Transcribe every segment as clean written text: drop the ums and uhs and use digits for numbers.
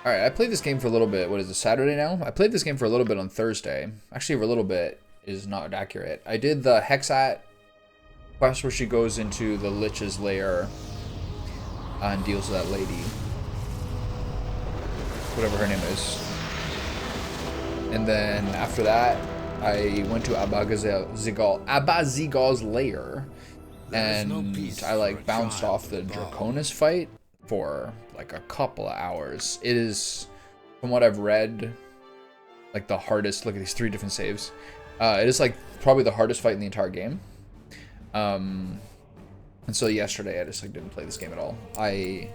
All right, I played this game for a little bit. What is it, Saturday now? I played this game for a little bit on Thursday. Actually, for a little bit is not accurate. I did the Hexat quest where she goes into the Lich's lair and deals with that lady, whatever her name is. And then after that, I went to Abazigal's lair, and I like bounced off the Draconis fight for like a couple of hours. It is, from what I've read, like the hardest. Look at these 3 different saves. It is like probably the hardest fight in the entire game. And so yesterday I just like didn't play this game at all. I'm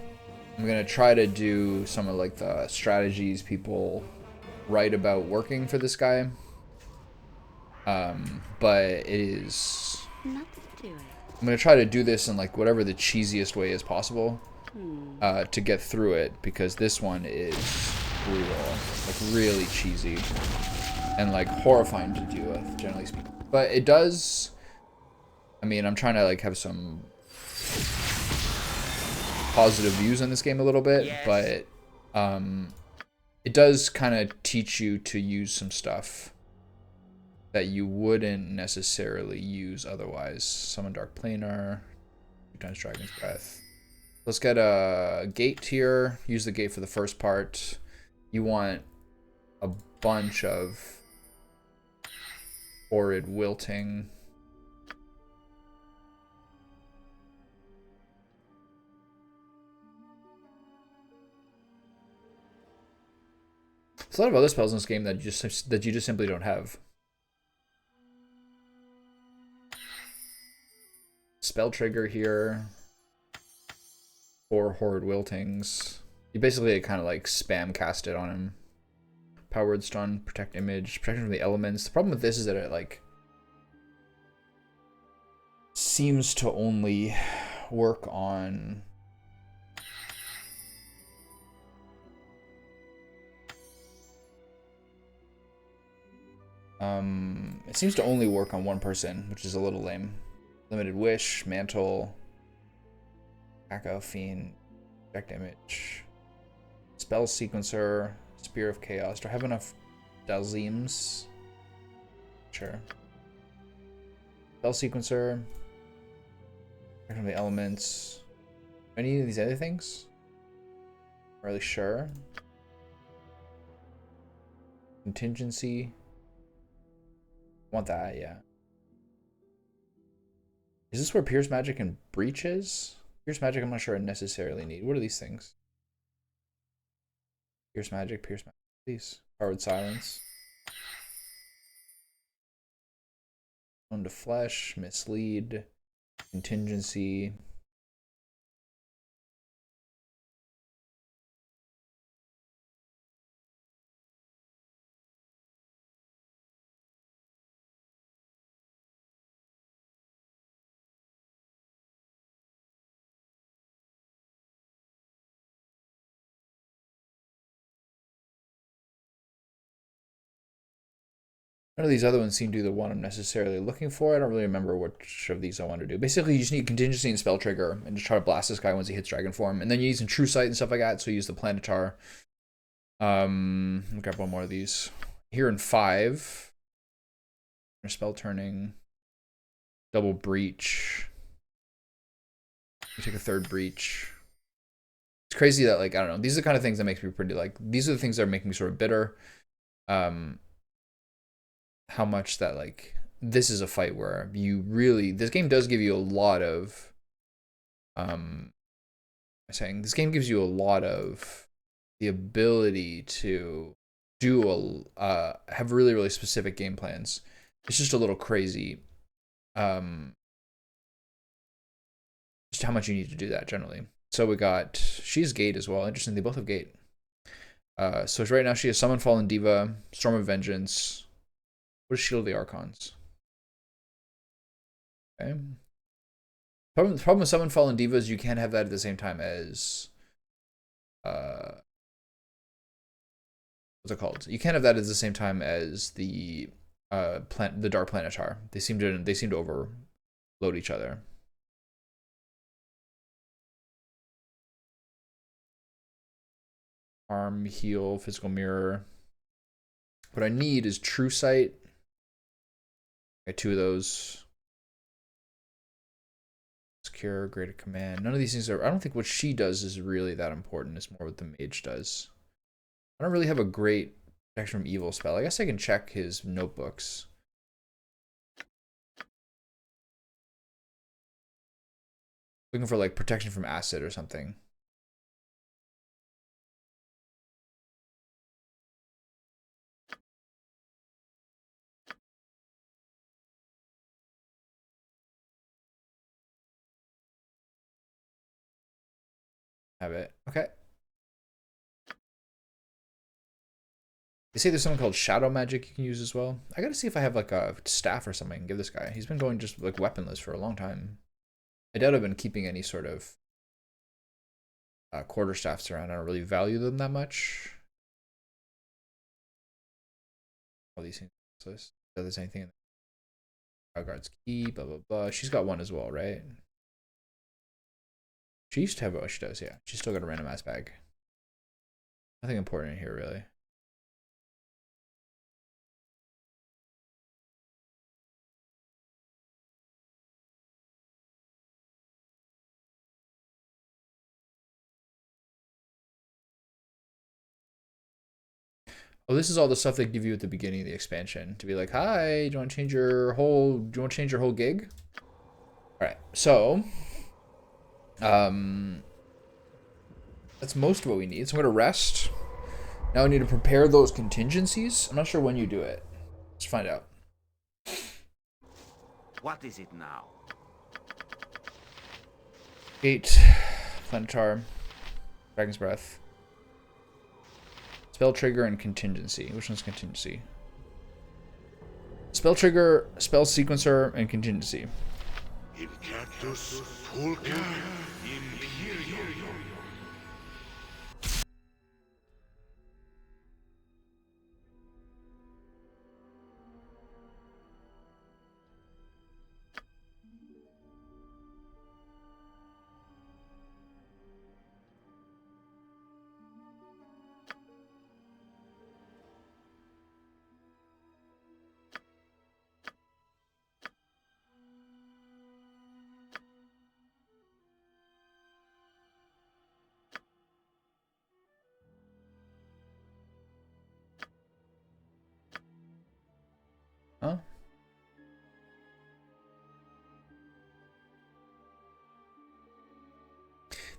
gonna try to do some of like the strategies people write about working for this guy. But it is. I'm gonna try to do this in like whatever the cheesiest way is possible to get through it, because this one is brutal, like really cheesy and like horrifying to deal with, generally speaking. But it does. I mean, I'm trying to like have some positive views on this game a little bit, but it does kind of teach you to use some stuff that you wouldn't necessarily use otherwise. Summon Dark Planar, 2 times Dragon's Breath. Let's get a gate here. Use the gate for the first part. You want a bunch of horrid wilting. There's a lot of other spells in this game that you just simply don't have. Spell trigger here. 4 horrid wiltings. You basically kind of like spam cast it on him. Powered stun, protect image, protection from the elements. The problem with this is that it like seems to only work on it seems to only work on one person, which is a little lame. Limited wish, mantle, Echo Fiend, protect image, spell sequencer, spear of chaos. Do I have enough Dalzims? Sure. Spell sequencer, protect from the elements. Do I need any of these other things? Not really sure. Contingency. Want that, yeah. Is this where Pierce Magic and Breach is? Pierce Magic, I'm not sure I necessarily need. What are these things? Pierce Magic, please. Powered Silence. Bone to Flesh, Mislead, Contingency. None of these other ones seem to be the one I'm necessarily looking for. I don't really remember which of these I want to do. Basically, you just need Contingency and Spell Trigger, and just try to blast this guy once he hits Dragon Form. And then you use some True Sight and stuff like that, so you use the Planetar. I'll grab one more of these. Here in 5. Spell Turning. Double Breach. You take a 3rd Breach. It's crazy that, like, I don't know. These are the kind of things that makes me pretty, like, these are the things that are making me sort of bitter. How much that, like, this is a fight where you really, this game does give you a lot of, I'm saying this game gives you a lot of the ability to do have really, really specific game plans. It's just a little crazy, just how much you need to do that generally. So we got, she's Gate as well. Interesting, they both have Gate. So right now she has Summon Fallen Diva, Storm of Vengeance. What is Shield of the Archons? Okay. Problem with Summon Fallen Diva is you can't have that at the same time as what's it called? You can't have that at the same time as the the Dark Planetar. They seem to overload each other. Arm, heal, physical mirror. What I need is true sight. I got 2 of those. Secure, greater command. None of these things are. I don't think what she does is really that important. It's more what the mage does. I don't really have a great protection from evil spell. I guess I can check his notebooks. Looking for like protection from acid or something. Have it. Okay. They say there's something called shadow magic you can use as well. I gotta see if I have like a staff or something I can give this guy. He's been going just like weaponless for a long time. I doubt I've been keeping any sort of quarterstaffs around. I don't really value them that much. All these things. So there's anything in the guard's key, blah blah blah. She's got one as well, right? She used to have. Oh, she does. Yeah, she's still got a random ass bag. Nothing important in here really. Oh, this is all the stuff they give you at the beginning of the expansion to be like, hi, do you want to change your whole? Do you want to change your whole gig? All right, so that's most of what we need. So I'm gonna rest. Now I need to prepare those contingencies. I'm not sure when you do it. Let's find out. What is it now? Gate, Planetar, Dragon's Breath, spell trigger, and contingency. Which one's contingency? Spell trigger, spell sequencer, and contingency. Huh?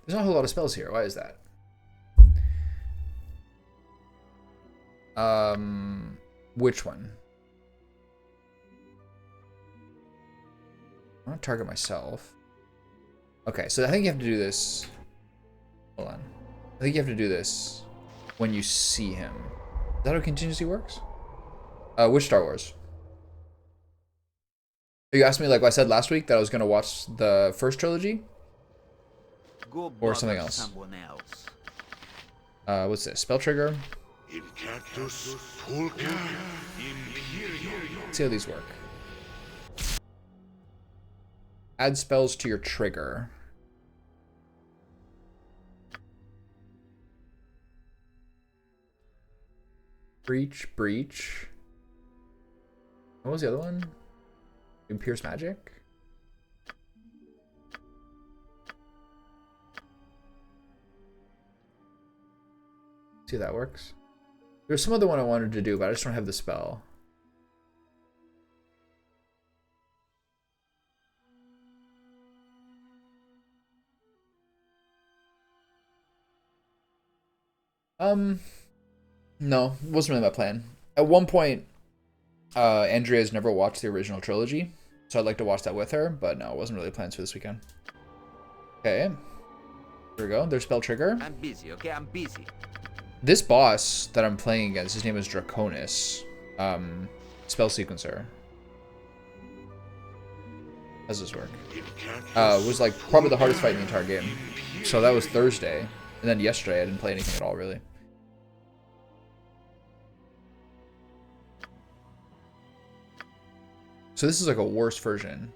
There's not a whole lot of spells here. Why is that? Which one? I want to target myself. Okay, so I think you have to do this. Hold on. I think you have to do this when you see him. Is that how contingency works? Which Star Wars? You asked me, like I said last week, that I was going to watch the first trilogy? Go Or something else. Someone else. What's this? Spell trigger? Let's see how these work. Add spells to your trigger. Breach, breach. What was the other one? Pierce magic? See how that works. There's some other one I wanted to do, but I just don't have the spell. No, wasn't really my plan. At one point, Andrea's never watched the original trilogy, so I'd like to watch that with her, but no, it wasn't really plans for this weekend. Okay. Here we go. There's spell trigger. I'm busy, okay? I'm busy. This boss that I'm playing against, his name is Draconis. Spell sequencer. How does this work? It was like probably the hardest fight in the entire game. So that was Thursday. And then yesterday I didn't play anything at all, really. So this is like a worse version.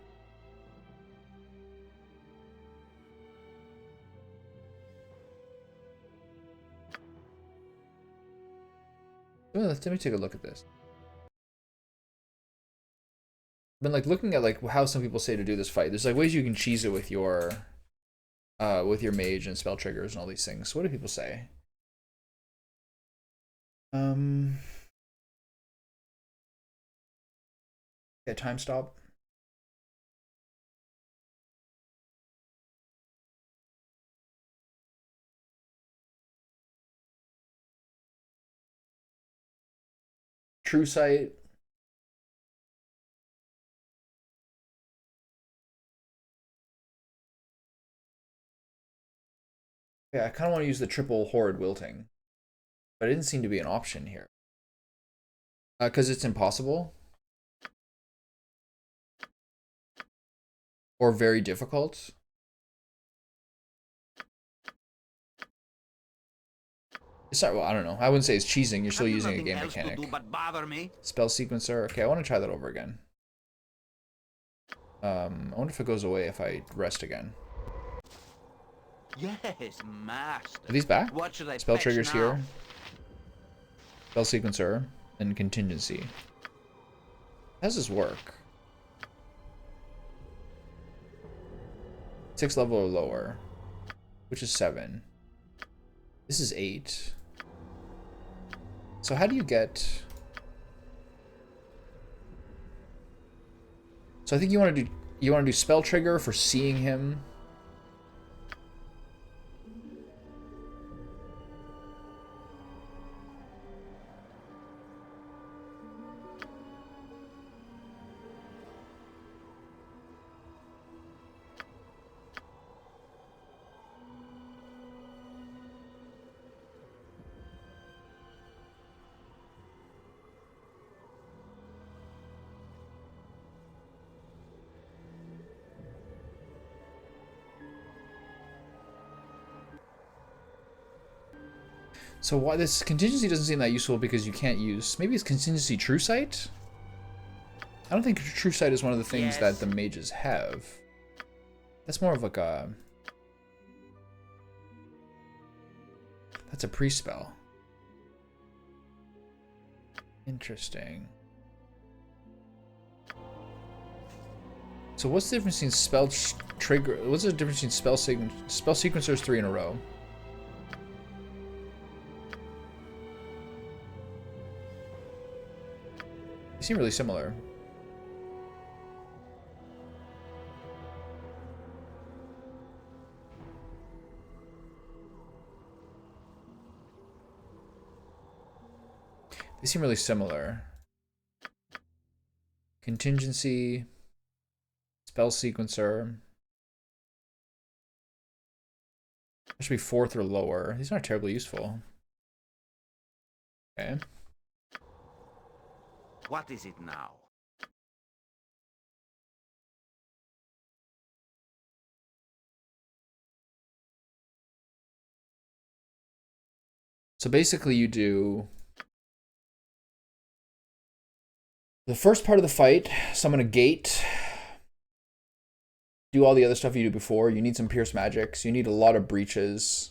Let me take a look at this. I've been like looking at like how some people say to do this fight. There's like ways you can cheese it with your mage and spell triggers and all these things. So what do people say? Yeah, time stop. True sight. Yeah, I kind of want to use the triple horrid wilting, but it didn't seem to be an option here. Because it's impossible or very difficult. It's not, well, I don't know. I wouldn't say it's cheesing. You're still using a game mechanic. Spell sequencer. Okay, I want to try that over again. I wonder if it goes away if I rest again. Yes, master. Are these back? What should I Spell fetch triggers now? here. Spell sequencer and contingency. How does this work? 6 level or lower, which is 7. This is 8. So how do you get? So I think you want to do spell trigger for seeing him. So why this contingency doesn't seem that useful because you can't use, maybe it's contingency true sight? I don't think true sight is one of the things that the mages have. That's more of like a, that's a pre-spell. Interesting. So what's the difference between spell trigger, what's the difference between spell sequencers 3 in a row? They seem really similar. They seem really similar. Contingency, spell sequencer. That should be 4th or lower. These aren't terribly useful. Okay. What is it now? So basically you do the first part of the fight, summon a gate, do all the other stuff you do before. You need some pierce magics. You need a lot of breaches.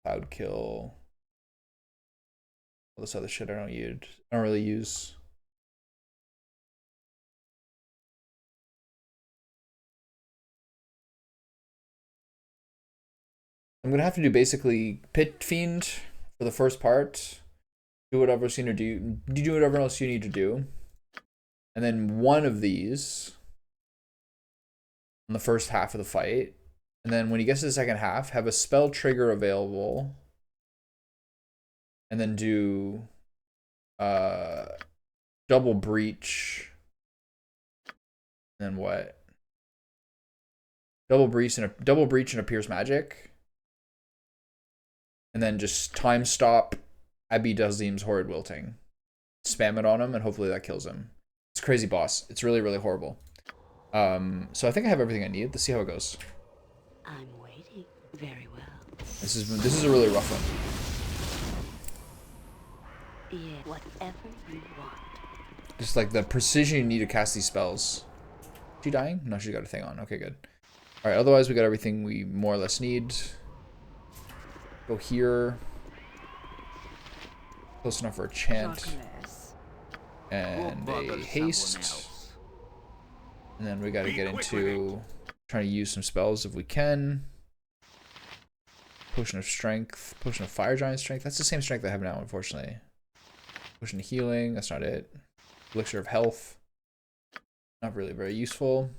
Cloud kill. All this other shit I don't really use. I'm gonna have to do basically Pit Fiend for the first part. Do whatever else you need to do. Do whatever else you need to do. And then one of these on the first half of the fight. And then when he gets to the second half, have a spell trigger available. And then do double breach. And then what? Double breach and a pierce magic. And then just time stop Abi Dazim's horrid wilting. Spam it on him and hopefully that kills him. It's a crazy boss. It's really, really horrible. So I think I have everything I need. Let's see how it goes. I'm waiting. Very well. This is a really rough one. Yeah, whatever you want. Just like the precision you need to cast these spells. Is she dying? No, she's got a thing on. Okay, good. Alright, otherwise we got everything we more or less need. Go here. Close enough for a chant. Darkness. And Go a bother haste. someone else. And then we gotta Be get quick with into trying to use some spells if we can. Potion of strength. Potion of fire giant strength. That's the same strength I have now, unfortunately. Potion of healing. That's not it. Elixir of health. Not really very useful.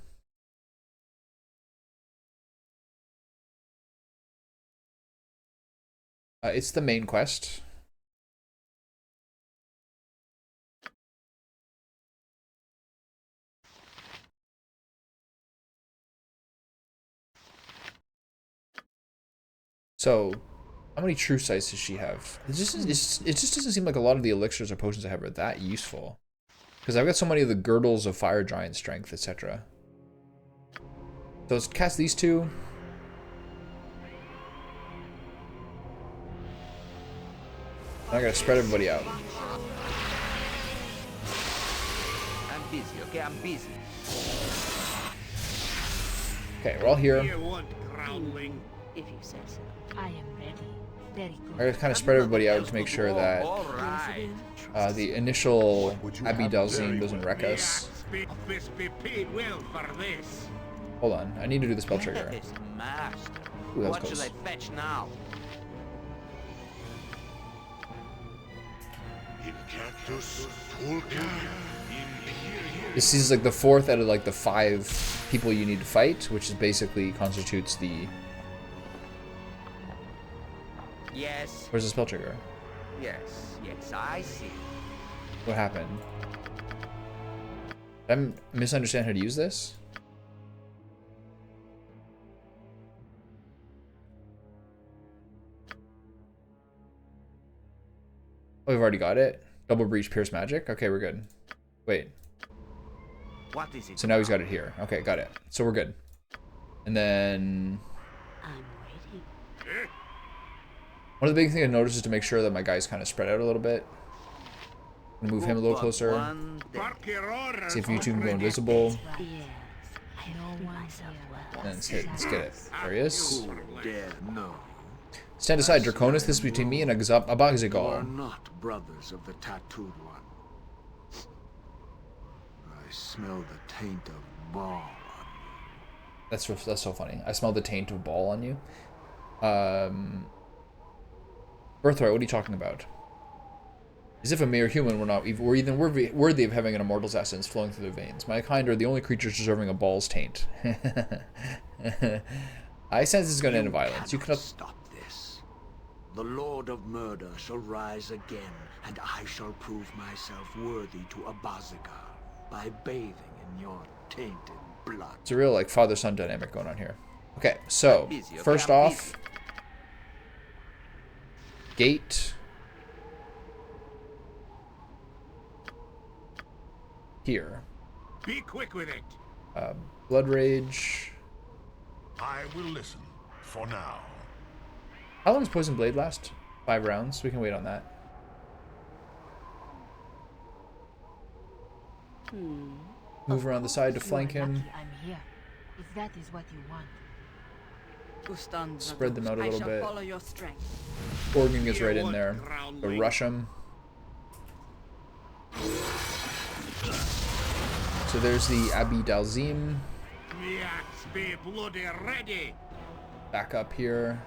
It's the main quest. So, how many true sights does she have? It just doesn't seem like a lot of the elixirs or potions I have are that useful. Because I've got so many of the girdles of fire giant strength, etc. So let's cast these two. I gotta spread everybody out. I'm busy, okay? I'm busy. Okay, we're all here. You want groundling? If you say so. I am ready. Very I good. gotta kind of spread everybody out to make sure that All right. the initial Abbey Dalzim doesn't wreck us. Big fist be paid well for this. Hold on, I need to do the spell trigger. Yes, master. Ooh, that was What should close. I fetch now? This is like the fourth out of like the 5 people you need to fight, which is basically constitutes the... Yes, Where's the spell trigger? yes, I see. What happened? Did I misunderstand how to use this? Oh, we've already got it. Double breach, pierce magic. Okay, we're good. Wait. What is it? So now he's got it here. Okay, got it. So we're good. And then I'm waiting. one of the big things I noticed is to make sure that my guys kind of spread out a little bit. I'm gonna move him a little closer. Bark your orders See if you two can go already. invisible. Yes. I have No to do one myself here. well. And let's get it. There he is. Dare no. Stand aside, Draconis. This is between me and You are Abaxigal. not brothers of the tattooed one. I smell the taint of Baal on you. That's so funny. I smell the taint of Baal on you. Birthright, what are you talking about? As if a mere human we're even worthy of having an immortal's essence flowing through their veins. My kind are the only creatures deserving a Baal's taint. I sense this is going to end in violence. You cannot... stop this. The Lord of Murder shall rise again, and I shall prove myself worthy to Abazigar by bathing in your tainted blood. It's a real like father-son dynamic going on here. Okay, so busy, okay? first I'm off, gate here. Be quick with it. Blood rage. I will listen for now. How long does Poison Blade last? 5 rounds. We can wait on that. Move around the side to You are flank him. lucky I'm here. If that is what you want. Spread them out a little bit. Follow your strength. Organ gets right in there. So Groundling. rush him. So there's the Abbey Dalzim. Yaks be bloody ready. Back up here.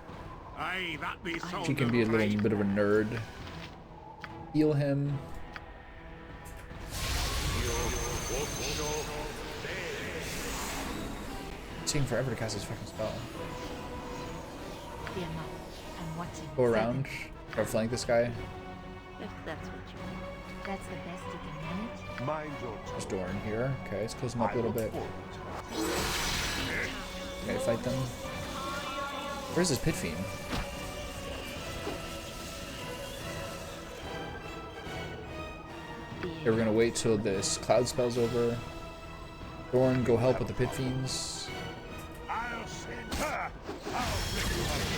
Aye, that be so. She can be a little bit of a nerd. Heal him. It's taking forever to cast this fucking spell. Fear not. I'm watching. Go around. Try to flank this guy. If that's what you want. That's the best you can manage. Mind your There's tone. Doran here. Okay, let's close him up a I little look bit. forward to it. Okay, fight them. Where's this pit fiend? Okay, we're gonna wait till this cloud spell's over. Doran, go help with the pit fiends. I'll send her.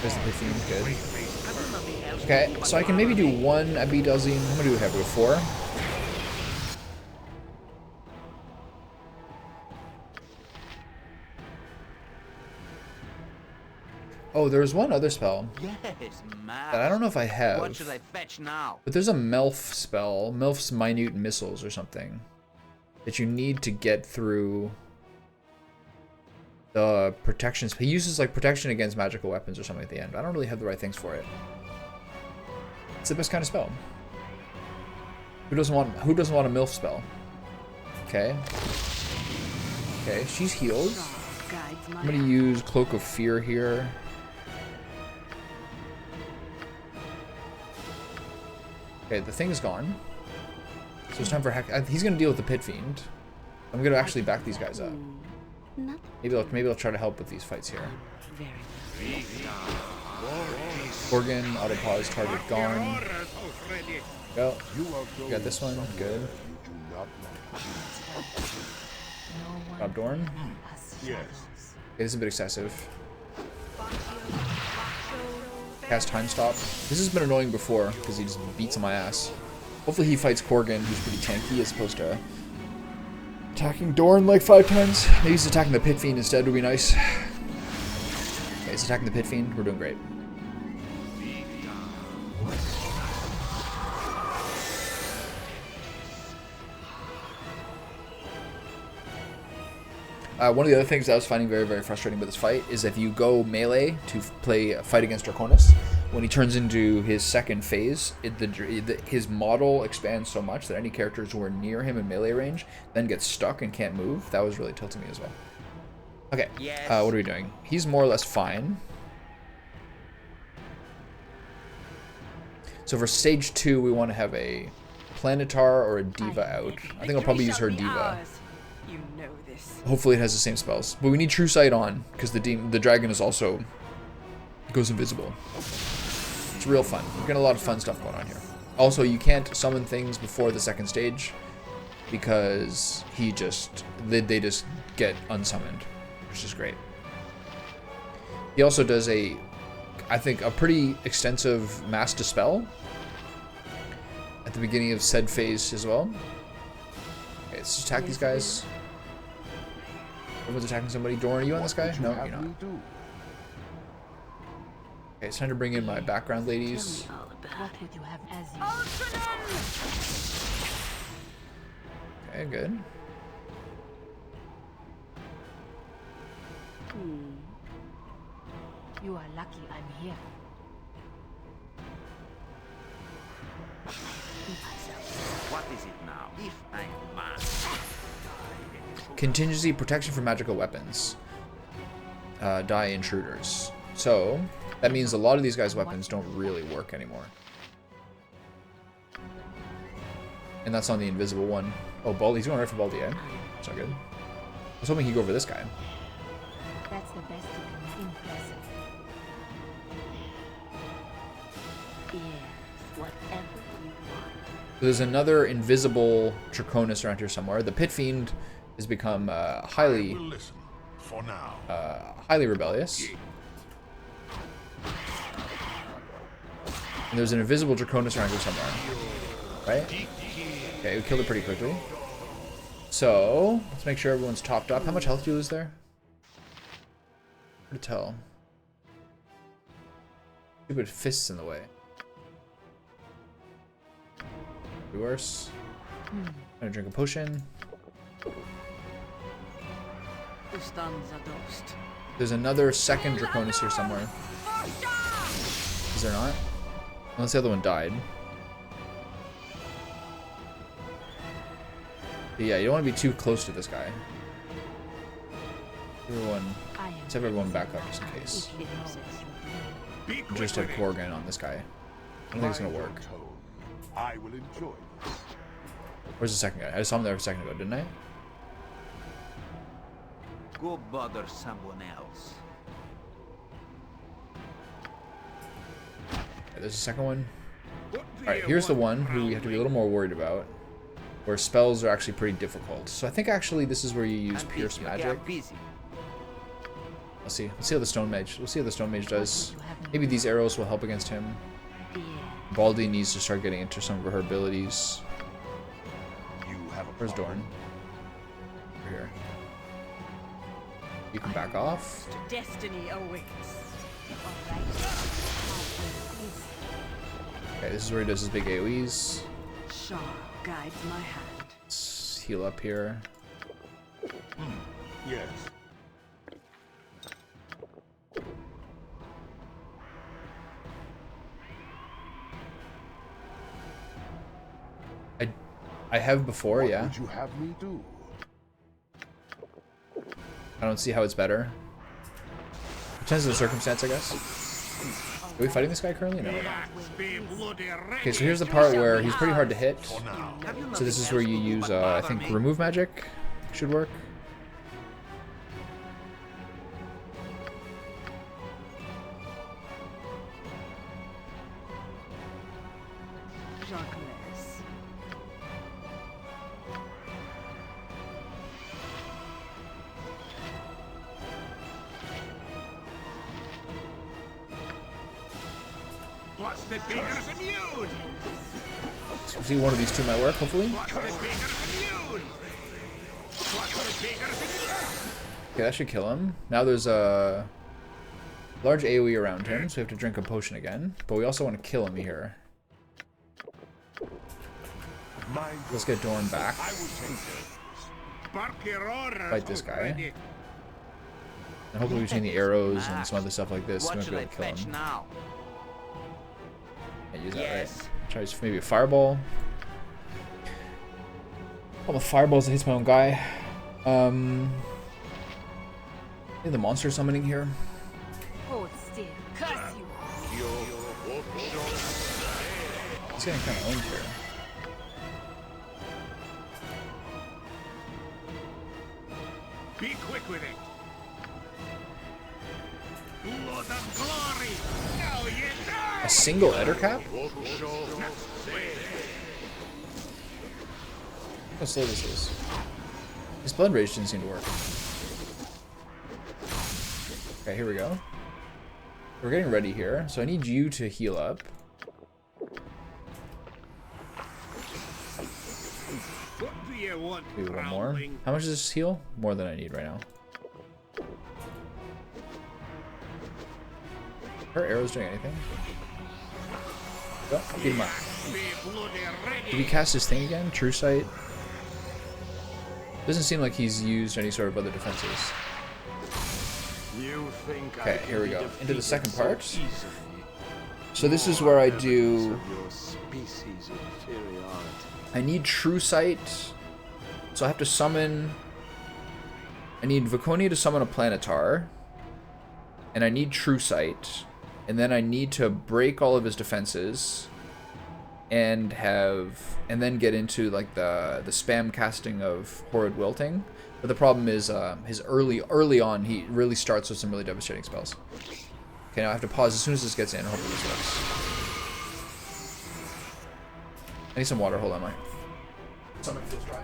There's the pit fiend, good. Okay, so I can maybe do one Abbey Dalzim. I'm gonna do a heavy with 4. Oh, there's one other spell Yes, man. that I don't know if I have. What should I fetch now? But there's a Melf spell, Melf's Minute Missiles or something, that you need to get through the protections. He uses like protection against magical weapons or something at the end. I don't really have the right things for it. It's the best kind of spell. Who doesn't want a MILF spell? Okay. Okay, she's healed. I'm gonna use Cloak of Fear here. Okay, the thing's gone. So it's time for he's gonna deal with the Pit Fiend. I'm gonna actually back these guys up. Maybe I'll try to help with these fights here. Organ, auto pause, target gone. Go. You got this one. Good. Bob Dorn. Yes. Okay, this is a bit excessive. Cast Time Stop. This has been annoying before because he just beats on my ass. Hopefully he fights Korgan, who's pretty tanky, as opposed to attacking Dorn like 5 times. Maybe he's attacking the Pit Fiend instead would be nice. Okay, he's attacking the Pit Fiend. We're doing great. One of the other things I was finding very, very frustrating with this fight is if you go melee to fight against Draconis, when he turns into his second phase, his model expands so much that any characters who are near him in melee range then get stuck and can't move. That was really tilting me as well. Okay, Yes. what are we doing? He's more or less fine. So for stage 2, we want to have a Planetar or a Diva out. I think I'll probably use her Diva. You know this. Hopefully it has the same spells. But we need True Sight on, because the dragon is also goes invisible. It's real fun. We're getting a lot of fun stuff going on here. Also, you can't summon things before the second stage, because they just get unsummoned, which is great. He also does I think a pretty extensive Mass Dispel at the beginning of said phase as well. Okay, let's just attack these guys. Everyone's attacking somebody. Dorn, are you on this guy? No, you're not. Okay, it's time to bring in my background ladies. What would you have as you... Okay, good. You are lucky I'm here. What is it now? If I must. Contingency protection for magical weapons. Die intruders. So, that means a lot of these guys' weapons don't really work anymore. And that's on the invisible one. Oh, Baldy, he's going right for Baldy, eh? That's not good. I was hoping he'd go for this guy. That's the best you can do. Impressive. Yes, whatever you want. There's another invisible Draconis around here somewhere. The Pit Fiend has become highly I will listen for now. highly rebellious. And there's an invisible Draconis around here somewhere. Right? Okay, we killed it pretty quickly. So, let's make sure everyone's topped up. How much health do you lose there? Hard to tell. Stupid fists in the way. Be worse. I'm gonna drink a potion. There's another second Draconis here somewhere. Is there not? Unless the other one died. But yeah, you don't want to be too close to this guy. Let's have everyone back up just in case. Be quick Just have with it. Korgan on this guy. I don't think it's gonna work. I will enjoy this. Where's the second guy? I saw him there a second ago, didn't I? Go bother someone else. Okay, there's the second one. What do Alright, you here's the want one who we have to be a little roundly? more worried about. Where spells are actually pretty difficult. So I think actually this is where you use I'm Pierce busy, okay, Magic. I'm busy. Let's see. Let's see how the Stone Mage. We'll see how the Stone Mage does. Maybe these arrows will help against him. Yeah. Baldy needs to start getting into some of her abilities. You have a Where's problem? Dorn? Over here. You can back off. Destiny awaits. Alright. Okay, this is where he does his big AoEs. Shah guides my hand. Let's heal up here. Yes. I have before, What yeah. would you have me do? I don't see how it's better. Depends on the circumstance, I guess. Are we fighting this guy currently? No. Okay, so here's the part where he's pretty hard to hit. For now. So this is where you use, I think, remove magic should work. Jacques. What's the beaker's immune? See, one of these two might work, hopefully. What's the beaker's immune? What's the beaker's immune? Okay, that should kill him. Now there's a large AoE around him, so we have to drink a potion again. But we also want to kill him here. Mind Let's get Dorn back. I will take it. Bark your orders Fight this guy. already. And hopefully between the arrows and some other stuff like this, we What might should be I able to kill fetch him. now? Can't use that, Yes. right? Tries maybe a fireball. All the fireballs that hits my own guy. I think the monster summoning here. Hold still. Curse you. He's getting kind of owned here. Be quick with it. Blood of glory. Now you die. A single Eder cap? How slow this is. His blood rage didn't seem to work. Okay, here we go. We're getting ready here, so I need you to heal up. What do you want, Maybe one more. groundling? How much does this heal? More than I need right now. Her arrows doing anything? Oh, beat him up. Be bloody ready. Did he cast his thing again? True Sight? Doesn't seem like he's used any sort of other defenses. You think Okay, I can here we be go. Into the defeated second so part. easily? So this is More where I evidence do... of your species' inferiority. I need True Sight. So I have to summon... I need Viconia to summon a Planetar. And I need True Sight. And then I need to break all of his defenses. And then get into like the spam casting of Horrid Wilting. But the problem is his early on he really starts with some really devastating spells. Okay, now I have to pause as soon as this gets in. Hopefully this works. I need some water. Hold on, Mike. Stomach feels dry.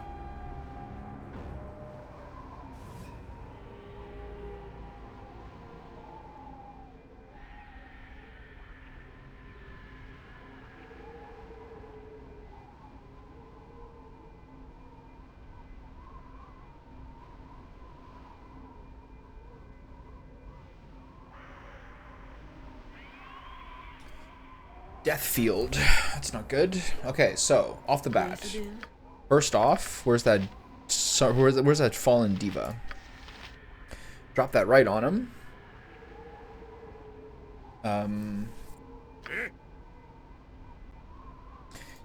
Deathfield. That's not good. Okay, so off the bat. First off, where's that fallen diva? Drop that right on him.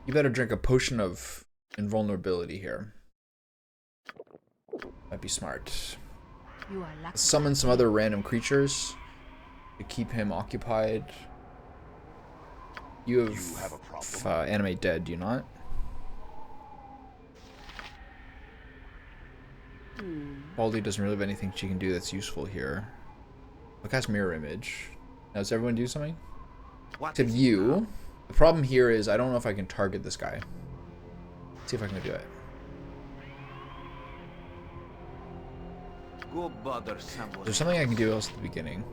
You better drink a potion of invulnerability here. Might be smart. You are lucky. Summon some other random creatures to keep him occupied. You have a problem. animate dead, do you not? Baldur doesn't really have anything she can do that's useful here. I'll cast Mirror Image. Now, does everyone do something? What Except is it you. now? The problem here is I don't know if I can target this guy. Let's see if I can do it. Go bother someone. There's something I can do else at the beginning.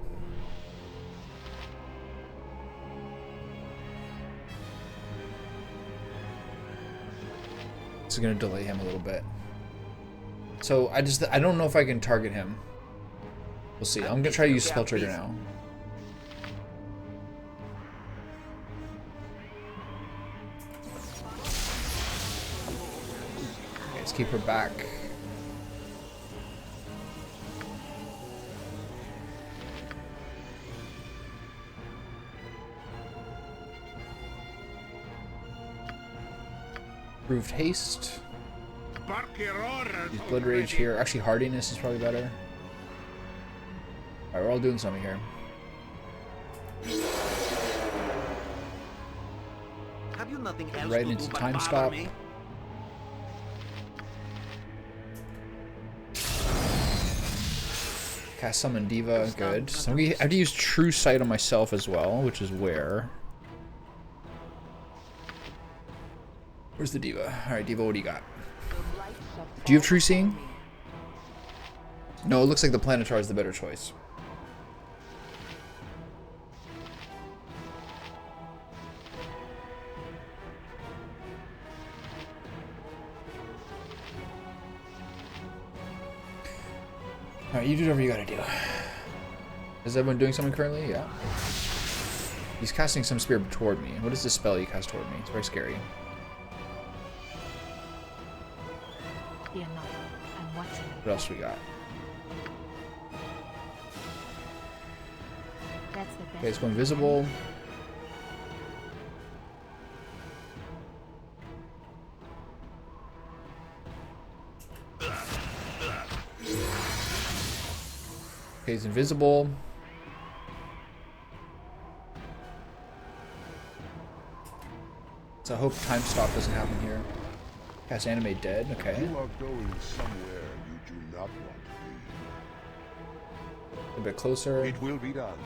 This is gonna delay him a little bit. So I don't know if I can target him. We'll see. I'm gonna try to use Spell Trigger now. Let's keep her back. Improved haste. Use blood rage here. Actually, hardiness is probably better. Alright, we're all doing something here. Have you nothing else Right to into do but time bother stop. me? Cast Summon Diva, good. So we have to use True Sight on myself as well, which is where? Where's the Diva? Alright, Diva, what do you got? Do you have True Seeing? No, it looks like the Planetar is the better choice. Alright, you do whatever you gotta do. Is everyone doing something currently? Yeah. He's casting some spirit toward me. What is this spell you cast toward me? It's very scary. Fear not. I'm watching you. What else we got? That's the best. Okay, it's going visible. Okay, he's invisible. So I hope time stop doesn't happen here. Cast animate dead, okay. You are going somewhere you do not want to A bit closer. be. It will be done.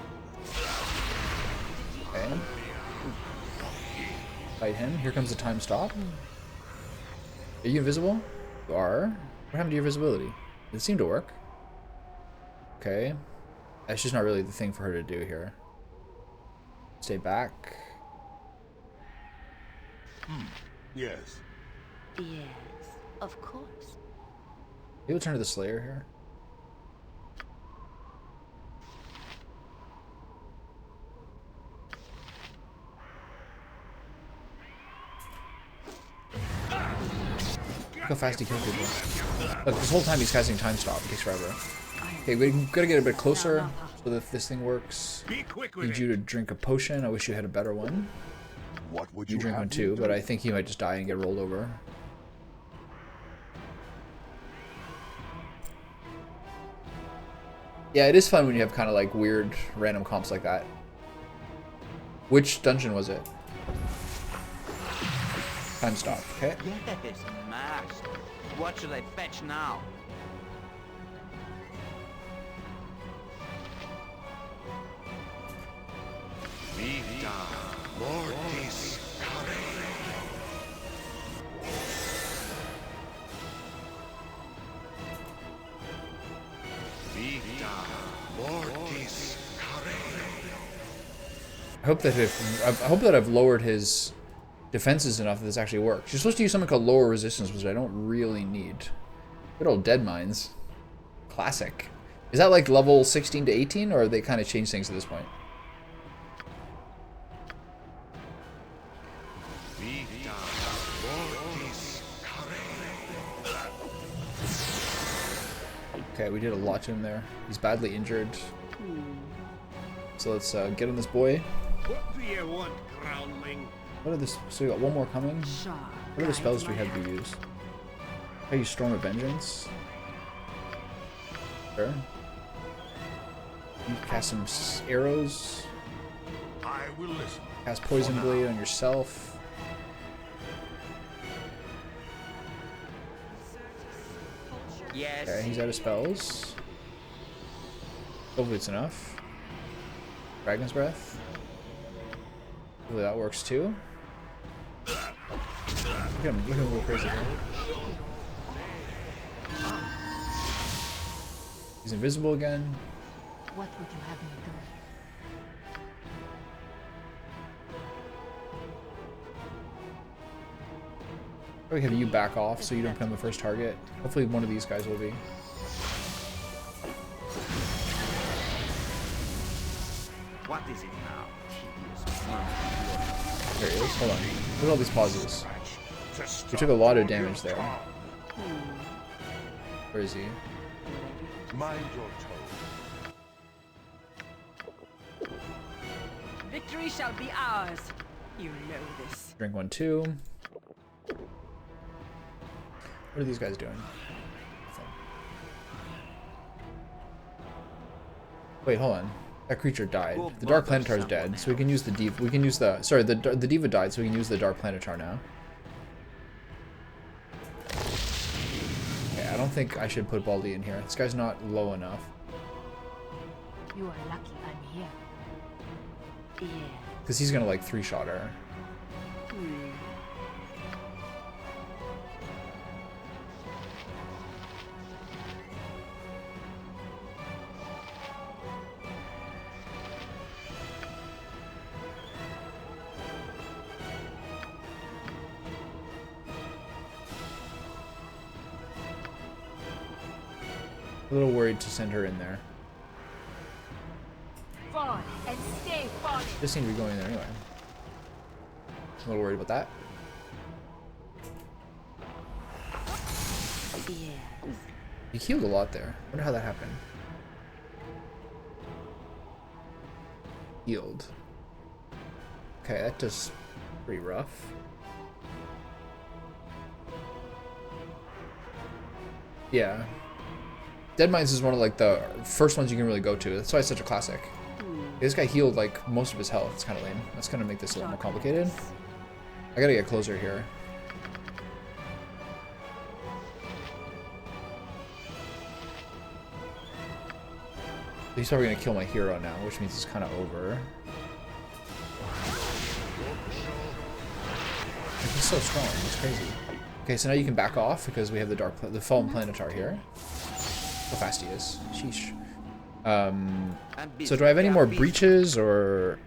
Okay. Fight him. Here comes the time stop. Are you invisible? You are. What happened to your visibility? It seemed to work. Okay. That's just not really the thing for her to do here. Stay back. Yes. Yes, of course. Maybe we'll turn to the Slayer here. Look how fast he kills people. Look, this whole time he's casting time stop. It takes forever. Okay, we gotta get a bit closer so that if this thing works. Be quick with Need you to drink a potion. I wish you had a better one. What would You you drink have one me too, do? but I think he might just die and get rolled over. Yeah, it is fun when you have kind of like weird random comps like that. Which dungeon was it? Time stop, okay. Yes, master. What should I fetch now? Vita Mortis Vita Mortis I hope that I've lowered his defenses enough that this actually works. You're supposed to use something called lower resistance, which I don't really need. Good old Dead Mines. Classic. Is that like level 16 to 18, or they kind of changed things at this point? Vita Mortis Okay, we did a lot to him there. He's badly injured. So let's get on this boy. What do you want, groundling? What are this? So we got one more coming. Shaw What other spells guides do we my have to hand. use? I use Storm of Vengeance. Sure. You cast some arrows. I will listen. Cast Poison Blade on yourself. Yes. Okay, he's out of spells. Hopefully it's enough. Dragon's Breath. Hopefully that works too. Look at him go crazy here. He's invisible again. What would you have me do? Probably have you back off so you don't become the first target. Hopefully one of these guys will be. What is it now? Tedious monk. There he is. Hold on. Look at all these pauses. We took a lot of damage there. Where is he? Mind your tone. Victory shall be ours. You know this. Drink 1, 2. What are these guys doing? Nothing. Wait, hold on. That creature died. The Dark Planetar is dead, so we can use the Diva. We can use the. Sorry, the Diva died, so we can use the Dark Planetar now. Okay, I don't think I should put Baldur in here. This guy's not low enough. You are lucky I'm here. Yeah. Because he's gonna like 3-shot her. A little worried to send her in there. Fall and stay falling. Just seem to be going there anyway. A little worried about that. Yes. He healed a lot there. Wonder how that happened. Healed. Okay, that does pretty rough. Yeah. Dead Mines is one of like the first ones you can really go to. That's why it's such a classic. This guy healed like most of his health. It's kind of lame. That's gonna make this a little more complicated. I gotta get closer here. He's probably gonna kill my hero now, which means it's kind of over. He's so strong. It's crazy. Okay, so now you can back off because we have the Fallen Planetar here. How fast he is. Sheesh. So do I have any more breaches or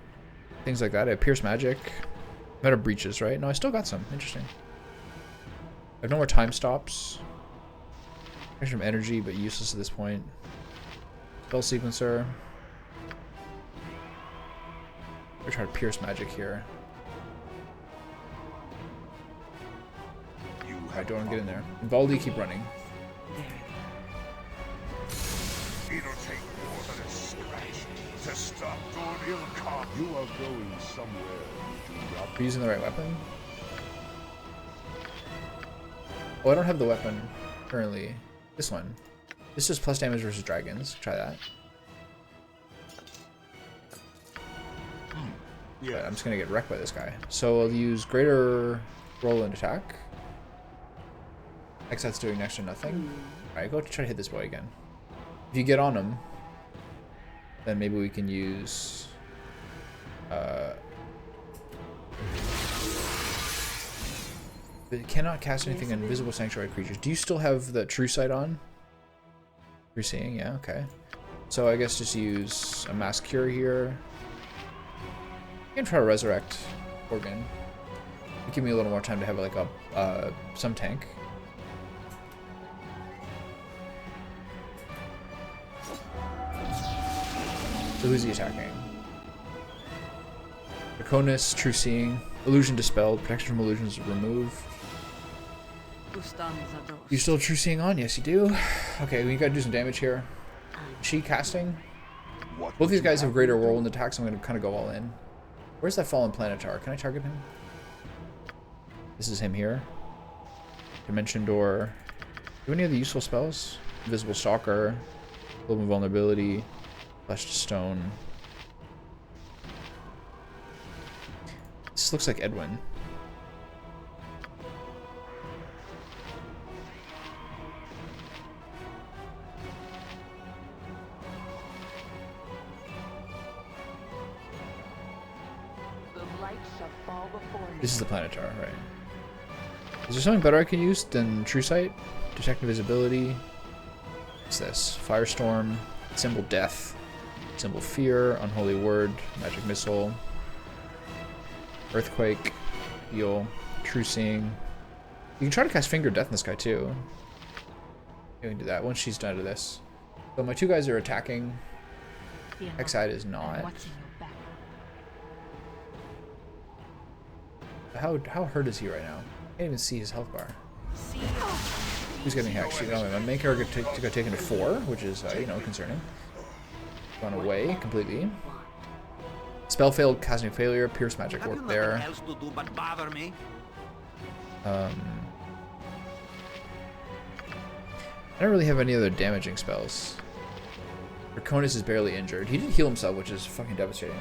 things like that? I have Pierce Magic. I'm out of breaches, right? No, I still got some. Interesting. I have no more time stops. From energy, but useless at this point. Spell Sequencer. We're trying to Pierce Magic here. Alright, don't get in there. And Baldur, keep running. It'll take more than a scratch to stop your ill cop. You are going somewhere you do not. Are you using the right weapon? Oh, I don't have the weapon currently. This one. This is plus damage versus dragons. Try that. Yeah. I'm just gonna get wrecked by this guy. So I'll use greater roll and attack. That's doing next to nothing. Alright, go try to hit this boy again. If you get on him, then maybe we can use but it cannot cast anything on invisible sanctuary creatures. Do you still have the true sight on? You're seeing, yeah, okay. So I guess just use a mass cure here. You can try to resurrect Organ. Give me a little more time to have like a some tank. So who's he attacking? Draconis, True Seeing, Illusion Dispelled, Protection from Illusions removed. You still True Seeing on? Yes, you do. Okay, we gotta do some damage here. Is she casting? Both these guys have greater whirlwind attacks, so I'm gonna kind of go all in. Where's that Fallen Planetar? Can I target him? This is him here. Dimension Door. Do any other useful spells? Invisible Stalker, Global Vulnerability, Flesh to Stone. This looks like Edwin. This is the Planetar, right? Is there something better I can use than True Sight? Detect Invisibility. What's this? Firestorm. Symbol Death. Symbol Fear. Unholy Word. Magic Missile. Earthquake. Heal. True Seeing. You can try to cast Finger Death in this guy too. You can do that once she's done to this. So my two guys are attacking. Hexide is not. How hurt is he right now? I can't even see his health bar. Who's getting hacked? You know, my main character got taken to 4, which is, you know, concerning. Gone away completely. Spell failed, casting failure, pierce magic Have you worked nothing there. else to do but bother me? I don't really have any other damaging spells. Draconis is barely injured. He did heal himself, which is fucking devastating.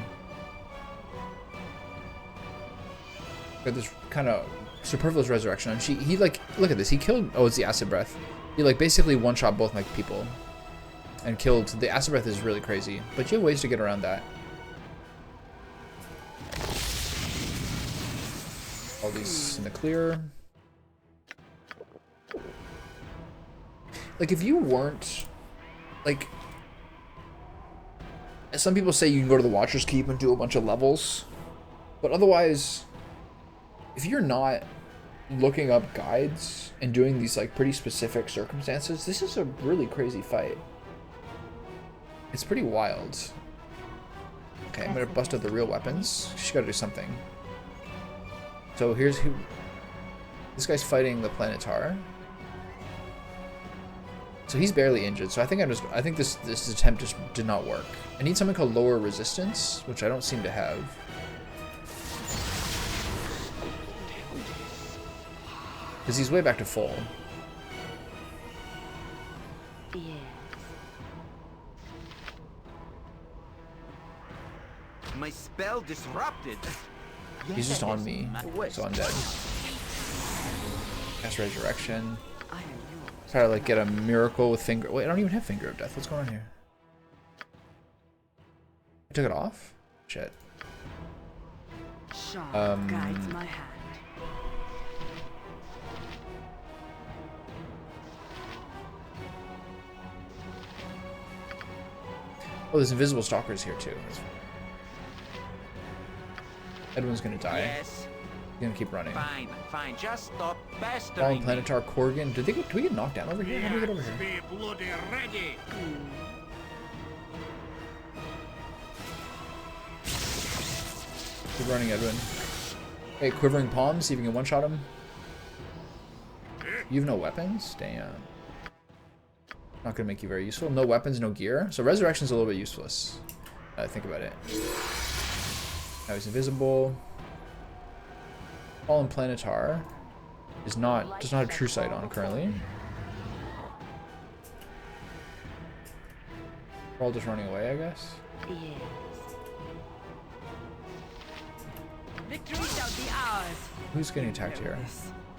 Got this kind of superfluous resurrection. And he like, look at this. He killed, oh, it's the acid breath. He like basically one-shot both my people. And killed, the acid breath is really crazy. But you have ways to get around that. All these in the clear. Like, if you weren't, like, some people say you can go to the Watcher's Keep and do a bunch of levels, but otherwise, if you're not looking up guides and doing these, like, pretty specific circumstances, this is a really crazy fight. It's pretty wild. Okay, I'm gonna bust out the real weapons. She's gotta do something. So here's who. This guy's fighting the Planetar. So he's barely injured. So I think I think this attempt just did not work. I need something called lower resistance, which I don't seem to have. Because he's way back to full. Yes. My spell disrupted. He's just on me, so I'm dead. Cast resurrection. I am yours. Try to like get a miracle with finger. Wait, I don't even have finger of death. What's going on here? I took it off? Shit. Sharp guides my hand. Oh, there's invisible stalkers here too. Edwin's gonna die. Yes. He's gonna keep running. Fine, fine. Just stop Fallen pestering me. Planetar, Korgan. Do we get knocked down over here? How do we get over here? Be bloody ready. Keep running, Edwin. Hey, quivering palm. See if you can one-shot him. You have no weapons? Damn. Not gonna make you very useful. No weapons, no gear. So resurrection's a little bit useless. Think about it. Now he's invisible. Fallen Planetar does not have true sight on currently. We're all just running away, I guess. Yes. Victory shall be ours. Who's getting attacked here?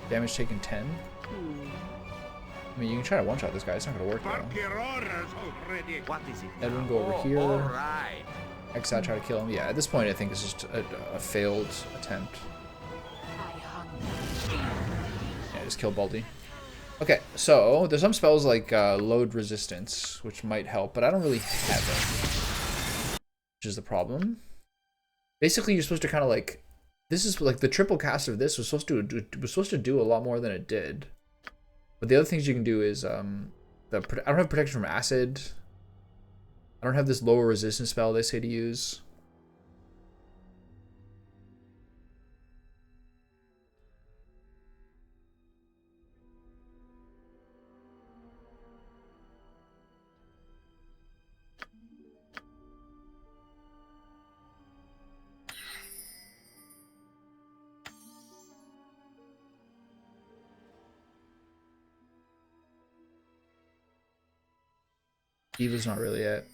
Damage taken 10. I mean, you can try to one-shot this guy. It's not gonna work though. Bark your orders already. What is it? Edwin, now? go over here. All right. Exile, try to kill him. Yeah, at this point, I think it's just a failed attempt. I hunger. Yeah, just kill Baldy. Okay, so there's some spells like load resistance, which might help, but I don't really have it, which is the problem. Basically, you're supposed to kind of like, this is like the triple cast of this was supposed to do a lot more than it did. But the other things you can do is I don't have protection from acid. I don't have this lower resistance spell they say to use. Eva's not really it.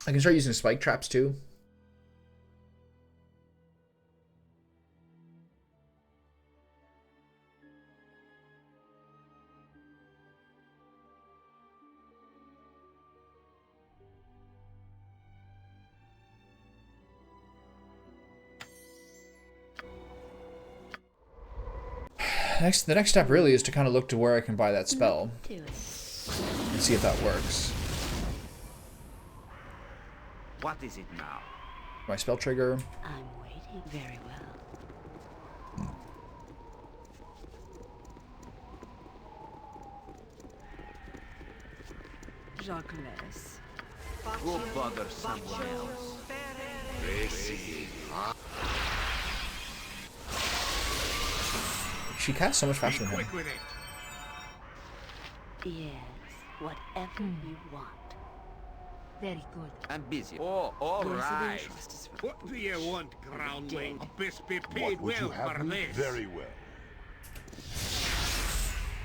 I can start using spike traps too. The next step really is to kind of look to where I can buy that spell Do it. and see if that works. What is it now? My spell trigger. I'm waiting very well. Jacques. Go bother someone else. she casts so much Be faster than him. quick with it. Yes, whatever you want. Very good. I'm busy. Oh, all right. What do you want, groundling? Best be paid What would you well have for me? this. Very well.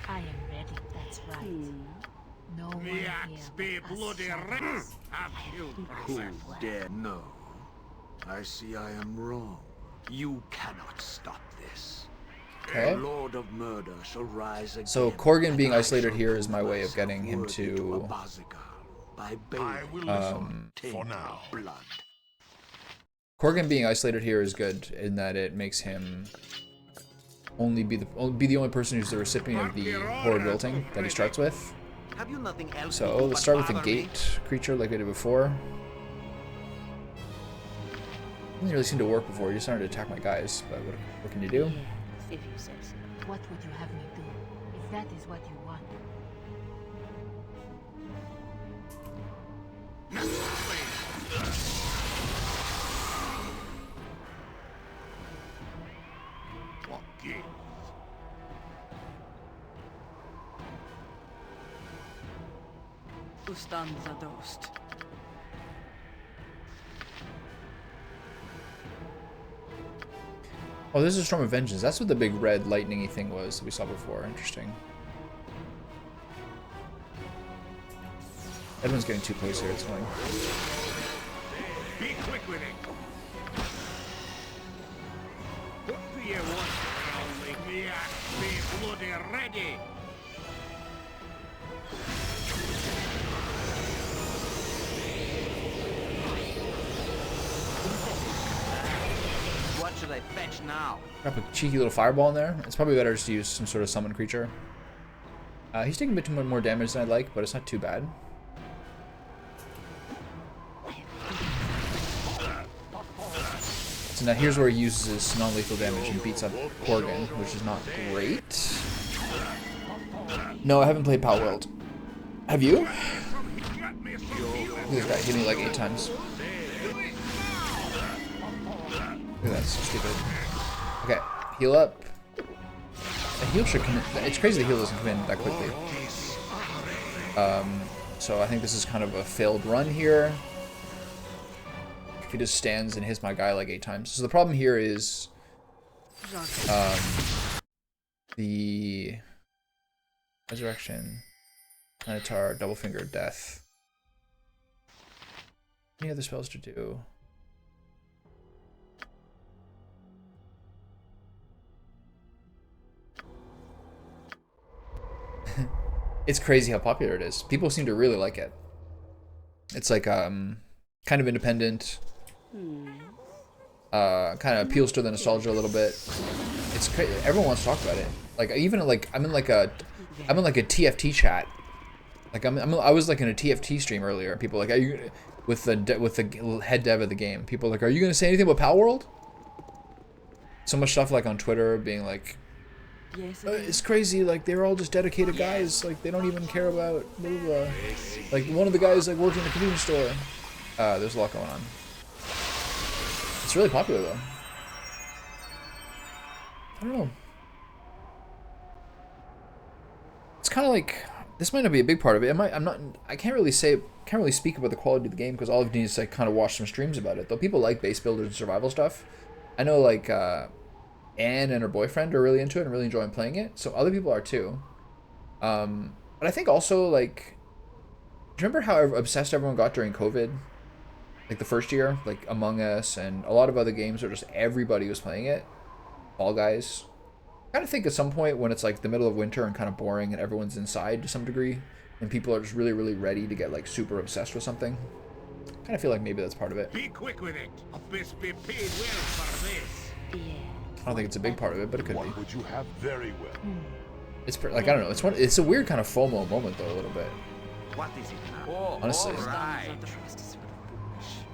I am ready. That's right. No one The here axe be but us bloody shadows. red. Have killed Who for this. dare? No. I see I am wrong. You cannot stop this. Okay. The Lord of Murder shall rise again. So Corgan being and I isolated shall here is prove my way of myself getting him worthy to Abazzigal by I bathing will in listen for tainted now. blood. Corgan being isolated here is good in that it makes him only be the only person who's the recipient of the horde wilting that he starts with. Have you nothing else to So do let's but start with the bother me? gate creature like we did before. Didn't really seem to work before. You started to attack my guys, but what can you do? Yes, if you say so. What would you have me do? If that is what you want. What gives? Ustanza dost. Oh, this is Storm of Vengeance. That's what the big red lightning-y thing was that we saw before. Interesting. Everyone's getting too close here. It's annoying. Be quick with it. What do you want, groundling? The axe be bloody ready. What should I fetch now? Drop a cheeky little fireball in there. It's probably better just to use some sort of summon creature. He's taking a bit more damage than I'd like, but it's not too bad. So now here's where he uses his non-lethal damage and beats up Corgan, which is not great. No, I haven't played Power World. Have you? This guy hit me like 8 times. Look at that, so stupid. Okay, heal up. The heal should come in. It's crazy the heal doesn't come in that quickly. So I think this is kind of a failed run here. He just stands and hits my guy like 8 times. So the problem here is the Resurrection, Minotaur, Double Finger, Death. Any other spells to do? It's crazy how popular it is. People seem to really like it. It's like kind of independent. Kind of appeals to the nostalgia a little bit. It's crazy. Everyone wants to talk about it. Like even like I'm in like a TFT chat. Like I was like in a TFT stream earlier. People are like, are you with the head dev of the game? People are like, are you gonna say anything about Power World? So much stuff like on Twitter being like, Yes, it's crazy. Like they're all just dedicated guys. Like they don't even care about blah, blah, blah. Like one of the guys like working in the convenience store. There's a lot going on. It's really popular though. I don't know. It's kind of like this might not be a big part of it. I can't really speak about the quality of the game because all I've done is like kind of watch some streams about it. Though people like base builders and survival stuff. I know like Anne and her boyfriend are really into it and really enjoying playing it. So other people are too. But I think also like, do you remember how obsessed everyone got during COVID? Like the first year, like Among Us and a lot of other games where just everybody was playing it. Fall Guys. I kind of think at some point when it's like the middle of winter and kind of boring and everyone's inside to some degree and people are just really, really ready to get like super obsessed with something. I kind of feel like maybe that's part of it. Be quick with it. Best be paid well for this. Yeah. I don't think it's a big part of it, but it could be. What would you have? Very well. It's like, I don't know. It's a weird kind of FOMO moment though, a little bit. What is it now? Oh, Honestly. all right.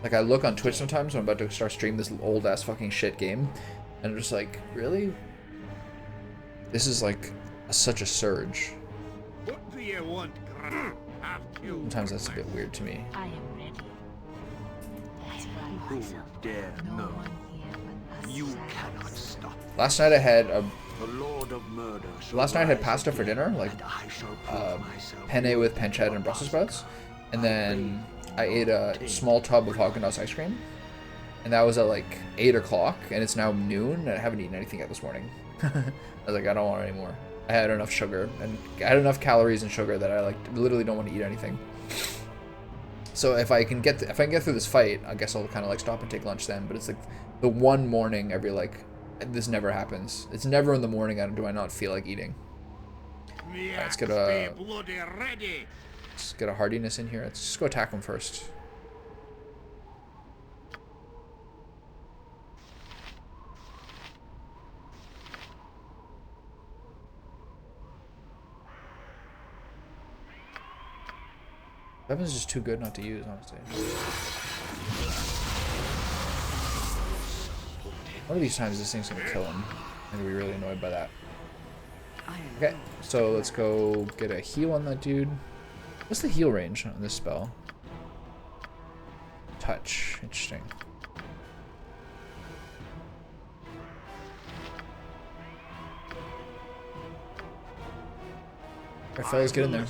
Like I look on Twitch sometimes when I'm about to start stream this old ass fucking shit game, and I'm just like, really? This is like such a surge. What do you want, have killed Sometimes that's a bit weird to me. I am ready. That's Who right. dare? No No. one here but us You shadows. cannot stop. Last night I had The Lord of Murder shall Last night I had rise pasta for again, dinner, like and I shall prove myself penne with worthy pancetta to and Brussels Abazica sprouts, and by then bathing I in ate your a taint. small tub of Haagen-Dazs ice cream, and that was at like 8 o'clock, and it's now noon, and I haven't eaten anything yet this morning. I was like, I don't want any more. I had enough sugar, and I had enough calories and sugar that I like literally don't want to eat anything. So if I can get through this fight, I guess I'll kind of like stop and take lunch then. But it's like the one morning every like this never happens. It's never in the morning do I not feel like eating. Alright, let's get a hardiness in here. Let's just go attack him first. Weapon's just too good not to use, honestly. One of these times this thing's gonna kill him. I'm gonna be really annoyed by that. Okay, so let's go get a heal on that dude. What's the heal range on this spell? Touch. Interesting. Alright, fellas, get in there.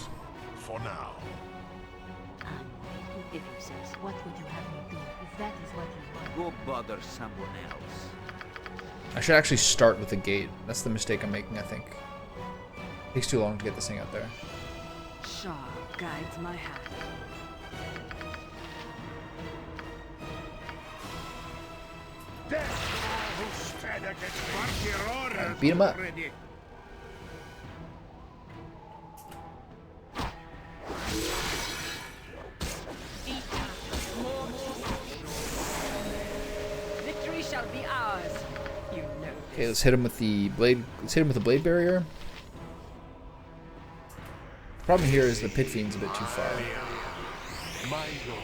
For now. If you say so, what would you have me do? If that is what you want. Go bother someone else. I should actually start with the gate. That's the mistake I'm making, I think. It takes too long to get this thing out there. Shaw guides my hand. Death all who stand against me. Beat him up. Victory shall be ours. You know. Okay, let's hit him with the blade. Let's hit him with the blade barrier. Problem here is the pit fiend's a bit too far. My daughter.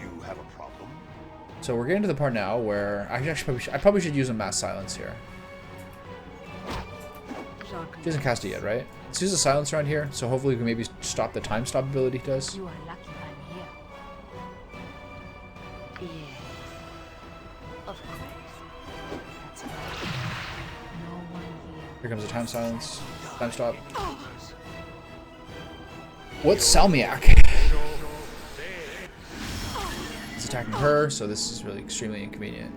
You have a problem? So we're getting to the part now where I probably should use a mass silence here. He doesn't cast it yet, right? Let's use a silence around here, so hopefully we can maybe stop the time stop ability he does. You are lucky I'm here. Yes. Of course. That's right. No one here. Here comes the time silence. Time stop. What's Salmiak? He's attacking her, so this is really extremely inconvenient.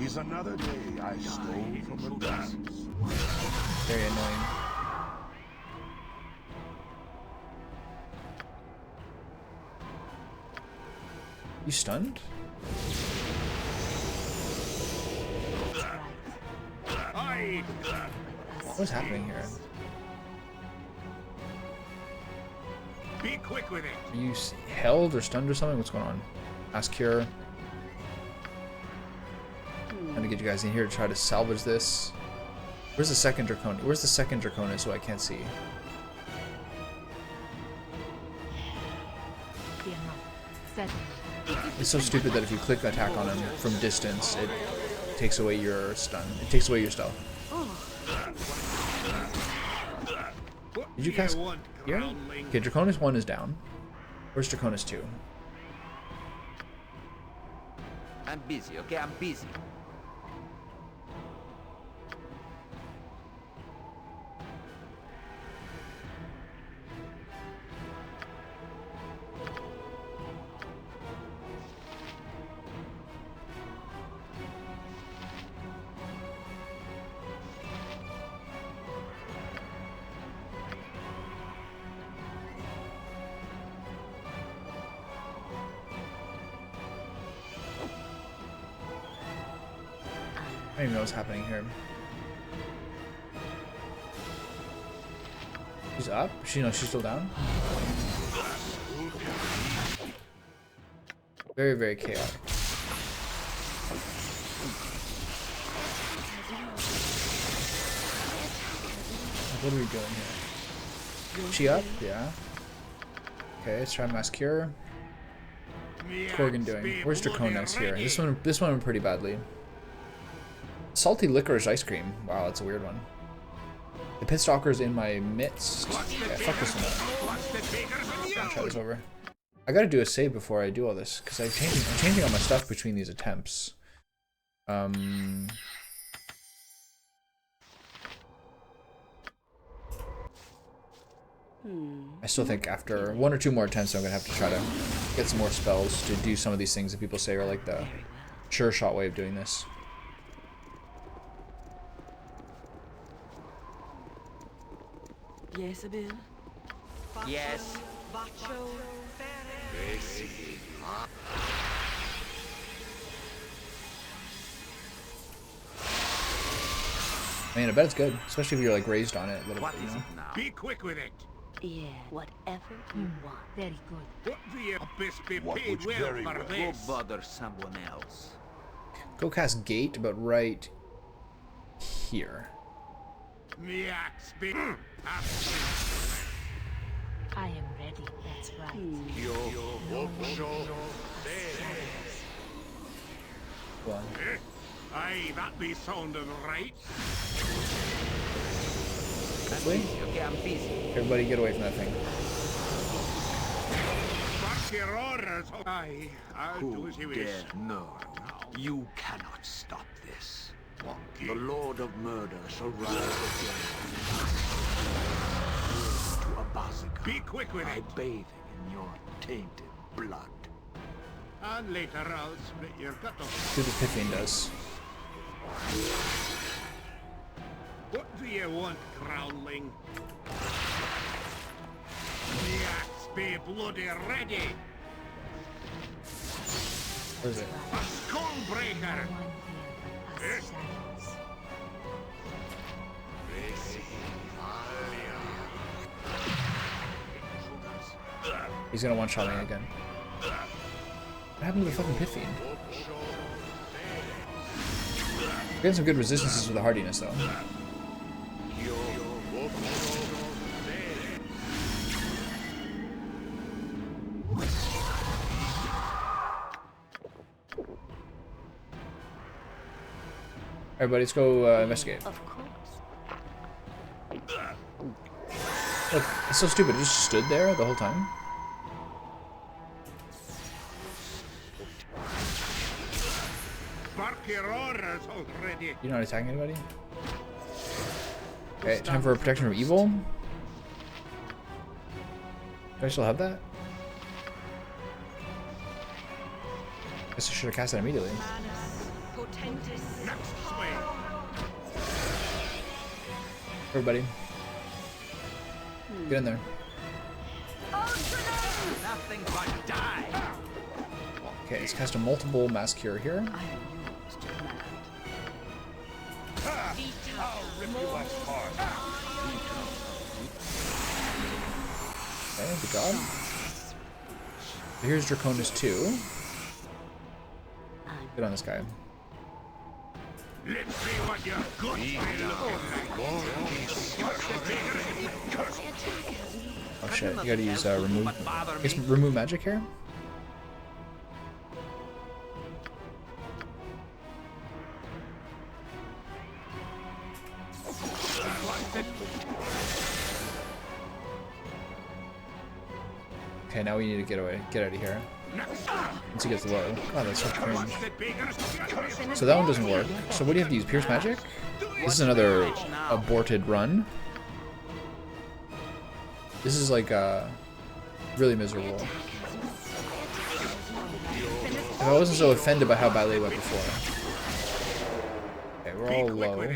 Is another day I stole from the gods. Very annoying. You stunned? What's happening here? Be quick with it. Are you held or stunned or something? What's going on? Ask Cure. Trying to get you guys in here to try to salvage this. Where's the second Dracon? Where's the second Draconis so I can't see? Fear not. Certainly. It's so stupid that if you click attack on him from distance, it takes away your stun. It takes away your stealth. Did you cast here? Okay, Draconis 1 is down. Where's Draconis 2? I'm busy, okay? I'm busy. I don't even know what's happening here. She's up? She's still down? Very, very chaotic. What are we doing here? She up? Yeah. Okay, let's try Mass Cure. What's Corgan doing? Where's Draconis here? This one went pretty badly. Salty licorice ice cream. Wow, that's a weird one. The Pitstalker's in my midst. Yeah, fuck this one up. I'll try this over. I gotta do a save before I do all this, because I'm changing all my stuff between these attempts. I still think after 1 or 2 more attempts, I'm gonna have to try to get some more spells to do some of these things that people say are like the sure shot way of doing this. Yes, Abil? Yes. Man, I bet it's good, especially if you're like raised on it a little What bit, you is know? it now? Be quick with it. Yeah, whatever you want. Very good. What do you best be What paid would well very for well. Go this? bother someone else. Go cast Gate, but right here. The axe be... I am ready. That's right. Go on. Aye, that be sounding right. Hopefully. Okay, I'm busy. Everybody get away from that thing. Back your orders. Aye, I'll do Who as you wish. dare? No. You cannot stop this. The Lord of Murder shall rise again. To Abazika. Be quick with by it. bathing in your tainted blood. And later I'll split your gut off. See what the Pithian does. What do you want, Groundling? The axe be bloody ready. Where is it? A skullbreaker. One here but us shadows. He's gonna one-shot me again. What happened to the fucking Pithian? We're getting some good resistances with the hardiness, though. Everybody, let's go investigate. Of course. Look, it's so stupid. It just stood there the whole time. Bark your orders already. You're not attacking anybody? Okay, time for protection from evil. Do I still have that? Guess I should have cast that immediately. Potentis. Next swing. Everybody. Get in there. Nothing but die. Okay, let's cast a multiple mass cure here. I am yours to command. I'll rip you apart. Okay, good job. So here's Draconis 2. Good on this guy. Let's see what your guts be looking like. Oh shit, you gotta use remove. Guess remove magic here? Okay, now we need to get out of here. Once he gets low. God, that's so cringe. So that one doesn't work. So what do you have to use? Pierce magic? This is another aborted run. This is like really miserable. If I wasn't so offended by how badly it went before. Okay, we're all low.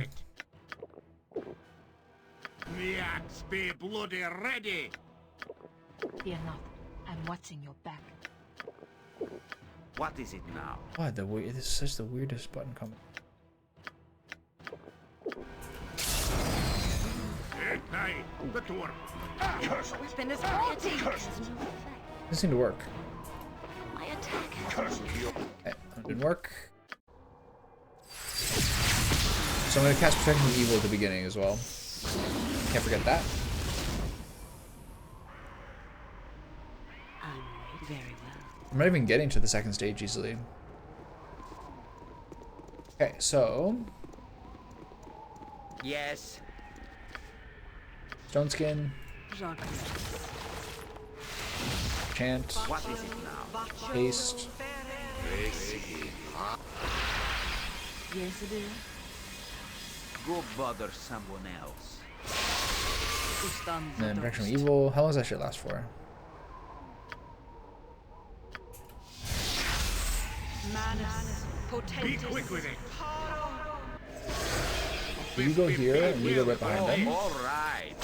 The axe be bloody ready. Fear not. I'm watching your back. What is it now? God, this is such the weirdest button coming. Aye, the door. Weapon is ready. Doesn't seem to work. My attack has Okay, that didn't work. So I'm gonna cast Protection from Evil at the beginning as well. Can't forget that. I'm ready. Very well. I'm not even getting to the second stage easily. Okay, so Yes. Stone Skin, Jacques. Enchant. What is it now? Haste. Yes, it is. Go bother someone else. And then Protection from Evil. How long does that shit last for? Manus Be potentis. quick with it. You go here, and you go right behind them. All right.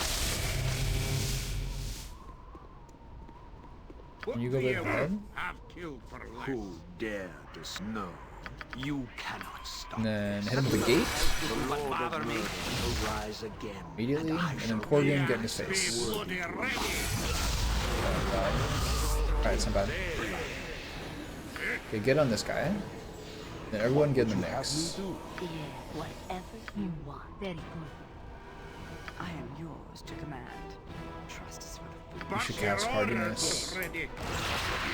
And you go right behind. Have killed for life. Who dare to snow? You cannot stop. And then hit him with the gate The Lord of Murder will rise again. immediately. I And then shall Corgan get in his face. Bloody ready. Alright, it's not bad. Okay, get on this guy. Then everyone get in the mix. Yeah, whatever you want. Very good. I am yours to command. Trust is for the You should But your cast orders Hardiness. ready.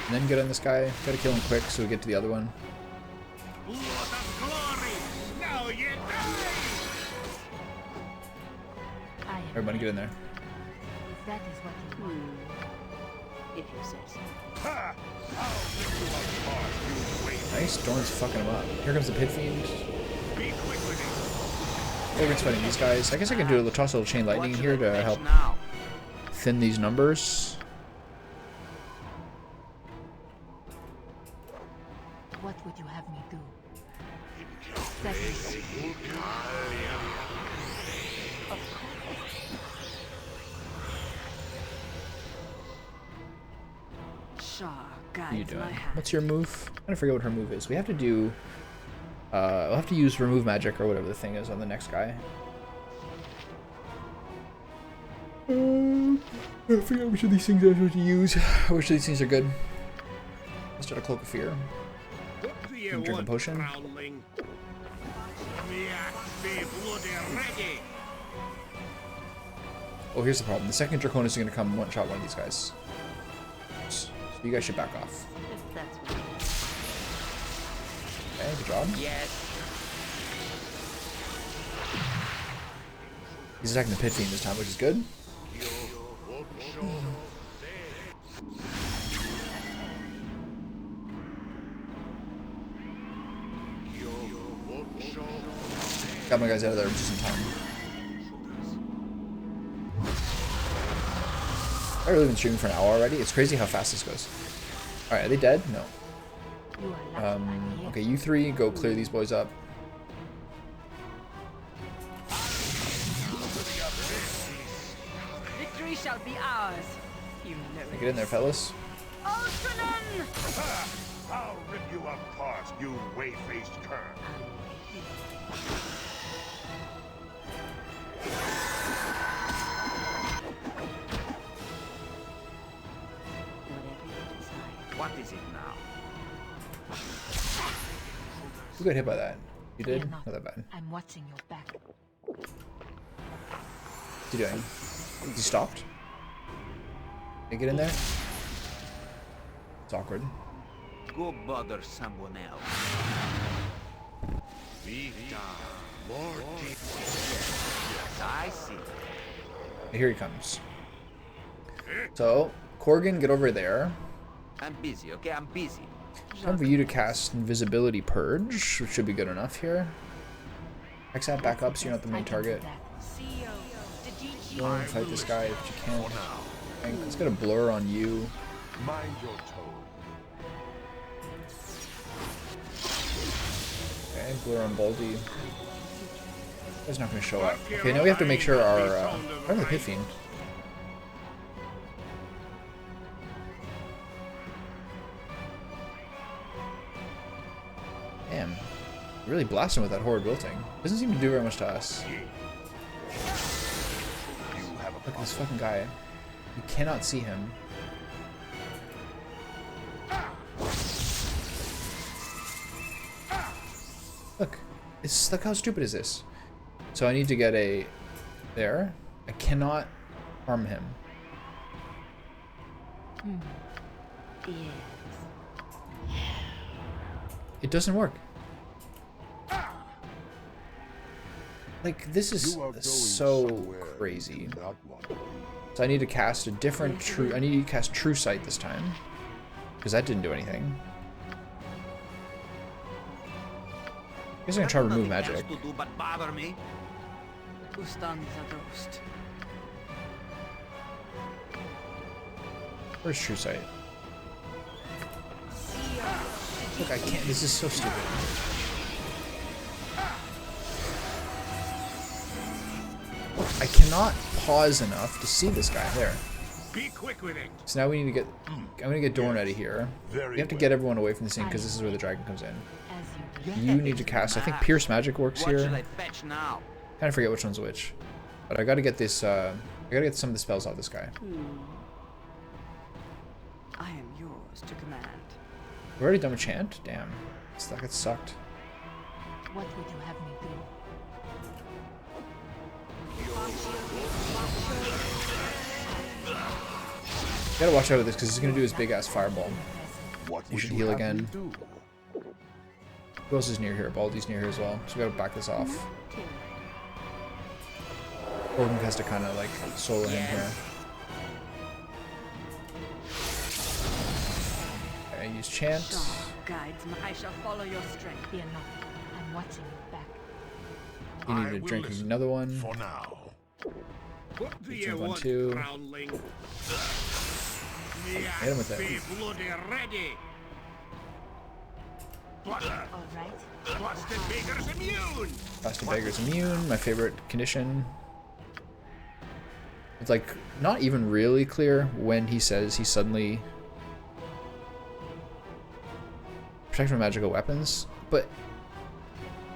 And then get on this guy. Gotta kill him quick so we get to the other one. Blood of glory. Now you die. I am. Everybody get in there. If that is what you want. if you say so. Ha! I'll rip you apart, you waste. Nice, Dorn's fucking him up. Here comes the Pit Fiend. Be quick with it. Corgan's fighting these guys. I guess I can do a toss a little chain lightning here to help Now. thin these numbers. What would you have me do? That is Shah What are you guides my doing? hand. What's your move? I forget what her move is. We have to do... we'll have to use remove magic or whatever the thing is on the next guy. I forget which of these things I'm supposed to use. Which of these things are good. Let's start a Cloak of Fear. What do you Drink a want, potion. Prowling? Me axe be bloody ready. Oh, here's the problem. The second Draconis is going to come one-shot one of these guys. So you guys should back off. if that's what you want. Okay, good job. Yes. He's attacking the Pit Fiend this time, which is good. Got my guys out of there just in time. I've really been streaming for an hour already. It's crazy how fast this goes. Alright, are they dead? No. You are lucky I'm here. Okay, you three go clear these boys up. Victory shall be ours. You know Get in there, fellas. Ultranen! Ha! I'll rip you apart, you way-faced cur. Whatever you decide. What is it now? Who got hit by that? You did? Fear Not not. that bad. I'm watching your back. What's he doing? He stopped? They get in there? It's awkward. Go bother someone else. Yes, I see. Here he comes. So, Corgan, get over there. I'm busy, okay? I'm busy. Time for you to cast Invisibility Purge, which should be good enough here. Exat back up so you're not the main target. CEO, Dadichi. Go and fight this guy if you can. And it's got a blur on you. Mind your tone. Okay, blur on Baldy. He's not going to show up. Okay, now we have to make sure our... where's the Pit Fiend? Damn. Really blasting with that horrid wilting. Doesn't seem to do very much to us. You have a Look at this fucking guy. You cannot see him. Look. Look how stupid is this? So I need to get a... There. I cannot harm him. Yes. It doesn't work. Like, this is You are going so somewhere crazy. you do not want to be. So I need to cast a different true... I need to cast True Sight this time. Because that didn't do anything. I guess I can try to remove magic. To do but bother me. Ustan is a ghost. Where's True Sight? Look, I can't. This is so stupid. Look, I cannot pause enough to see this guy there. Be quick with it. So now we need to get. I'm gonna get Dorn out of here. Very We have to well. get everyone away from the scene because this is where the dragon comes in. As you wish. You need to cast. I think Pierce Magic works What should here. I fetch now? Kind of forget which one's which. But I gotta get this. I gotta get some of the spells off this guy. I am yours to command. We're already done with chant. Damn, that sucked. What would you have me do? Gotta watch out with this because he's gonna do his big ass fireball. What You would should you heal have me again. do? Who else is near here? Baldy's near here as well. So we gotta back this off. Organ has to kind of like solo him here. Okay, use chant. Dawn guides me. I shall follow your strength. Fear not. I'm watching you back. You I need to will drink listen another one. For now. What do Each you one, want, two. groundling? Me Hit him with it. be bloody ready. What? All right. What's the beggar's immune? Blasted Beggar's immune, my favorite condition. It's like not even really clear when he says he suddenly protect from magical weapons, but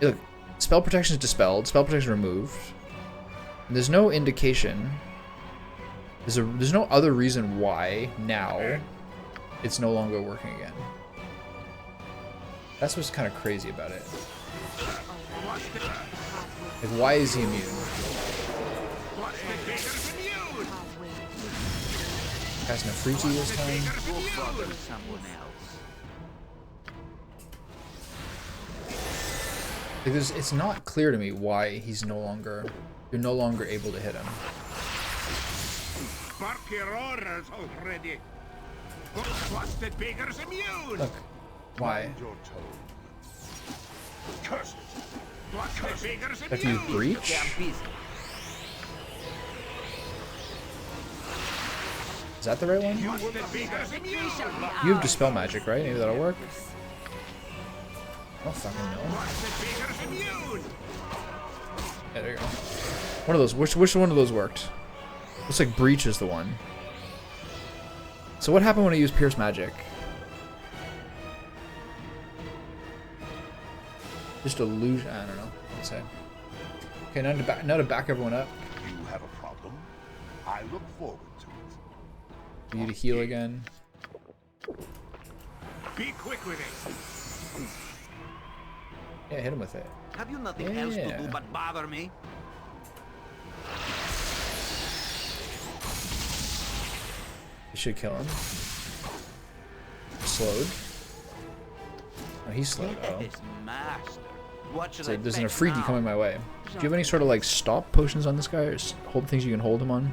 look, spell protection is dispelled, spell protection removed. And there's no indication. There's no other reason why now it's no longer working again. That's what's kind of crazy about it. Like, why is he immune? What's the beggar's immune? Casting a freezy this time. Go bother someone else. Like, it's not clear to me why you're no longer able to hit him. Bark your orders already. What's the beggar's immune? Look, why? Mind your tone. Curse it. What's the beggar's Have to use immune? breach? Okay, I'm busy. Is that the right one? What's the beggar's immune? You have dispel magic, right? Maybe that'll work. I don't fucking know. What's the beggar's immune? Yeah, there you go. One of those. Which one of those worked? Looks like breach is the one. So what happened when I used Pierce Magic? Just illusion. I don't know. Let's say. Okay, now to back everyone up. You have a problem. I look forward to it. For you to heal again. Be quick with it. Yeah, hit him with it. Have you nothing else to Yeah. do but bother me? You should kill him. Slowed. Oh, he's slowed. Oh. Yes, master. What should So I there's an fetch Afridi now? coming my way. Do you have any sort of like stop potions on this guy, or hold things you can hold him on?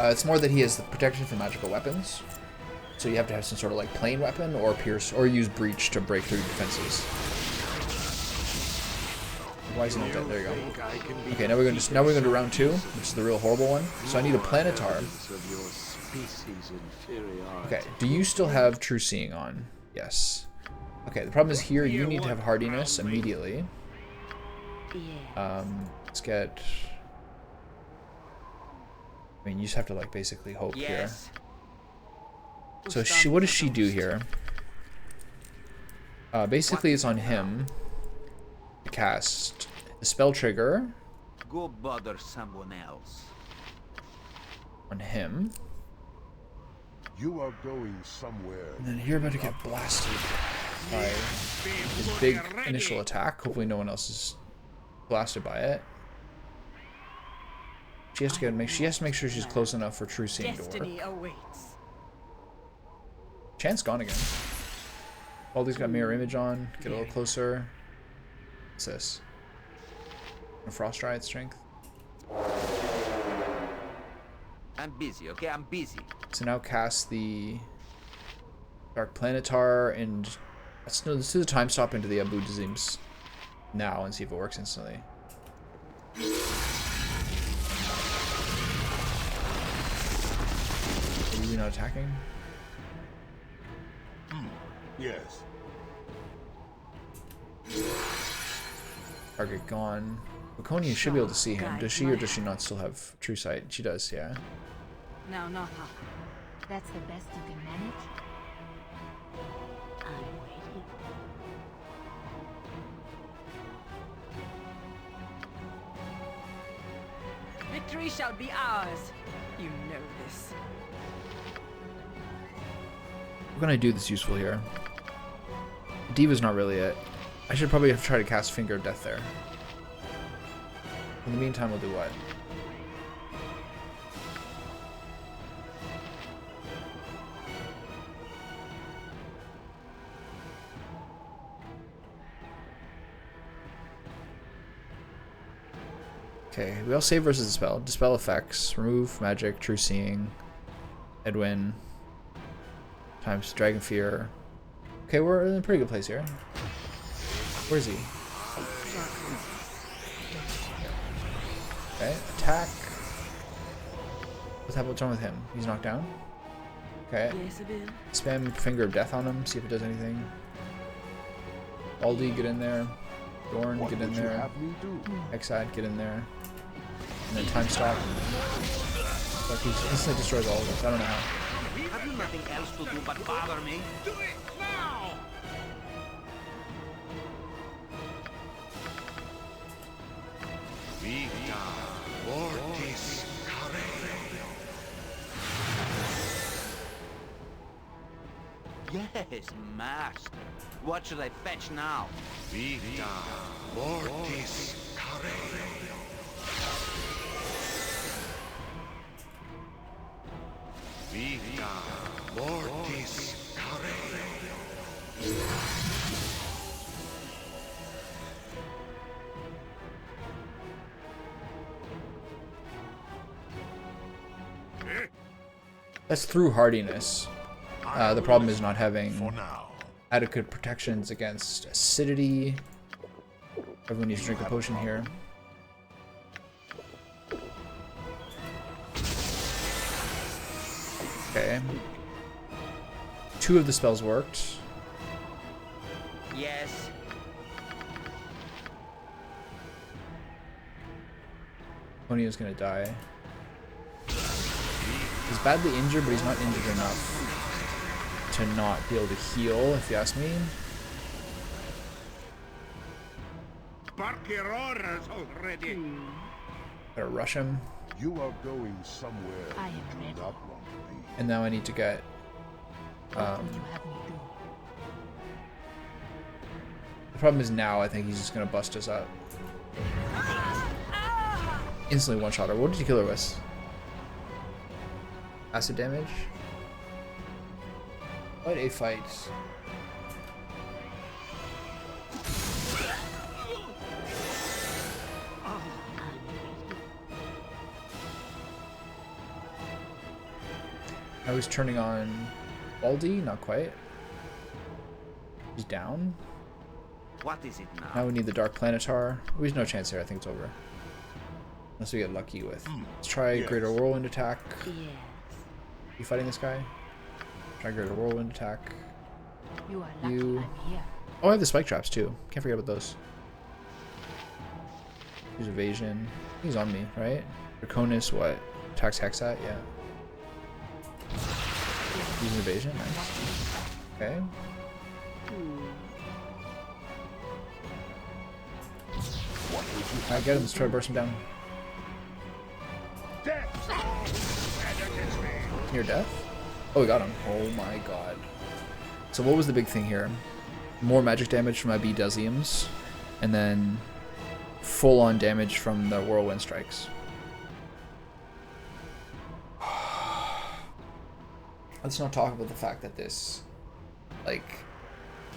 It's more that he has the protection from magical weapons, so you have to have some sort of like plain weapon or pierce or use breach to break through defenses. Why is he not dead? There you go. Okay, now we're going to round 2, which is the real horrible one. So I need a planetar. Of your species' inferiority. Okay, do you still have True Seeing on? Yes. Okay, the problem is here you need to have hardiness immediately. Yeah. Let's get... I mean, you just have to like basically hope Yes. here. So what does she do here? Basically it's on him to cast the spell trigger Go bother someone else. on him. You are going somewhere. And then you're about to get blasted by his big initial attack. Hopefully no one else is blasted by it. She has to make sure she's close enough for True Seeing to work. Destiny awaits. Chance gone again. Baldy's got mirror image on. Get a little closer. What's this? Frost Riot strength. I'm busy, okay? I'm busy. So now cast the Dark Planetar and let's do the time stop into the Abu Dazims now and see if it works instantly. Are you not attacking? Yes. Target gone. Laconia should be able to see him. Does she or does she not still have true sight? She does, yeah. Now, not up. That's the best you can manage? I'm waiting. Victory shall be ours. You know this. What can I do that's useful here? Diva's not really it. I should probably have tried to cast Finger of Death there. In the meantime, we'll do what? Okay, we all save versus Dispel. Dispel effects. Remove magic, true seeing. Edwin. Times Dragon Fear. Okay, we're in a pretty good place here. Where is he? Okay, attack. What's wrong with him? He's knocked down? Okay. Yes, Bill. Spam Finger of Death on him, see if it does anything. Aldi, get in there. Dorn, What get in would you there. have me do? Exide, get in there. And then time stop. Like he instantly destroys all of us. I don't know how. Have you nothing else to do but bother me? Do it now! Vita Mortis Care. Yes, master. What should I fetch now? Vita Mortis Care. Vita Mortis Care. That's through hardiness. The problem is not For having now. adequate protections against acidity. Everyone needs to drink a potion here. Okay. 2 of the spells worked. Yes. Ponio's gonna die. He's badly injured, but he's not injured enough to not be able to heal, if you ask me. Bark your orders already. Gotta rush him. You are going somewhere I am you ready. do not want to be. And now I need to get... What would you have me do? The problem is now I think he's just gonna bust us up. Instantly one-shot her. What did you kill her with? Acid damage? What a fight. I was turning on Baldy, not quite. He's down. What is it now? Now we need the Dark Planetar. There's no chance here, I think it's over. Unless we get lucky with. Let's try Yes. Greater Whirlwind attack. Yes. You fighting this guy? Try Greater Whirlwind attack. You are lucky You- I'm here. Oh, I have the spike traps too. Can't forget about those. Use evasion. He's on me, right? Draconis, what? Attacks Hexat, yeah. Using evasion, nice. Okay. What would you Alright, get him. Let's try to burst him down. death? And against me. Near death? Oh, we got him. Oh my god. So what was the big thing here? More magic damage from IB Desiums, and then full-on damage from the Whirlwind Strikes. Let's not talk about the fact that this, like,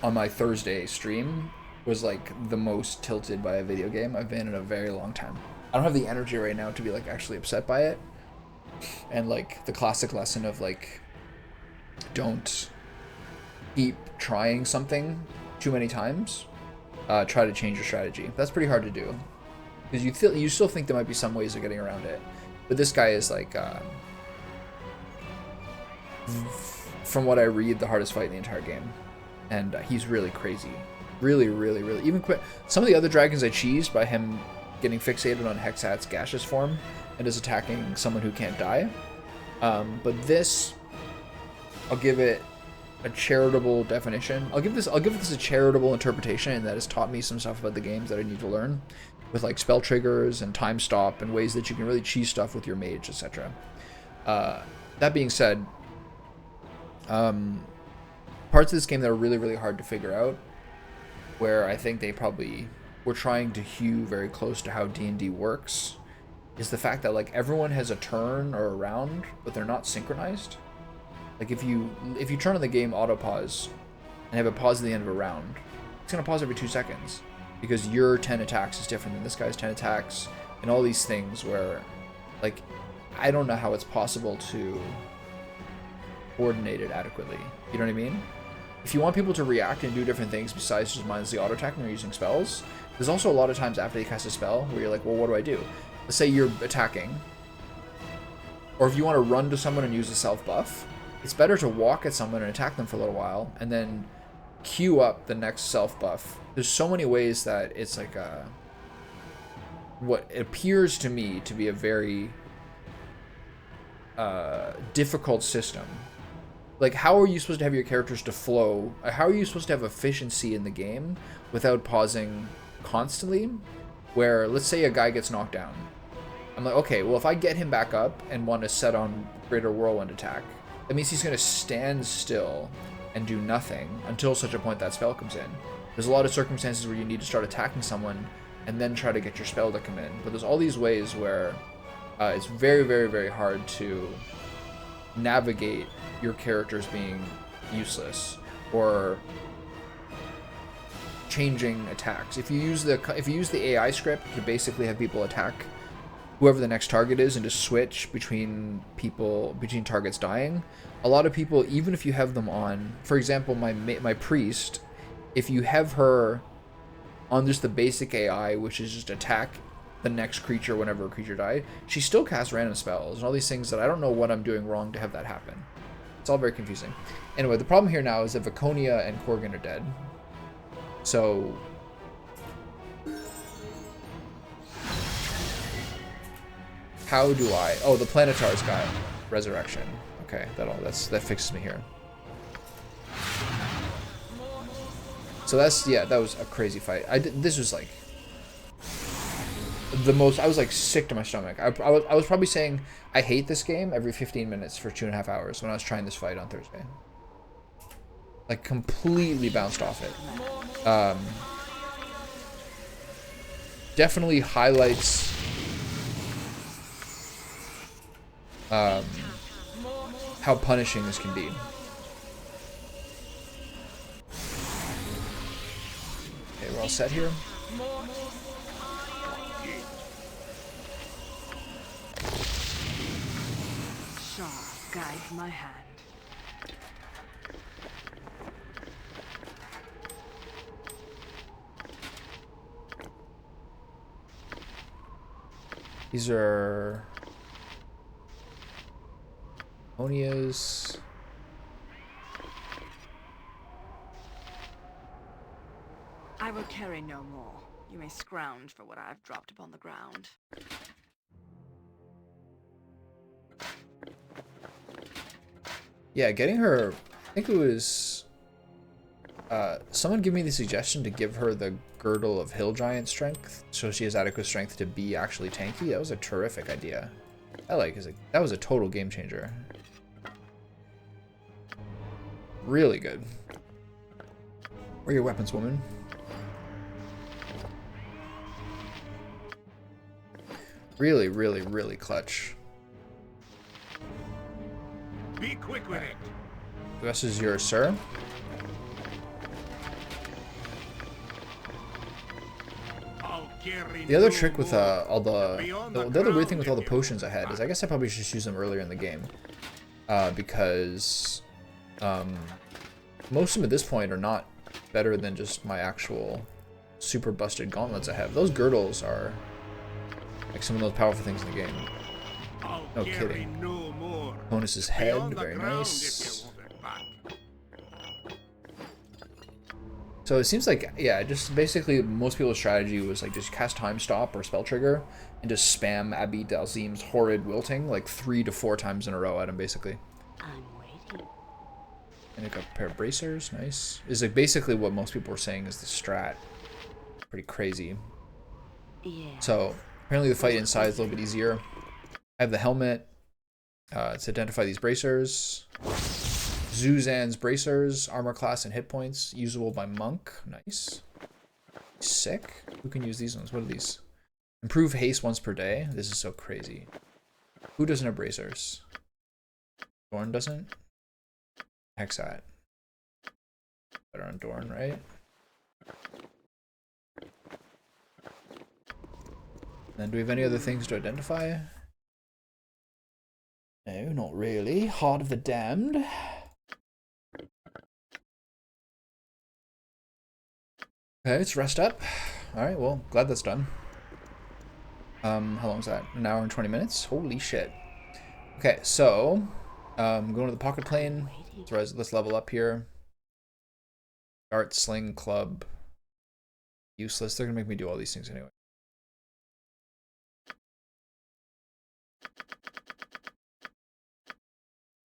on my Thursday stream, was like the most tilted by a video game I've been in a very long time. I don't have the energy right now to be like actually upset by it. And like the classic lesson of like, don't keep trying something too many times. Try to change your strategy. That's pretty hard to do because you still think there might be some ways of getting around it. But this guy is like, from what I read, the hardest fight in the entire game, and he's really crazy. Really, really, really. Even some of the other dragons I cheesed by him getting fixated on Hexat's gaseous form and is attacking someone who can't die. But this, I'll give it a charitable definition. I'll give this a charitable interpretation, and that has taught me some stuff about the games that I need to learn, with like spell triggers and time stop and ways that you can really cheese stuff with your mage, etc. That being said, parts of this game that are really, really hard to figure out, where I think they probably were trying to hew very close to how D&D works, is the fact that like everyone has a turn or a round, but they're not synchronized. Like if you turn on the game auto pause and have a pause at the end of a round, it's gonna pause every 2 seconds because your 10 attacks is different than this guy's 10 attacks, and all these things where like I don't know how it's possible to coordinate it adequately. You know what I mean? If you want people to react and do different things besides just mindlessly auto attacking or using spells, there's also a lot of times after they cast a spell where you're like, well, what do I do? Let's say you're attacking, or if you want to run to someone and use a self buff, it's better to walk at someone and attack them for a little while and then queue up the next self buff. There's so many ways that it's like what appears to me to be a very difficult system. Like, how are you supposed to have your characters to flow? How are you supposed to have efficiency in the game without pausing constantly? Where, let's say a guy gets knocked down. I'm like, okay, well, if I get him back up and want to set on Greater Whirlwind attack, that means he's going to stand still and do nothing until such a point that spell comes in. There's a lot of circumstances where you need to start attacking someone and then try to get your spell to come in. But there's all these ways where it's very, very, very hard to navigate your characters being useless or changing attacks. If you use the AI script to basically have people attack whoever the next target is and just switch between targets dying, a lot of people, even if you have them on, for example, my priest, if you have her on just the basic AI, which is just attack the next creature whenever a creature died, she still casts random spells and all these things that I don't know what I'm doing wrong to have that happen. It's all very confusing. Anyway, the problem here now is that Viconia and Corgan are dead. So how do I... Oh, the Planetar's got resurrection. Okay, that fixes me here. So that's, yeah, that was a crazy fight. This was like the most, I was like sick to my stomach. I was probably saying I hate this game every 15 minutes for 2.5 hours when I was trying this fight on Thursday. Like completely bounced off it. Definitely highlights how punishing this can be. Okay, we're all set here. Shaw guides my hand. These are Onias. I will carry no more. You may scrounge for what I have dropped upon the ground. Yeah, getting her, I think it was, someone gave me the suggestion to give her the Girdle of Hill Giant strength, so she has adequate strength to be actually tanky. That was a terrific idea. That was a total game changer. Really good. Where are your weapons, woman? Really, really, really clutch. Be quick with it. The rest is yours, sir. The other trick with all the other weird thing with all the potions I had is I guess I probably should just use them earlier in the game, because most of them at this point are not better than just my actual super busted gauntlets I have. Those girdles are like some of the most powerful things in the game. No kidding. Bonus's head, very nice. So it seems like, yeah, just basically most people's strategy was like just cast Time Stop or Spell Trigger and just spam Abi Dalzim's horrid wilting like 3 to 4 times in a row at him, basically. I'm waiting. And like a pair of bracers, nice. Is like basically what most people were saying is the strat. Pretty crazy. Yeah. So apparently the fight inside is a little bit easier. I have the helmet to identify these bracers. Zuzan's bracers, armor class and hit points, usable by monk. Nice. Sick. Who can use these ones? What are these? Improve haste once per day. This is so crazy. Who doesn't have bracers? Dorn doesn't? Heck's that? Better on Dorn, right? Then do we have any other things to identify? No, not really. Heart of the Damned. Okay, let's rest up. Alright, well, glad that's done. How long is that? An hour and 20 minutes? Holy shit. Okay, so, going to the pocket plane. Let's level up here. Dart, sling, club. Useless. They're gonna make me do all these things anyway.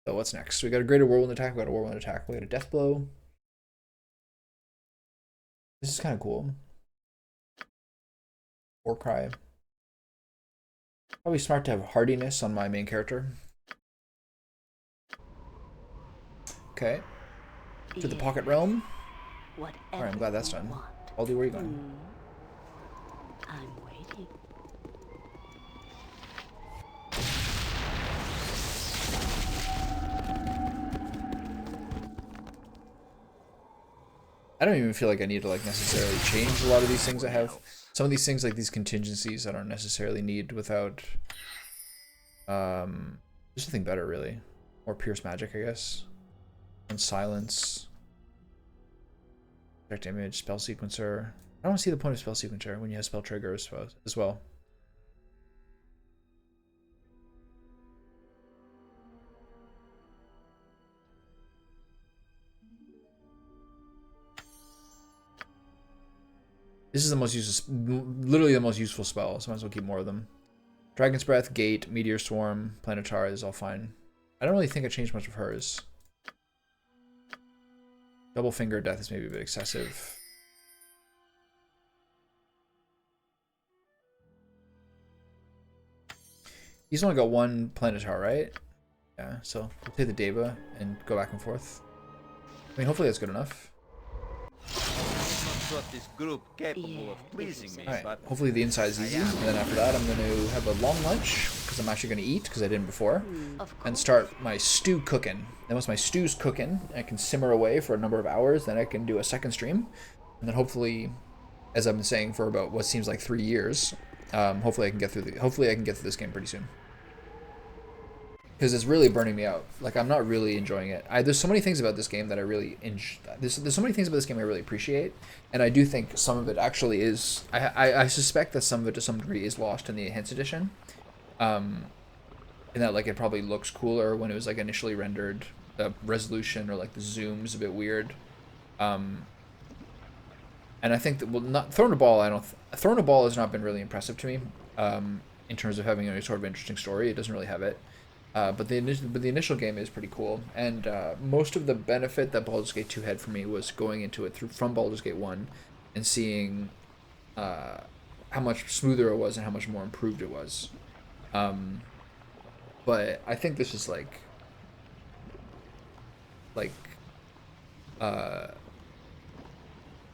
So what's next? We got a greater whirlwind attack, we got a whirlwind attack, we got a death blow. This is kind of cool. War cry. Probably smart to have hardiness on my main character. Okay. To the pocket realm. Alright, I'm glad that's done. Baldur, where are you going? I'm waiting. I don't even feel like I need to like necessarily change a lot of these things I have. Some of these things, like these contingencies, I don't necessarily need without there's something better really. Or pierce magic, I guess. And silence. Direct image, spell sequencer. I don't see the point of spell sequencer when you have spell trigger as well. This is the most useful, literally the most useful spell, so might as well keep more of them. Dragon's Breath, Gate, Meteor Swarm, Planetar is all fine. I don't really think I changed much of hers. Double Finger Death is maybe a bit excessive. He's only got one Planetar, right? Yeah, so we'll take the Deva and go back and forth. I mean, hopefully that's good enough. Thought this group capable of pleasing me, Alright, but hopefully the inside is easy, and then after that I'm going to have a long lunch, because I'm actually going to eat, because I didn't before, and start my stew cooking. Then once my stew's cooking, I can simmer away for a number of hours, then I can do a second stream, and then hopefully, as I've been saying for about what seems like 3 years, hopefully I can get through this game pretty soon. Because it's really burning me out. Like, I'm not really enjoying it. There's so many things about this game that I really there's so many things about this game I really appreciate, and I do think some of it actually is. I suspect that some of it to some degree is lost in the Enhanced Edition, in that like it probably looks cooler when it was like initially rendered. The resolution or like the zoom's a bit weird, and I think that Throne of Ball. Throne of Ball has not been really impressive to me, in terms of having any sort of interesting story. It doesn't really have it. But the initial game is pretty cool, and most of the benefit that Baldur's Gate 2 had for me was going into it from Baldur's Gate 1 and seeing how much smoother it was and how much more improved it was. But I think this is like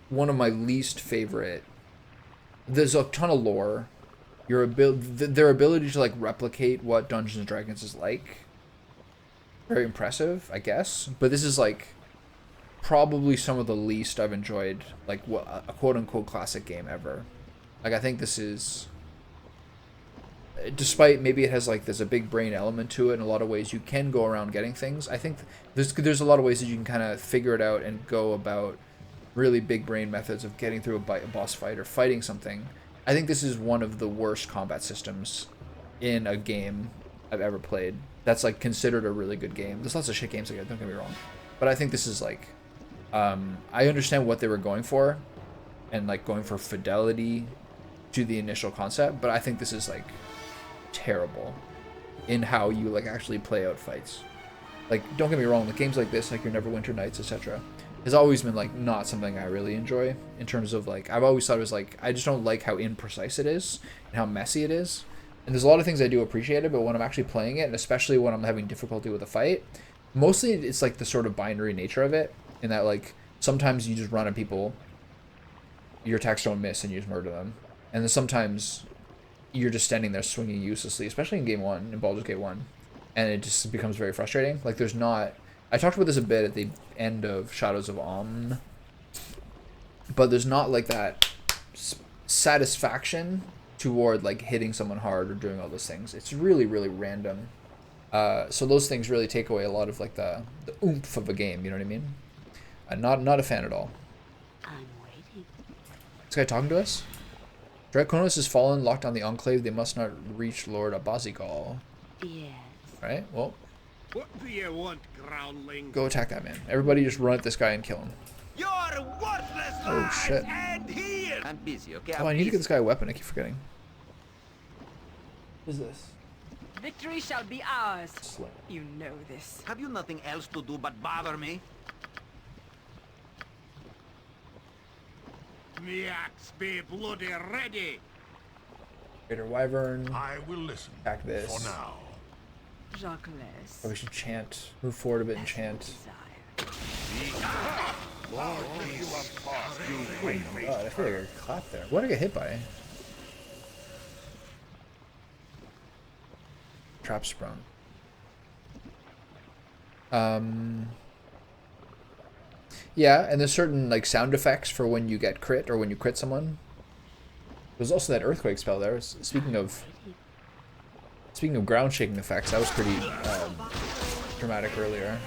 one of my least favorite. There's a ton of lore. Their ability to like replicate what Dungeons and Dragons is like, very impressive, I guess. But this is like probably some of the least I've enjoyed, like what a quote unquote classic game ever. Like, I think this is, despite maybe it has like there's a big brain element to it in a lot of ways you can go around getting things. I think there's a lot of ways that you can kind of figure it out and go about really big brain methods of getting through a boss fight or fighting something. I think this is one of the worst combat systems in a game I've ever played. That's like considered a really good game. There's lots of shit games like that, don't get me wrong, but I think this is like, I understand what they were going for, and like going for fidelity to the initial concept, but I think this is like terrible in how you like actually play out fights. Like, don't get me wrong, like games like this, like your Neverwinter Nights, etc., has always been like not something I really enjoy in terms of like, I've always thought it was like, I just don't like how imprecise it is and how messy it is. And there's a lot of things I do appreciate it, but when I'm actually playing it, and especially when I'm having difficulty with a fight, mostly it's like the sort of binary nature of it, in that like sometimes you just run at people, your attacks don't miss, and you just murder them. And then sometimes you're just standing there swinging uselessly, especially in game 1, in Baldur's Gate 1, and it just becomes very frustrating. Like, there's not... I talked about this a bit at the end of Shadows of Omn, but there's not like that satisfaction toward like hitting someone hard or doing all those things. It's really, really random. So those things really take away a lot of like the oomph of a game, you know what I mean? Not a fan at all. I'm waiting. This guy talking to us? Draconis has fallen, locked on the Enclave. They must not reach Lord Abazigal. Yes. Right? Well, What do you want, groundling? go attack that man. Everybody just run at this guy and kill him. You're worthless, Oh, lads! shit. And here! I'm busy, okay? Oh, I need to get this guy a weapon. I keep forgetting. What is this? Victory shall be ours. Slay. You know this. Have you nothing else to do but bother me? Me axe be bloody ready. Greater Wyvern. I will listen. Attack this. For now. Jacques. Oh, we should chant. Move forward a bit and chant. Desire. I'll give you a pass, you Oh my wait. god, I feel like I clapped there. What did I get hit by? Trap sprung. Yeah, and there's certain like sound effects for when you get crit or when you crit someone. There's also that earthquake spell there. Speaking of ground shaking effects, that was pretty dramatic earlier.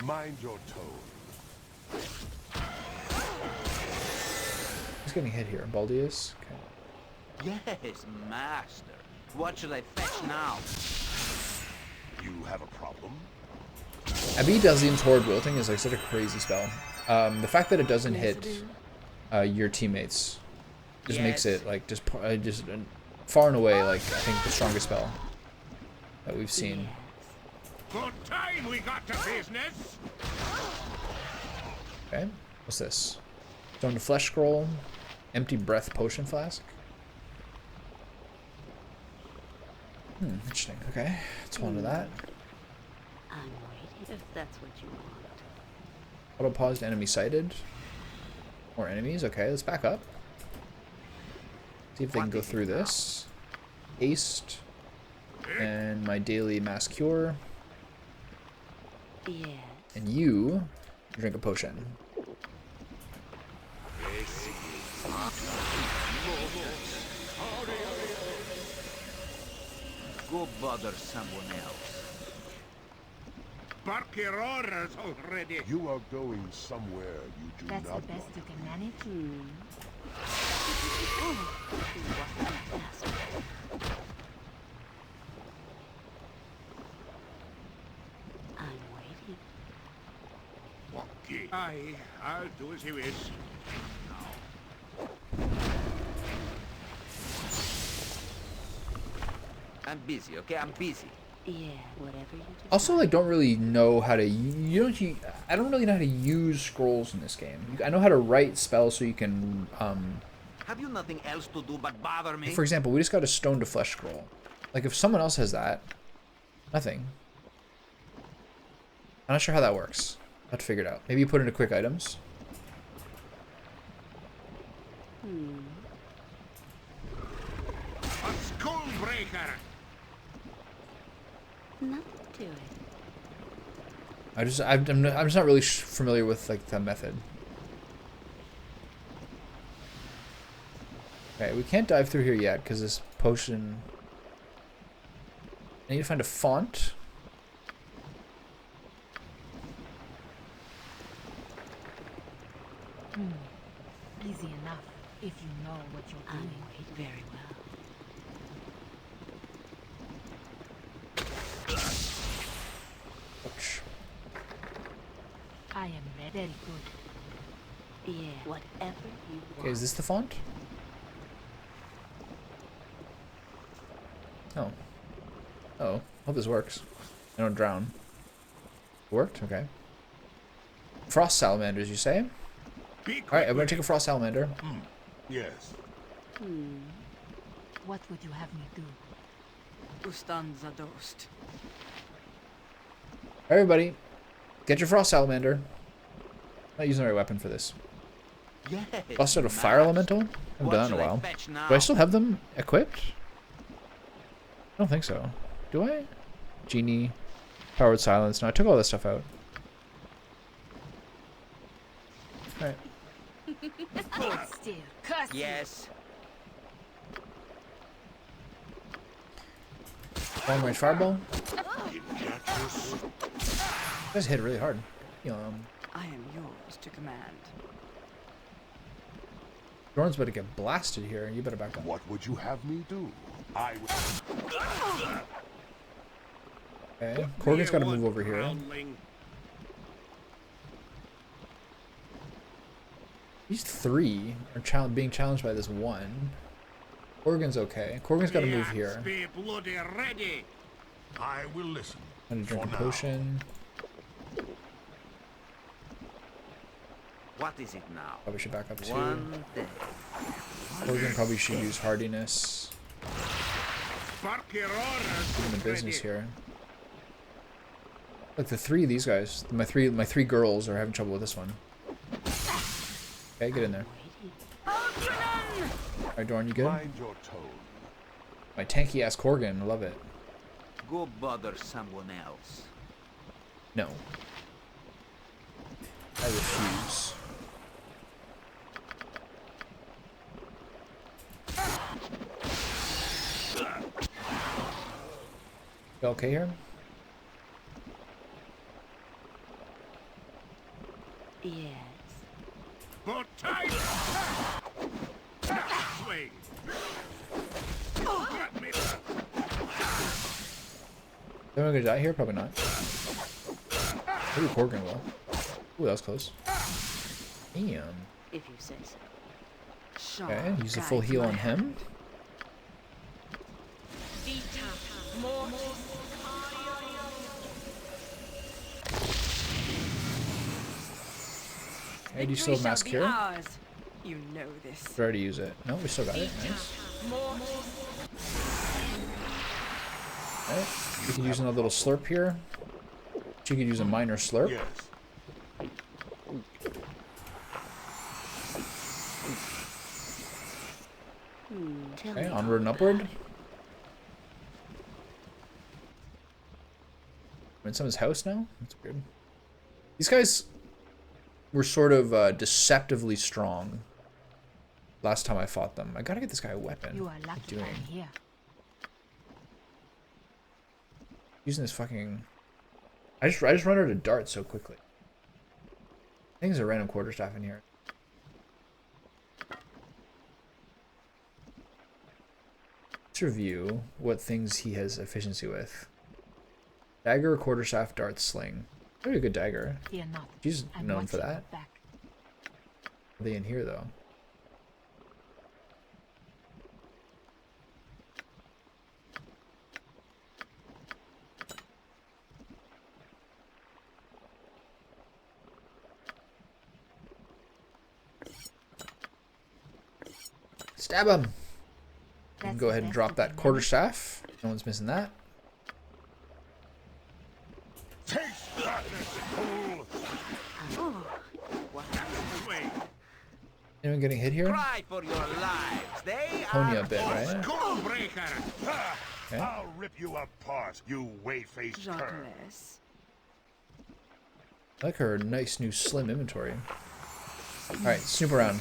Mind your tone. Who's getting hit here? Baldius? Okay. Yes, master. What should I fetch now? You have a problem? Abidazian's Horde Wilting is like such a crazy spell. The fact that it doesn't hit your teammates just makes it like just far and away like I think the strongest spell that we've seen. Good time we got to business. Okay, what's this? Stone to Flesh Scroll, Empty Breath Potion Flask. Interesting. Okay, let's hold on to that. I'm waiting if that's what you want. Auto paused, enemy sighted. More enemies. Okay, let's back up. See if they can go through this. Haste. And my daily mass cure. Yes. And you drink a potion. Go bother someone else. Bark your orders already. You are going somewhere you do That's the not best want. you can manage? Oh, it wasn't fast. I'm waiting. Aye, I'll do as you wish. I'm busy, okay? I'm busy. Yeah, whatever you do. Also, like, don't really know how to. I don't really know how to use scrolls in this game. I know how to write spells so you can. Have you nothing else to do but bother me? For example, we just got a Stone to Flesh scroll. Like, if someone else has that, nothing. I'm not sure how that works. I have to figure it out. Maybe you put it into quick items. A skull breaker. Nothing to it. I'm just not really familiar with like the method. Okay, we can't dive through here yet because this potion. I need to find a font. Easy enough if you know what you're doing. Very well. Ouch. I am ready. Very good. Yeah, whatever you want. Okay, is this the font? Oh. Oh, hope this works. I don't drown. Worked? Okay. Frost salamanders, you say? Alright, I'm gonna take a frost salamander. Yes. What would you have me do? Ustan zadost. Everybody, get your frost salamander. I'm not using the right weapon for this. Yes. Busted a fire elemental? I haven't done that in a while. Do I still have them equipped? I don't think so. Do I? Genie, powered silence. No, I took all that stuff out. Alright. Hold still. Curse you. Yes. Long range fireball. You guys hit really hard. I am yours to command. Dorn's about to get blasted here. You better back up. What would you have me do? I would. Okay. Corgan's got to move over here. Groundling. These three are being challenged by this one. Corgan's okay. Corgan's got to move here. Be bloody ready. I will listen. I'm gonna drink a For now. potion. What is it now? Probably should back up too. One thing. Corgan probably should use hardiness. Bark your orders. In the ready. business here. Like the three of these guys, my three girls are having trouble with this one. Okay, get in there. Alright, Dorn, you good? Mind your tone. My tanky ass Corgan, I love it. Go bother someone else. No. I refuse. You okay here? Yes. But tight. Swing. Grab me. Am I gonna die here? Probably not. Maybe Corgan will. Ooh, that was close. Damn. If you say so. Okay, use the full heal on him. Hey, do you still have mask here? You know this. Try to use it. No, we still got it. Nice. Alright, we can use another little slurp here. She could use a minor slurp. Yes. Okay, onward and upward. I'm in someone's house now? That's weird. These guys were sort of deceptively strong last time I fought them. I gotta get this guy a weapon. You are lucky Doing? I'm here. Using this fucking... I just run out of darts so quickly. I think there's a random quarterstaff in here. Let's review what things he has efficiency with. Dagger, quarterstaff, dart, sling. Very good dagger. Fear not. She's I'm known for watching that. your back. Are they in here though? Stab him! You can That's go the ahead and best drop you that can quarterstaff. No one's missing that. Taste darkness, fool! Swing. Anyone getting hit here? Cry for your lives. They Pony are a bit, right? Skullbreaker. Ha! Okay. I'll rip you apart, you way-faced cur. Jacques. I like her nice new slim inventory. Alright, snoop around.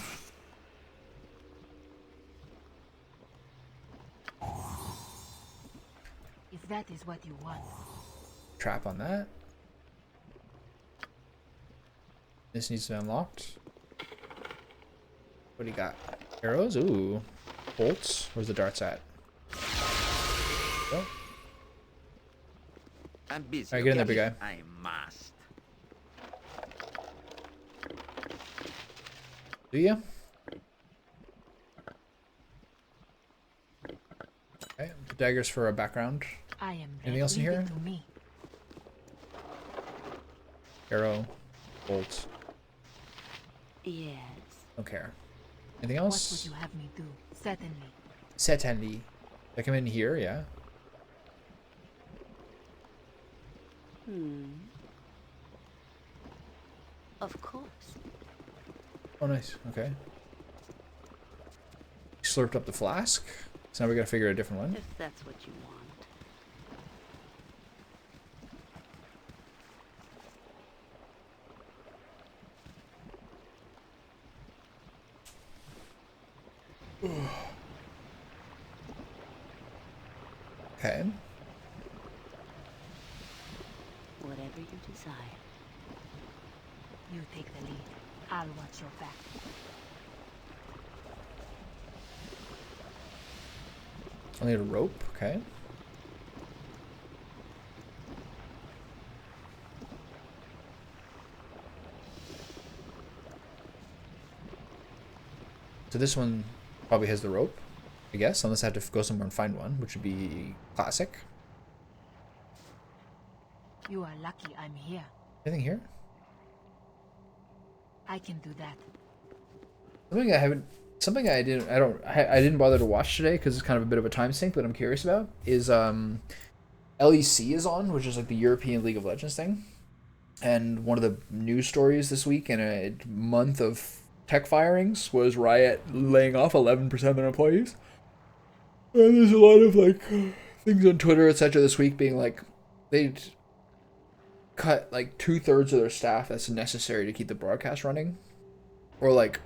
that is what you want. Trap on that. This needs to be unlocked. What do you got? Arrows? Ooh. Bolts? Where's the darts at? Oh. I'm busy. Alright, get in there, okay? big guy. I must. Do you? Okay, daggers for a background. I am Anything else in leave here? it to me. Arrow. Bolt. Yes. Don't care. Anything What else? would you have me do? Certainly. Certainly. I come in here, yeah. Of course. Oh, nice. Okay. Slurped up the flask. So now we gotta figure out a different one. If that's what you want. Okay. Whatever you desire. You take the lead. I'll watch your back. I need a rope. Okay. So this one probably has the rope, I guess, unless I have to go somewhere and find one, which would be classic. You are lucky I'm here. Anything here? I can do that. Something I didn't bother to watch today because it's kind of a bit of a time sink, but I'm curious about is LEC is on, which is like the European League of Legends thing, and one of the news stories this week in a month of tech firings was Riot laying off 11% of their employees. And there's a lot of like things on Twitter, etc. this week being like they'd cut like 2/3 of their staff that's necessary to keep the broadcast running, or like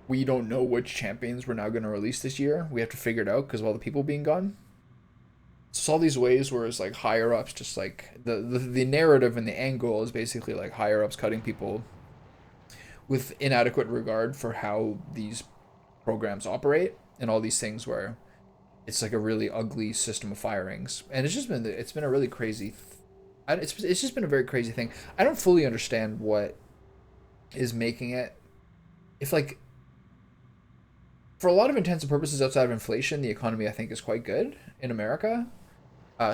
we don't know which champions we're now going to release this year. We have to figure it out because of all the people being gone. So it's all these ways where it's like higher ups, just like the narrative and the angle is basically like higher ups cutting people with inadequate regard for how these programs operate and all these things where it's like a really ugly system of firings. And it's been a really crazy it's just been a very crazy thing. I don't fully understand what is making it, if like, for a lot of intents and purposes outside of inflation, the economy I think is quite good in America.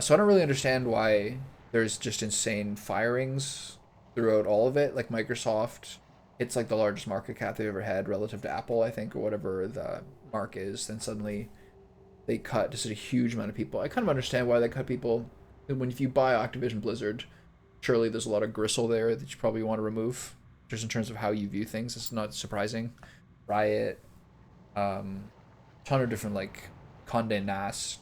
So I don't really understand why there's just insane firings throughout all of it. Like Microsoft, it's like the largest market cap they've ever had relative to Apple, I think, or whatever the mark is. Then suddenly they cut just a huge amount of people. I kind of understand why they cut people. When if you buy Activision Blizzard, surely there's a lot of gristle there that you probably want to remove, just in terms of how you view things. It's not surprising. Riot, ton of different like Condé Nast,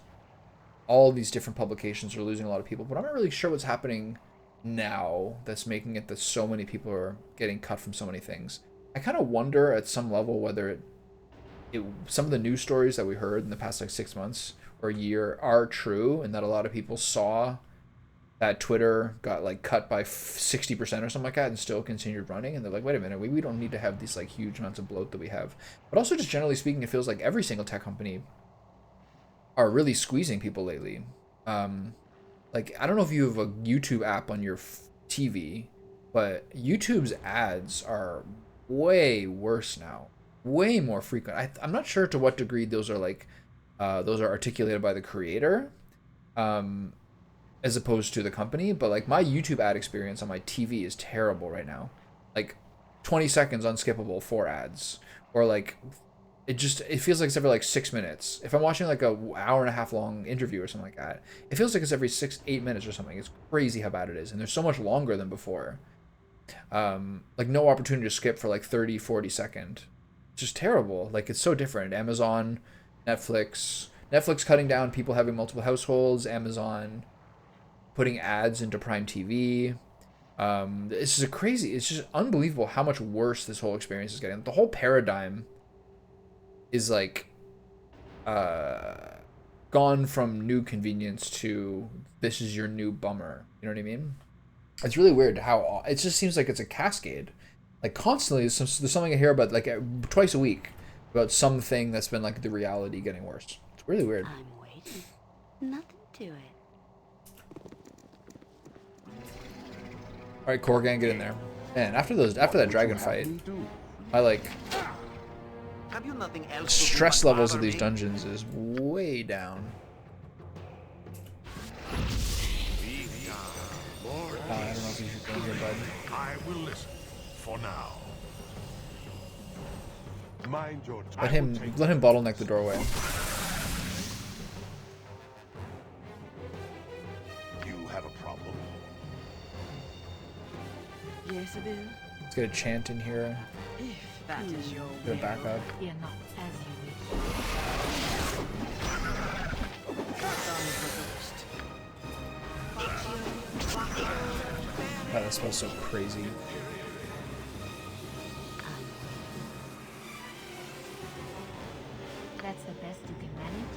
all these different publications are losing a lot of people, but I'm not really sure what's happening now that's making it that so many people are getting cut from so many things. I kind of wonder at some level whether some of the news stories that we heard in the past like 6 months or a year are true, and that a lot of people saw that Twitter got like cut by 60% or something like that and still continued running, and they're like, wait a minute, we don't need to have these like huge amounts of bloat that we have. But also just generally speaking, it feels like every single tech company are really squeezing people lately. Like, I don't know if you have a YouTube app on your TV, but YouTube's ads are way worse now, way more frequent. I'm not sure to what degree those are like those are articulated by the creator as opposed to the company, but like my YouTube ad experience on my TV is terrible right now. Like 20 seconds unskippable for ads, or like it feels like it's every like 6 minutes. If I'm watching like a hour and a half long interview or something like that, it feels like it's every 6-8 minutes or something. It's crazy how bad it is, and they're so much longer than before. Like no opportunity to skip for like 30-40 second. It's just terrible. Like it's so different. Amazon, Netflix cutting down people having multiple households, Amazon putting ads into Prime TV. It's just unbelievable how much worse this whole experience is getting. The whole paradigm is like gone from new convenience to this is your new bummer. You know what I mean? It's really weird how it just seems like it's a cascade. Like constantly, there's something I hear about like twice a week about something that's been like the reality getting worse. It's really weird. I'm waiting. Nothing to it. All right, core gang, get in there. Man, after that dragon fight, I like Have you nothing else to do stress but levels bother of these me? dungeons is way down. I don't know if you should go here, bud. I will listen for now. Mind your time. Let him bottleneck the doorway. You have a problem. Yes, Abil? Let's get a chant in here. If that is your Get a will. backup. Fear not, as you wish. God, that smells so crazy. That's the best you can manage?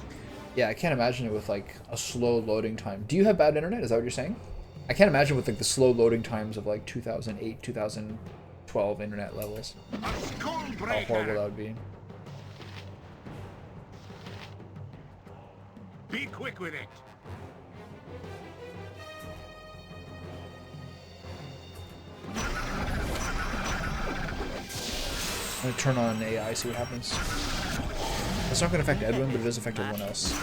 Yeah, I can't imagine it with like a slow loading time. Do you have bad internet? Is that what you're saying? I can't imagine with like the slow loading times of like 2008, 2012 internet levels. A skull How breaker. horrible that would be. Be quick with it. I'm gonna turn on AI, see what happens. It's not gonna affect Edwin, but it does affect everyone else.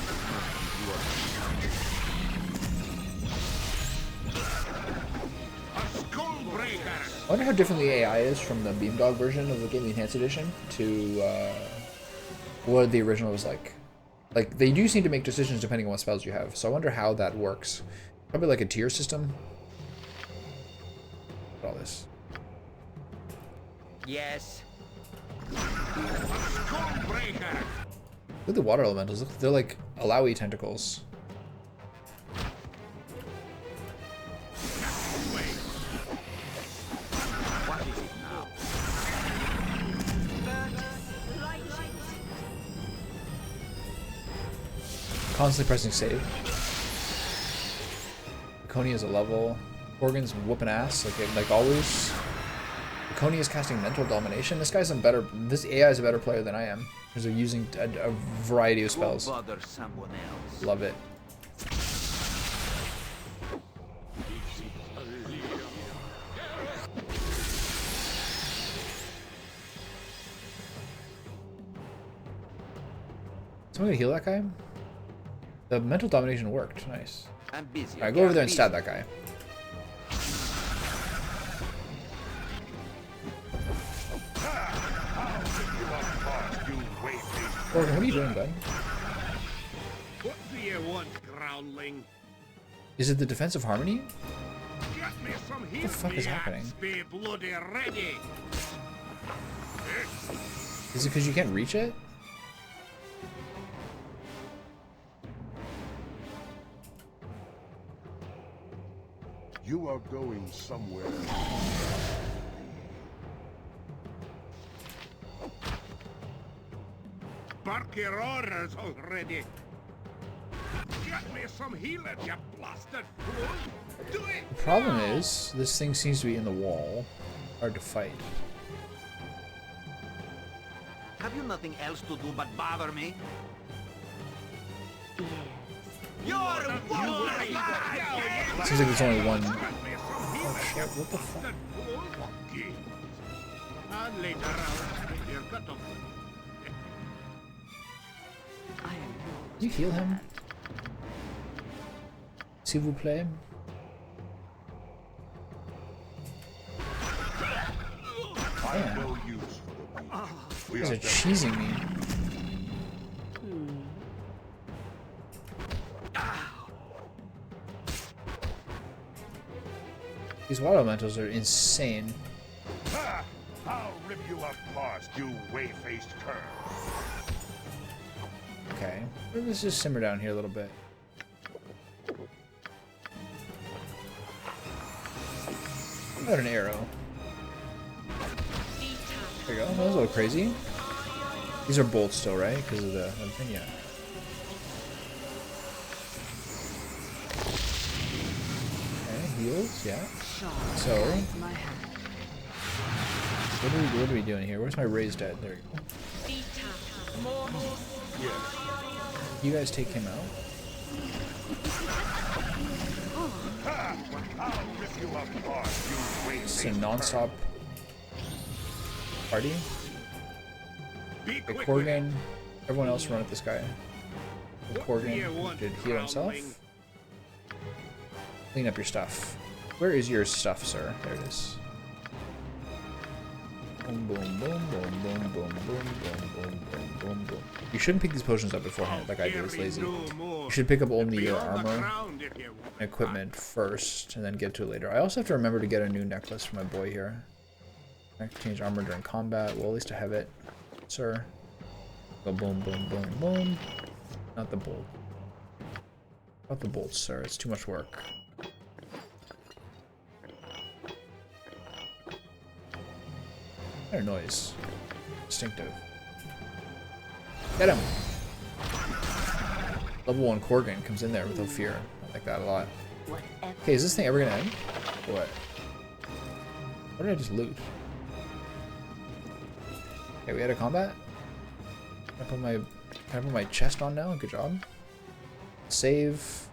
A skull breaker. I wonder how different the AI is from the Beamdog version of the game, the Enhanced Edition, to what the original was like. Like, they do seem to make decisions depending on what spells you have, so I wonder how that works. Probably like a tier system. Look at all this. Yes. Skull breaker. Look at the water elementals. Look, they're like Alawi tentacles. What is it now? Constantly pressing save. Coney is a level. Organ's whooping ass, like always. Coney is casting mental domination. This guy's a better. This AI is a better player than I am because they're using a variety of Go spells. bother someone else. Love it. Somebody heal that guy? The mental domination worked. Nice. I'm busy. Alright, go over there and busy. stab that guy. Organ, what are you doing, bud? What do you want, groundling? Is it the defensive harmony? Get me some heat. the fuck is happening? Be bloody ready. Is it because you can't reach it? You are going somewhere. Bark your orders already. Get me some healing, you blasted fool. Do it. The problem is, this thing seems to be in the wall. Hard to fight. Have you nothing else to do but bother me? Yes. You're Seems like there's only one. Get me some healing, Oh shit, what the fuck? blasted fool. Get. And later I'll make your cut off. I am yours. Can you heal him? S'il vous plaît? I'm no use for the weak. We You guys are are cheesing me. These water elementals are insane. Ha! I'll rip you apart, you way-faced cur. Okay. Let's just simmer down here a little bit. How about an arrow? There you go. That was a little crazy. These are bolts still, right? Because of the other thing, yeah. heals, yeah. Shaw So, guides my hand. what are we doing here? Where's my raised dead? There you go. You guys take him out. I'll rip you apart, you It's a wayface non-stop party. Be The quick with it. Corgan, everyone else run at this guy. The What do you Corgan want, did heal himself. groundling? Clean up your stuff. Where is your stuff, sir? There it is. Boom, boom, boom, boom, boom, boom, boom, boom, boom, boom, boom, boom. You shouldn't pick these potions up beforehand, like I did. It's lazy. You should pick up only your armor and equipment first, and then get to it later. I also have to remember to get a new necklace for my boy here. I can change armor during combat. Well, at least I have it, sir. Go boom, boom, boom, boom. Not the bolt. Not the bolts, sir. It's too much work. Better noise. Distinctive. Get him! Level 1 Corgan comes in there with no fear. I like that a lot. Okay, is this thing ever gonna end? Or what? What did I just loot? Okay, we had a combat? Can I put my chest on now? Good job. Save.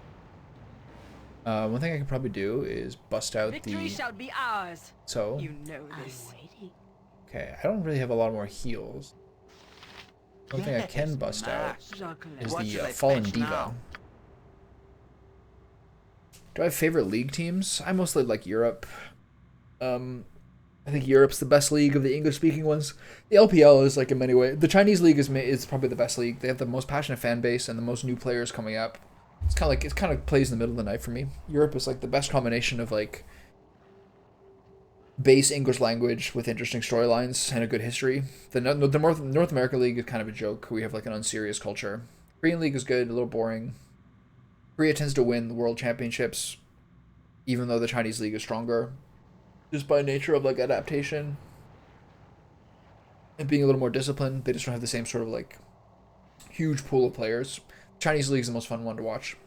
One thing I could probably do is bust out Victory the... shall be ours. So, You know this. okay, I don't really have a lot more heals. One thing I can bust out is What the should I Fallen fetch Diva. now? Do I have favorite league teams? I mostly like Europe. I think Europe's the best league of the English-speaking ones. The LPL is like in many ways. The Chinese league is probably the best league. They have the most passionate fan base and the most new players coming up. It's kind of plays in the middle of the night for me. Europe is like the best combination of like base English language with interesting storylines and a good history. The North America League is kind of a joke. We have like an unserious culture. Korean League is good, a little boring. Korea tends to win the World Championships, even though the Chinese League is stronger, just by nature of like adaptation and being a little more disciplined. They just don't have the same sort of like huge pool of players. Chinese League is the most fun one to watch.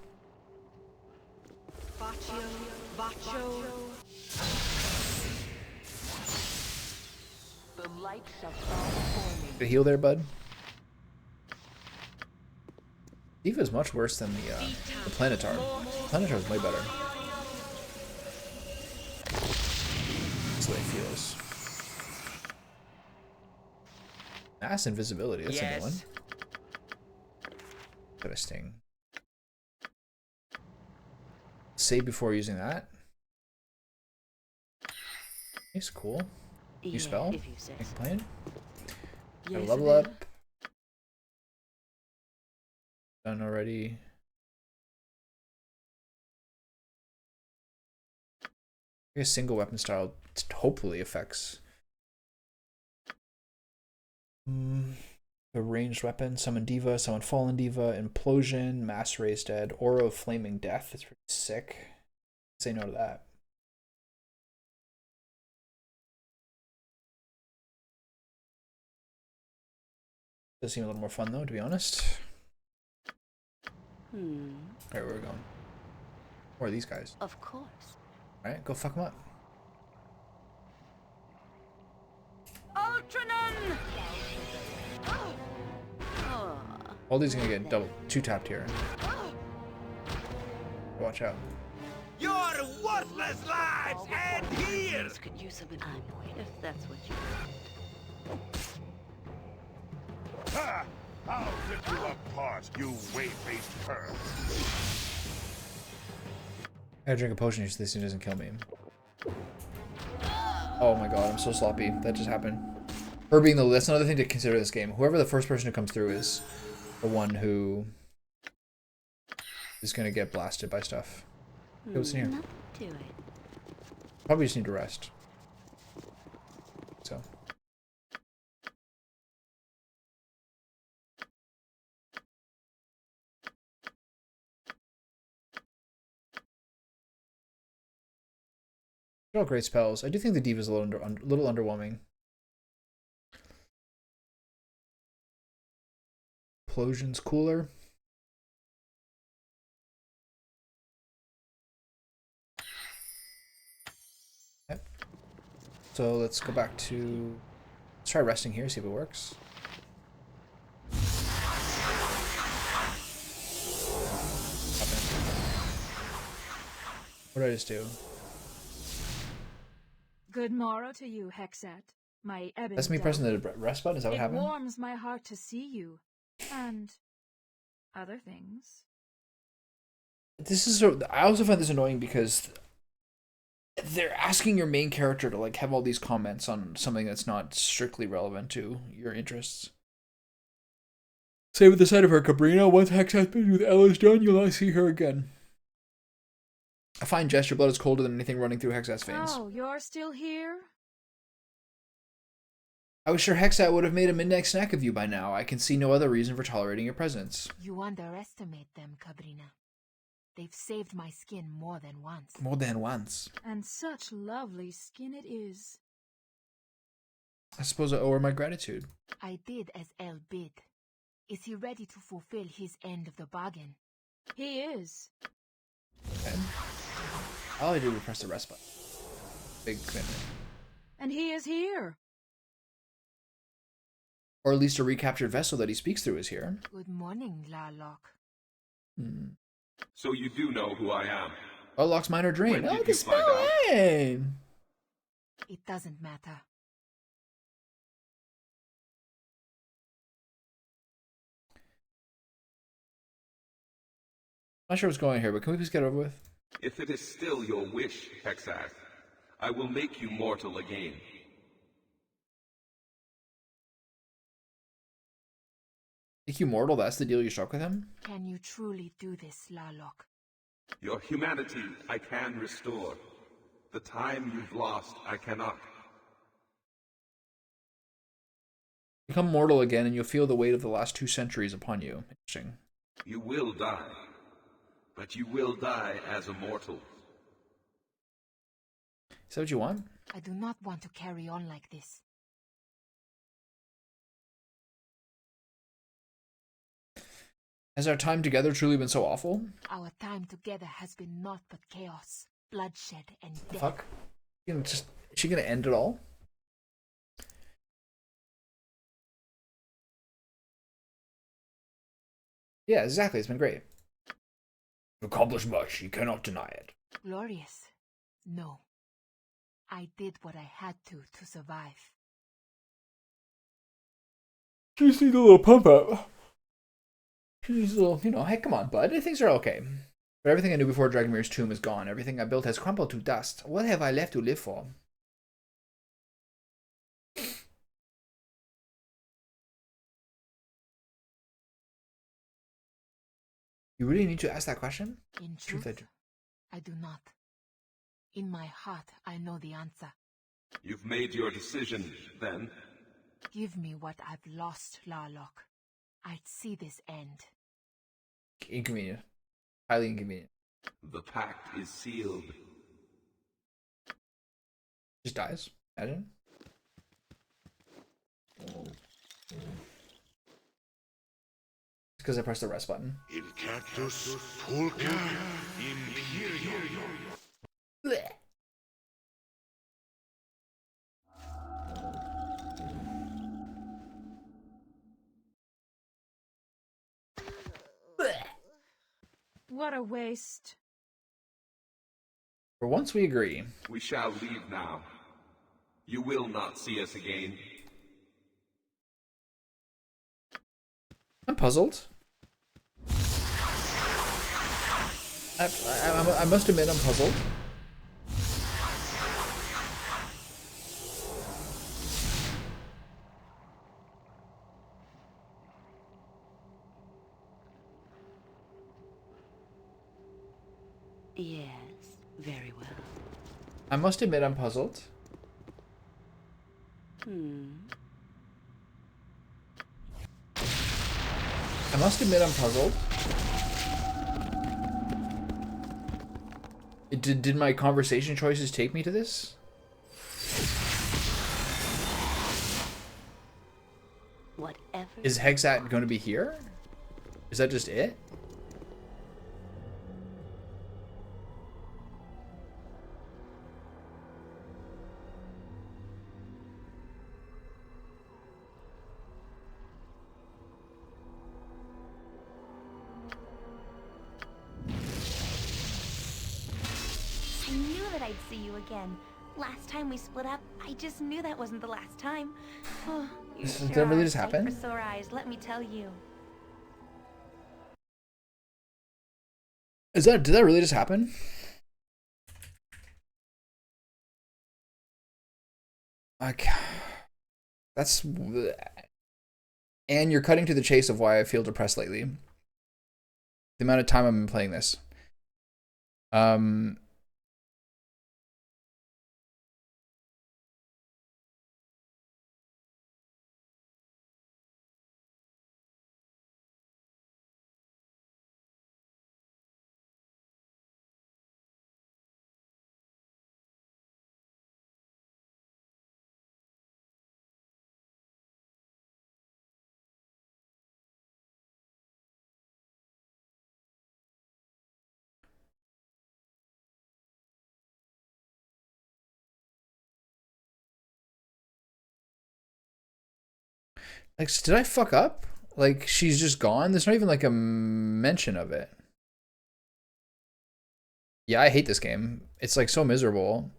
The heal there, bud. Diva is much worse than the Planetar. Planetar is way better. That's the way it feels. Mass invisibility, that's a new one. Got a sting. Save before using that. Nice, cool. You spell? Make plan. Got a level up. Done already. A single weapon style hopefully affects the ranged weapon. Summon Diva, summon Fallen Diva, Implosion, Mass Raise Dead, Aura of Flaming Death. It's pretty sick. Say no to that. Does seem a little more fun though, to be honest. Alright, where are we going? Where are these guys? Of course. Alright, go fuck them up. Ultranon! All these are gonna get double two tapped here. Watch out. Your worthless lives end here! Could use some time if that's what you want. Ha! I'll rip you apart, you wayfaced cur. I gotta drink a potion so this thing doesn't kill me. Oh my god, I'm so sloppy. That just happened. Her being that's another thing to consider this game. Whoever the first person who comes through is the one who is gonna get blasted by stuff. Okay, what's in here? Probably just need to rest. So. They're all great spells. I do think the Diva is a little underwhelming. Implosion's cooler. So let's go back to... Let's try resting here, see if it works. What did I just do? Good morrow to you, Hexat. My ebon That's me dove. pressing the rest button? Is that what It happened? warms my heart to see you. And other things. This is so... I also find this annoying because they're asking your main character to like have all these comments on something that's not strictly relevant to your interests. Same with the side of her, Cabrina. Once Hex has been with Ella's done, you'll not see her again. A fine gesture, blood is colder than anything running through Hexat's veins. Oh, you're still here? I was sure Hexat would have made a midnight snack of you by now. I can see no other reason for tolerating your presence. You underestimate them, Cabrina. They've saved my skin more than once. More than once. And such lovely skin it is. I suppose I owe her my gratitude. I did as El bid. Is he ready to fulfill his end of the bargain? He is. Okay. All I did was press the rest button. Big commitment. And he is here. Or at least a recaptured vessel that he speaks through is here. Good morning, Larlock. So you do know who I am. Unlocks minor drain. When Oh, did the you find out? spine! It doesn't matter. Not sure what's going on here, but can we please get it over with? If it is still your wish, Hexath, I will make you mortal again. Make you mortal, that's the deal you struck with him? Can you truly do this, Larlock? Your humanity I can restore. The time you've lost, I cannot. Become mortal again and you'll feel the weight of the last 2 centuries upon you. Interesting. You will die. But you will die as a mortal. Is that what you want? I do not want to carry on like this. Has our time together truly been so awful? Our time together has been naught but chaos, bloodshed, and death. Fuck. Is she gonna end it all? Yeah, exactly. It's been great. Accomplished much. You cannot deny it. Glorious? No. I did what I had to survive. She just needs a little pump up. She needs a little, hey, come on, bud. Things are okay. But everything I knew before Dragomir's tomb is gone. Everything I built has crumbled to dust. What have I left to live for? You really need to ask that question? In truth, I do not. In my heart, I know the answer. You've made your decision, then? Give me what I've lost, Larlock. I'd see this end. Inconvenient. Highly inconvenient. The pact is sealed. Just dies. Imagine. It's because I pressed the rest button. In cactus pulca imperio. Blech. What a waste. For once we agree. We shall leave now. You will not see us again. I'm puzzled. I must admit I'm puzzled. Yes, very well. I must admit I'm puzzled. I must admit I'm puzzled. Did my conversation choices take me to this? Whatever. Is Hexat going to be here? Is that just it? I'd see you again. Last time we split up, I just knew that wasn't the last time. Oh, you Did sure that really are just a sight happen? for sore eyes, let me tell you. Did that really just happen? Like, that's... And you're cutting to the chase of why I feel depressed lately. The amount of time I've been playing this. Like, did I fuck up? Like, she's just gone? There's not even like a mention of it. Yeah, I hate this game. It's like so miserable.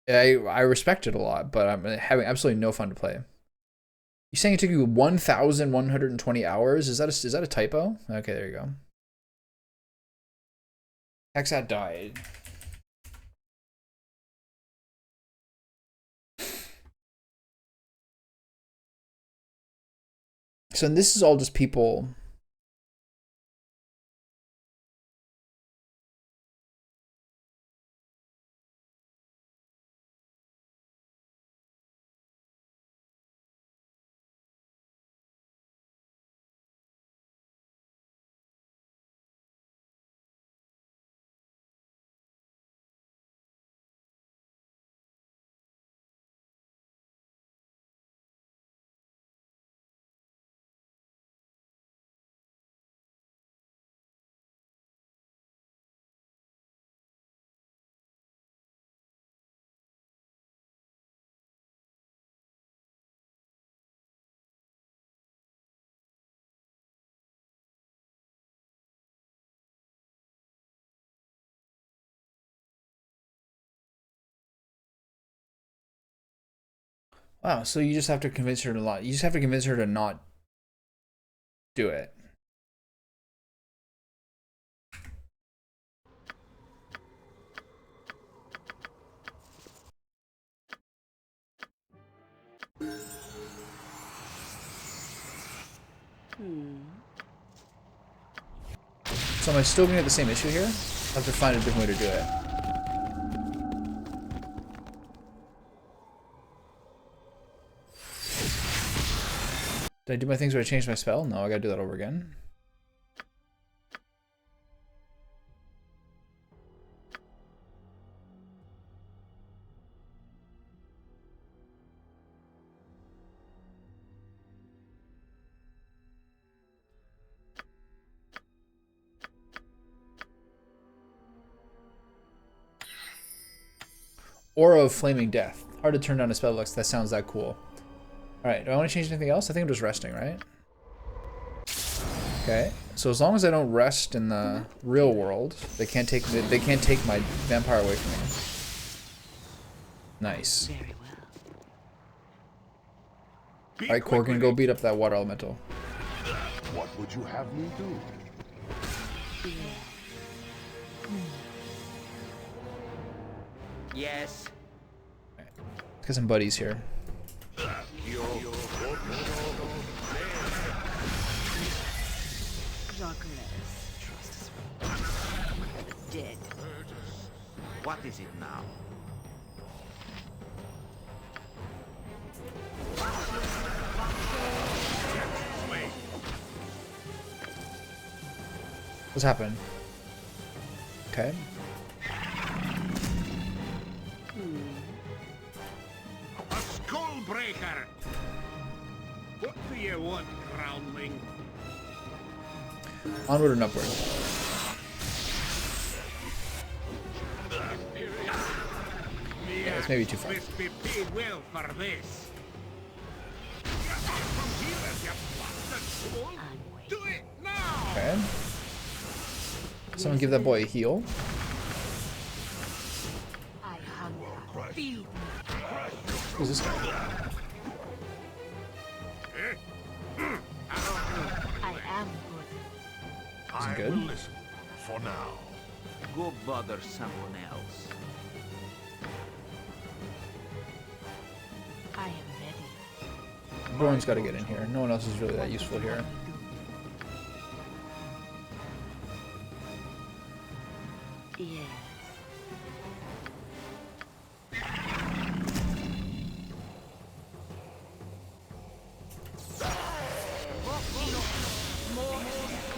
I respect it a lot, but I'm having absolutely no fun to play. You saying it took you 1,120 hours? Is that a typo? Okay, there you go. Hexat died. So this is all just people. Wow, so you just have to convince her to not. You just have to convince her to not do it. So am I still gonna get the same issue here? I'll have to find a different way to do it. Did I do my things where I changed my spell? No, I gotta do that over again. Aura of Flaming Death. Hard to turn down a spell list. That sounds that cool. Alright, do I want to change anything else? I think I'm just resting, right? Okay. So as long as I don't rest in the real world, they can't take my vampire away from me. Nice. Alright, Corgan, go beat up that water elemental. What would you have me do? Yes. Let's get some buddies here. Dead. What is it now? What's happened? Okay. A skull breaker! What do you want, groundling? Onward and upward. Yeah, it's maybe too far. Must be paid well for this. From here, you bastard fool! Do it now! Okay. Someone give that boy a heal. I hunger Who's this guy? I am good. Is it I good? will listen for now. Go bother someone else. I am ready. Everyone's got to get in here. No one else is really that useful here. Yes.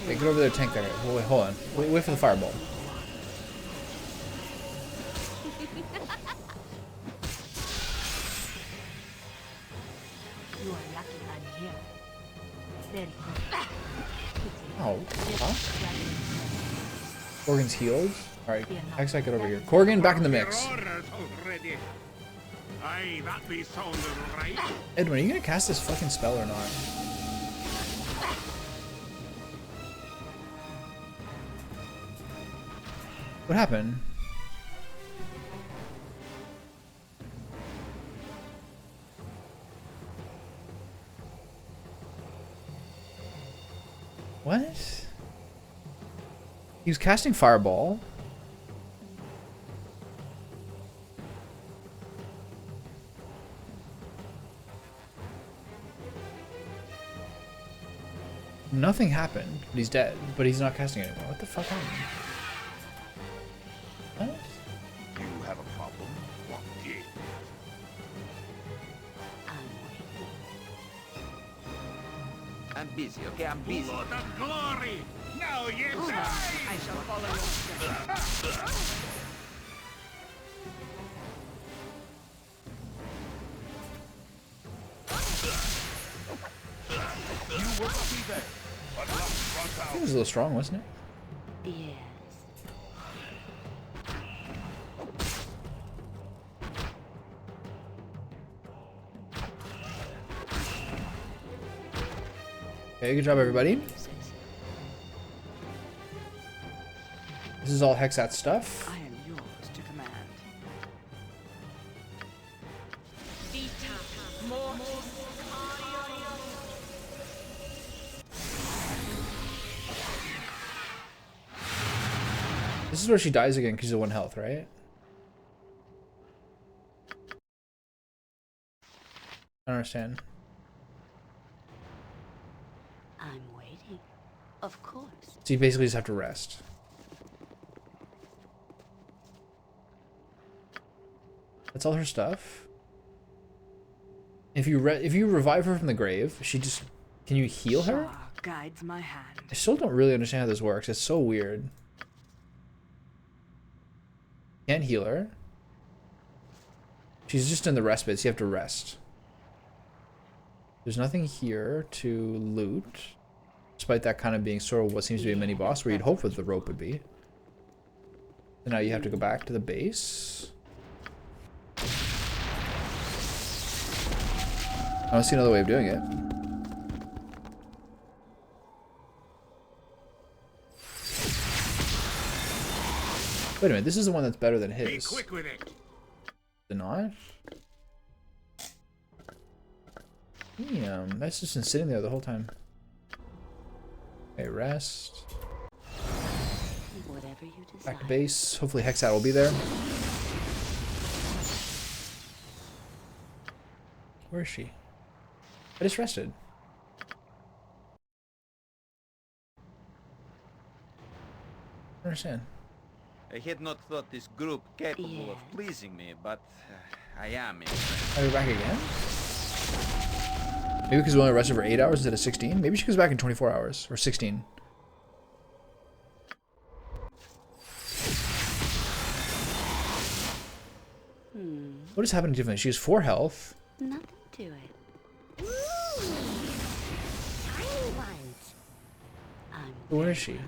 Hey, get over there, tank that guy. Wait, hold on. Wait for the fireball. You are lucky I'm here. Very good. Oh, huh? Corgan's healed. Alright, Hexite, get over here. Corgan, back in the mix. Your orders already. Aye, that be sounding right. Edwin, are you gonna cast this fucking spell or not? What happened? What? He was casting Fireball. Nothing happened, but he's dead. But he's not casting anymore. What the fuck happened? What? You have a problem? What did? I'm busy, okay? I'm busy. Blood of glory. Now you die. I shall follow your steps. You were lucky there, but luck runs I out. think it was a little strong, wasn't it? Yes. Okay, good job, everybody. This is all Hexat stuff. I am yours to command. This is where she dies again because of 1 health, right? I don't understand. I'm waiting. Of course. So you basically just have to rest. That's all her stuff. If you revive her from the grave, she just... Can you heal her? Shah guides my hand. I still don't really understand how this works. It's so weird. Can't heal her. She's just in the respite, so you have to rest. There's nothing here to loot. Despite that kind of being sort of what seems to be a mini boss where you'd hope that the rope would be. And now you have to go back to the base. I don't see another way of doing it. Wait a minute, this is the one that's better than Be his. quick with it. Is it not? Damn, that's just been sitting there the whole time. Okay, rest. Whatever you desire. Back to base. Hopefully Hexat will be there. Where is she? I just rested. I don't understand. I had not thought this group capable of pleasing me, but I am in. Are you back again? Maybe because we only rested for 8 hours instead of 16? Maybe she comes back in 24 hours. Or 16. What is happening differently? She has 4 health. Nothing to it. Tiny ones. Where is she?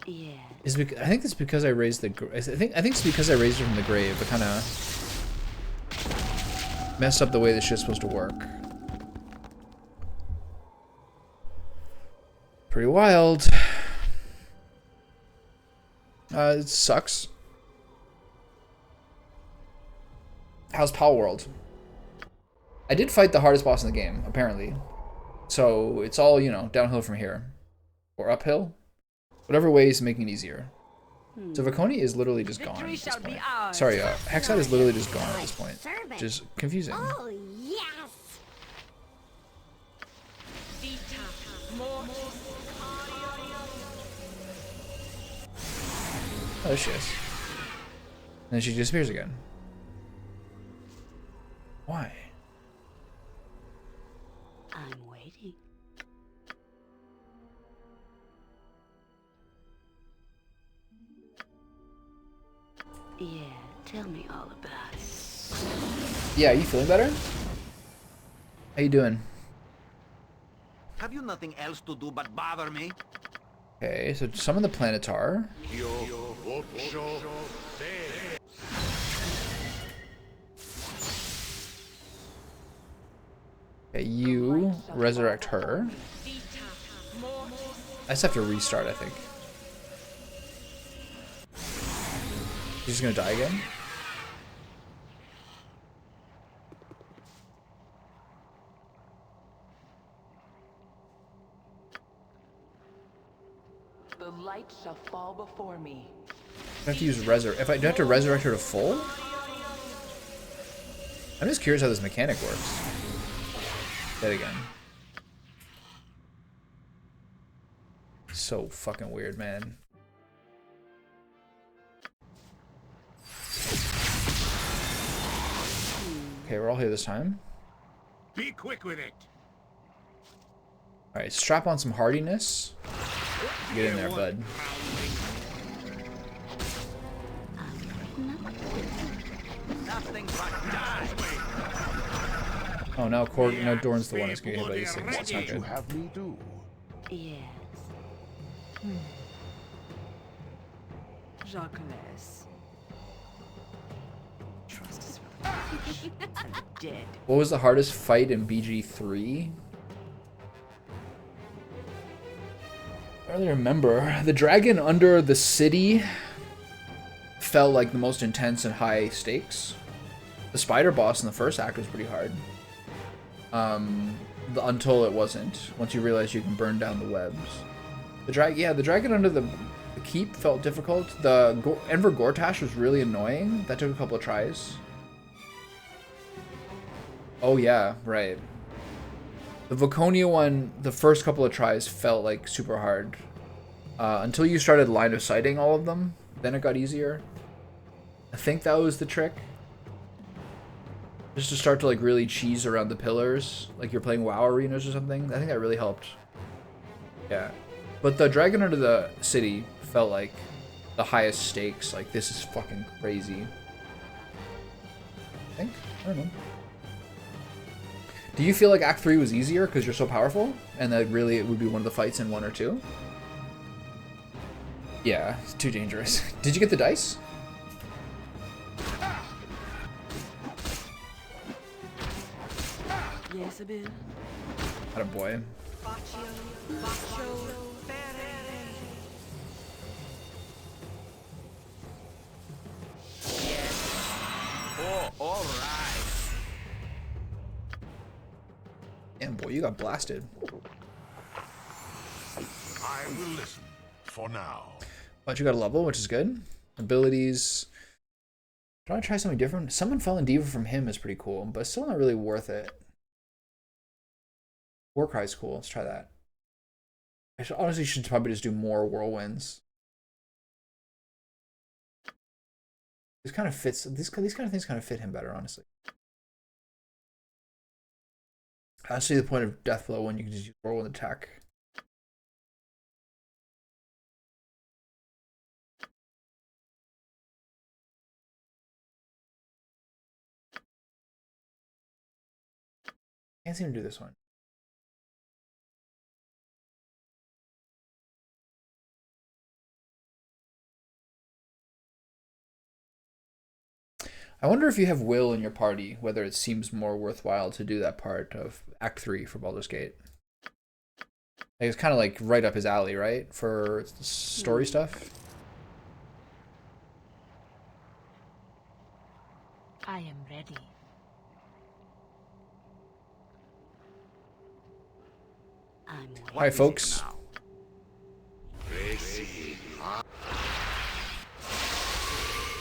Yeah. Is I think it's because I raised the. I think it's because I raised her from the grave. It kind of messed up the way this shit's supposed to work. Pretty wild. It sucks. How's Pal World? I did fight the hardest boss in the game, apparently. So it's all, you know, downhill from here. Or uphill. Whatever way is making it easier. So Viconia is literally just gone at this point. Sorry, Hexad is literally just gone at this point. Which is confusing. Oh, yes! Oh, there she is. And then she disappears again. Why? I'm waiting. Yeah, tell me all about it. Yeah, are you feeling better? How you doing? Have you nothing else to do but bother me? Okay, so summon the Planetar. Okay, you resurrect her. I just have to restart, I think. She's just gonna die again? The light shall fall before me. I have to use resurrect. If I do I have to resurrect her to full? I'm just curious how this mechanic works. Dead again. So fucking weird, man. Okay, we're all here this time. Be quick with it. Alright, strap on some hardiness. Get in there, bud. Nothing but die. Oh, now now Dorn's the one who's gonna get hit by these things. It's not good. Have me do. Yes. Jacques. Trust is really and dead. What was the hardest fight in BG3? I don't really remember. The dragon under the city felt like the most intense and high stakes. The spider boss in the first act was pretty hard. Until it wasn't. Once you realize you can burn down the webs. The dragon under the keep felt difficult. The Enver Gortash was really annoying. That took a couple of tries. Oh yeah, right. The Viconia one, the first couple of tries felt like super hard. Until you started line of sighting all of them, then it got easier. I think that was the trick. Just to start to like really cheese around the pillars, like you're playing WoW arenas or something. I think that really helped. Yeah. But the dragon under the city felt like the highest stakes. Like, this is fucking crazy. I think? I don't know. Do you feel like Act 3 was easier because you're so powerful? And that really it would be one of the fights in 1 or 2? Yeah, it's too dangerous. Did you get the dice? Yes, a bit. Attaboy. Oh, all right. Damn, boy, you got blasted. I will listen for now. But you got a level, which is good. Abilities. Do I try something different? Summon Fallen Diva from him is pretty cool, but still not really worth it. Warcry's cool. Let's try that. I honestly should probably just do more whirlwinds. This kind of fits. These kind of things kind of fit him better, honestly. I see the point of Deathblow when you can just use whirlwind attack. Can't seem to do this one. I wonder if you have Will in your party, whether it seems more worthwhile to do that part of Act 3 for Baldur's Gate. Like, it's kind of like right up his alley, right? For story stuff. I am ready. I'm waiting. Hi, folks.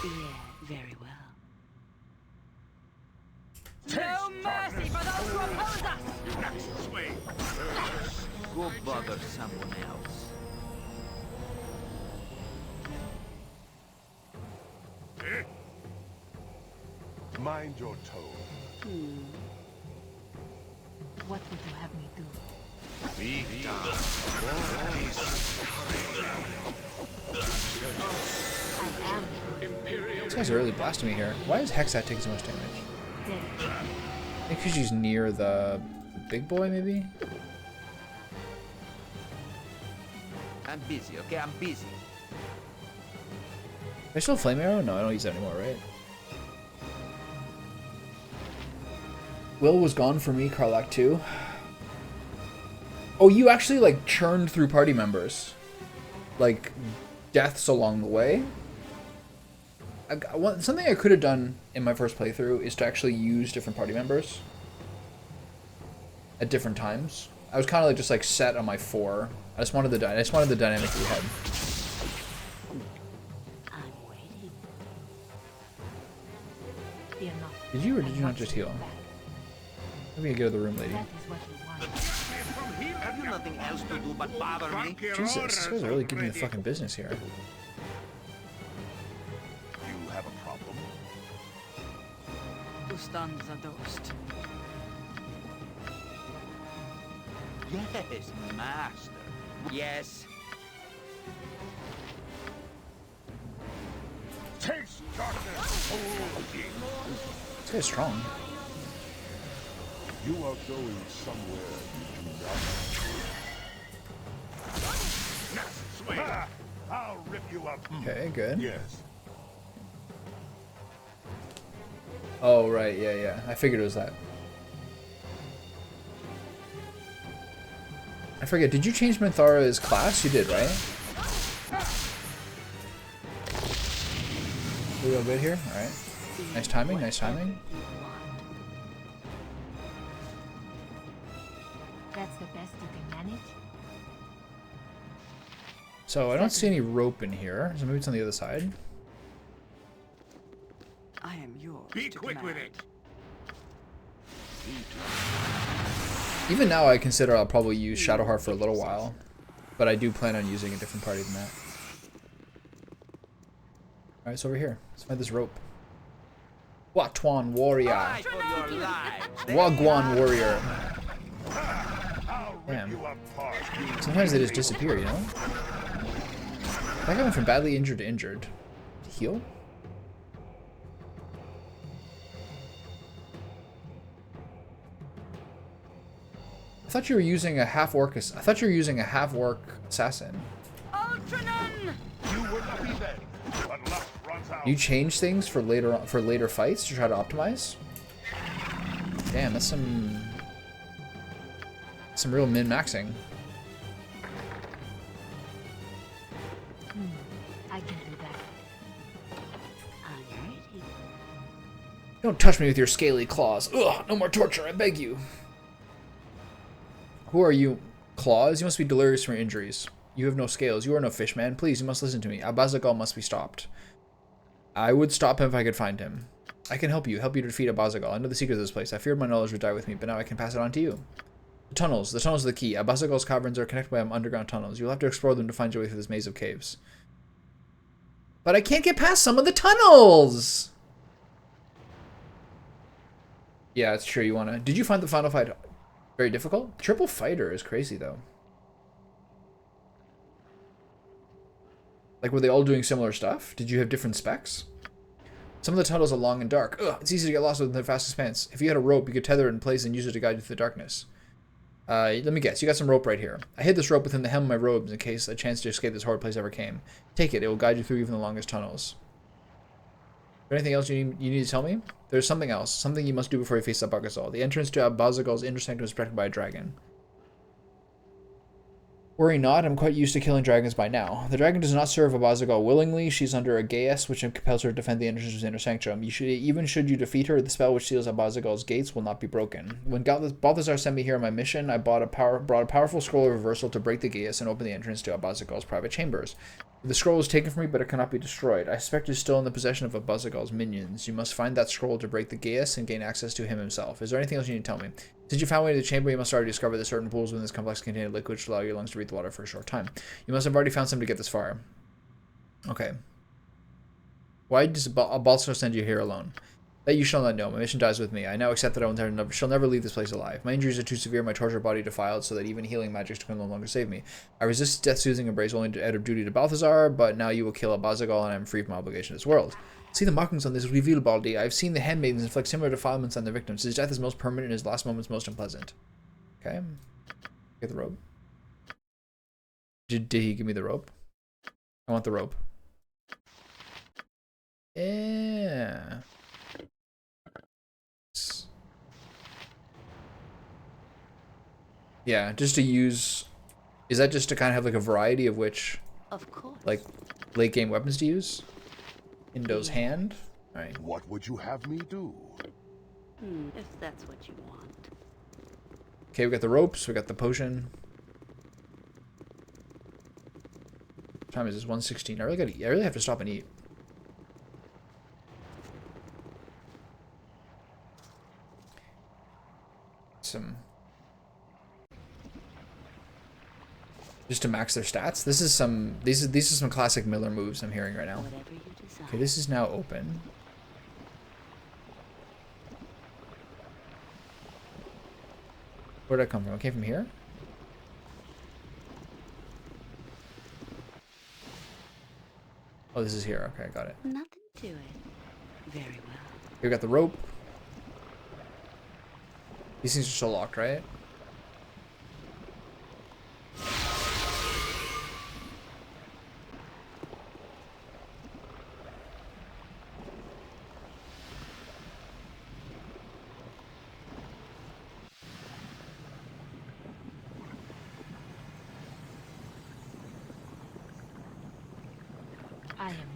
Yeah, very well. No mercy for those who oppose us! Next swing. Go bother someone else. Eh? Mind your tone. What would you have me do? I am These guys are really blasting me here. Why is Hexat taking so much damage? ready. I think because she's near the big boy, maybe? I'm busy, okay? I'm busy. I still have Flame Arrow? No, I don't use that anymore, right? Will was gone for me, Karlak too. Oh, you actually, like, churned through party members. Like, deaths along the way. Something I could have done in my first playthrough is to actually use different party members at different times. I was kind of like just like set on my 4. I just wanted the dynamic we had. I'm waiting. Fear not. Did you or did I you not watch just your heal? back. Maybe I get out of the room, lady. That is what you want. Have you nothing else to do but bother me? Jesus, these guys are really giving me the fucking business here. You have a problem? Who stuns a ghost? Yes, master. Yes. Taste darkness, old king. This guy's strong. You are going somewhere you do not. Next swing. Ha! I'll rip you up. Okay, good. Yes. Oh, right, yeah. I figured it was that. I forget, did you change Minthara's class? You did, right? We all good here? Alright. Nice timing, nice timing. That's the best you can manage? So I don't see any rope in here, so maybe it's on the other side. I am yours. Be to quick with command. it. Even now I consider I'll probably use Shadowheart for a little while, but I do plan on using a different party than that. Alright, so over here. Let's find this rope. Watuan Warrior. Fight for your lives. Wagwan Warrior. I'll rip Damn. you apart. Sometimes they just disappear, you know? That guy went from badly injured to injured. Heal? I thought you were using a half orc. I thought you were using a half orc assassin. Ultranon! You will not be there. But luck runs out. You change things for later fights to try to optimize. Damn, that's some real min maxing. I can do that. I'm ready. Don't touch me with your scaly claws. Ugh, no more torture, I beg you. Who are you? Claws? You must be delirious from your injuries. You have no scales. You are no fish, man. Please, you must listen to me. Abazagal must be stopped. I would stop him if I could find him. I can help you to defeat Abazagal. I know the secret of this place. I feared my knowledge would die with me, but now I can pass it on to you. The tunnels are the key. Abazagal's caverns are connected by underground tunnels. You'll have to explore them to find your way through this maze of caves. But I can't get past some of the tunnels! Yeah, it's true. You wanna... Did you find the final fight very difficult? Triple fighter is crazy, though. Like, were they all doing similar stuff? Did you have different specs? Some of the tunnels are long and dark. Ugh, it's easy to get lost within their vast expanse. If you had a rope, you could tether it in place and use it to guide you through the darkness. Let me guess. You got some rope right here. I hid this rope within the hem of my robes in case a chance to escape this horrid place ever came. Take it. It will guide you through even the longest tunnels. Is there anything else you need to tell me? There's something else. Something you must do before you face Abazagal. The entrance to Abazagal's inner sanctum is protected by a dragon. Worry not, I'm quite used to killing dragons by now. The dragon does not serve Abazagal willingly. She's under a geas, which compels her to defend the entrance of the inner sanctum. Even should you defeat her, the spell which seals Abazagal's gates will not be broken. When Balthazar sent me here on my mission, I brought a powerful scroll of reversal to break the geas and open the entrance to Abazagal's private chambers. The scroll was taken from me, but it cannot be destroyed. I suspect it is still in the possession of Abazagal's minions. You must find that scroll to break the geas and gain access to him himself. Is there anything else you need to tell me? Since you found way to the chamber, you must already discover that certain pools within this complex contain liquid which allow your lungs to breathe the water for a short time. You must have already found some to get this far. Okay. Why does Baldur send you here alone? That you shall not know. My mission dies with me. I now accept that I shall never leave this place alive. My injuries are too severe, my tortured body defiled, so that even healing magics can no longer save me. I resist death-soothing embrace only out of duty to Balthazar, but now you will kill Abazagal, and I am free from obligation to this world. See the markings on this reveal, Baldi. I have seen the handmaidens inflict similar defilements on their victims. His death is most permanent, and his last moments most unpleasant. Okay. Get the rope. Did he give me the rope? I want the rope. Yeah. Yeah, just to use... Is that just to kind of have like a variety of which... Of course. Like, late game weapons to use? Indo's hand? Alright. What would you have me do? If that's what you want. Okay, we got the ropes, we got the potion. What time is this? 1:16. I really have to stop and eat. Just to max their stats. This is some these are some classic Miller moves I'm hearing right now. Okay, this is now open. Where did I come from? I came from here? Oh, this is here. Okay, I got it. Nothing to it. Very well. We got the rope. These things are still locked, right?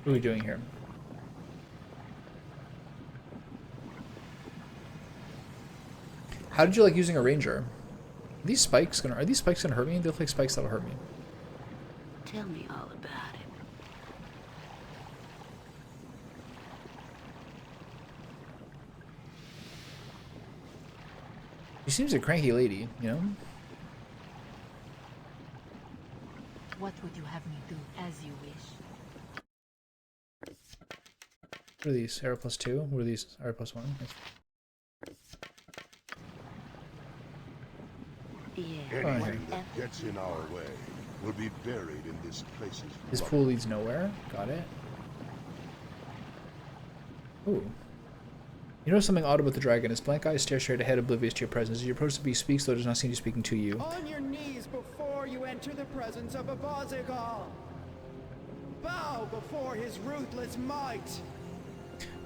What are we doing here? How did you like using a ranger? Are these spikes gonna hurt me? They look like spikes that'll hurt me. Tell me all about it. She seems a cranky lady, you know? What would you have me do? As you wish. What are these? Arrow +2? What are these? Arrow +1? Yeah. Anything that gets in our way will be buried in this place's This pool leads nowhere. Got it. Ooh. You know something odd about the dragon? His blank eyes stare straight ahead, oblivious to your presence. As you approach, the beast speaks, though it does not seem to be speaking to you. On your knees before you enter the presence of Abazagal. Bow before his ruthless might.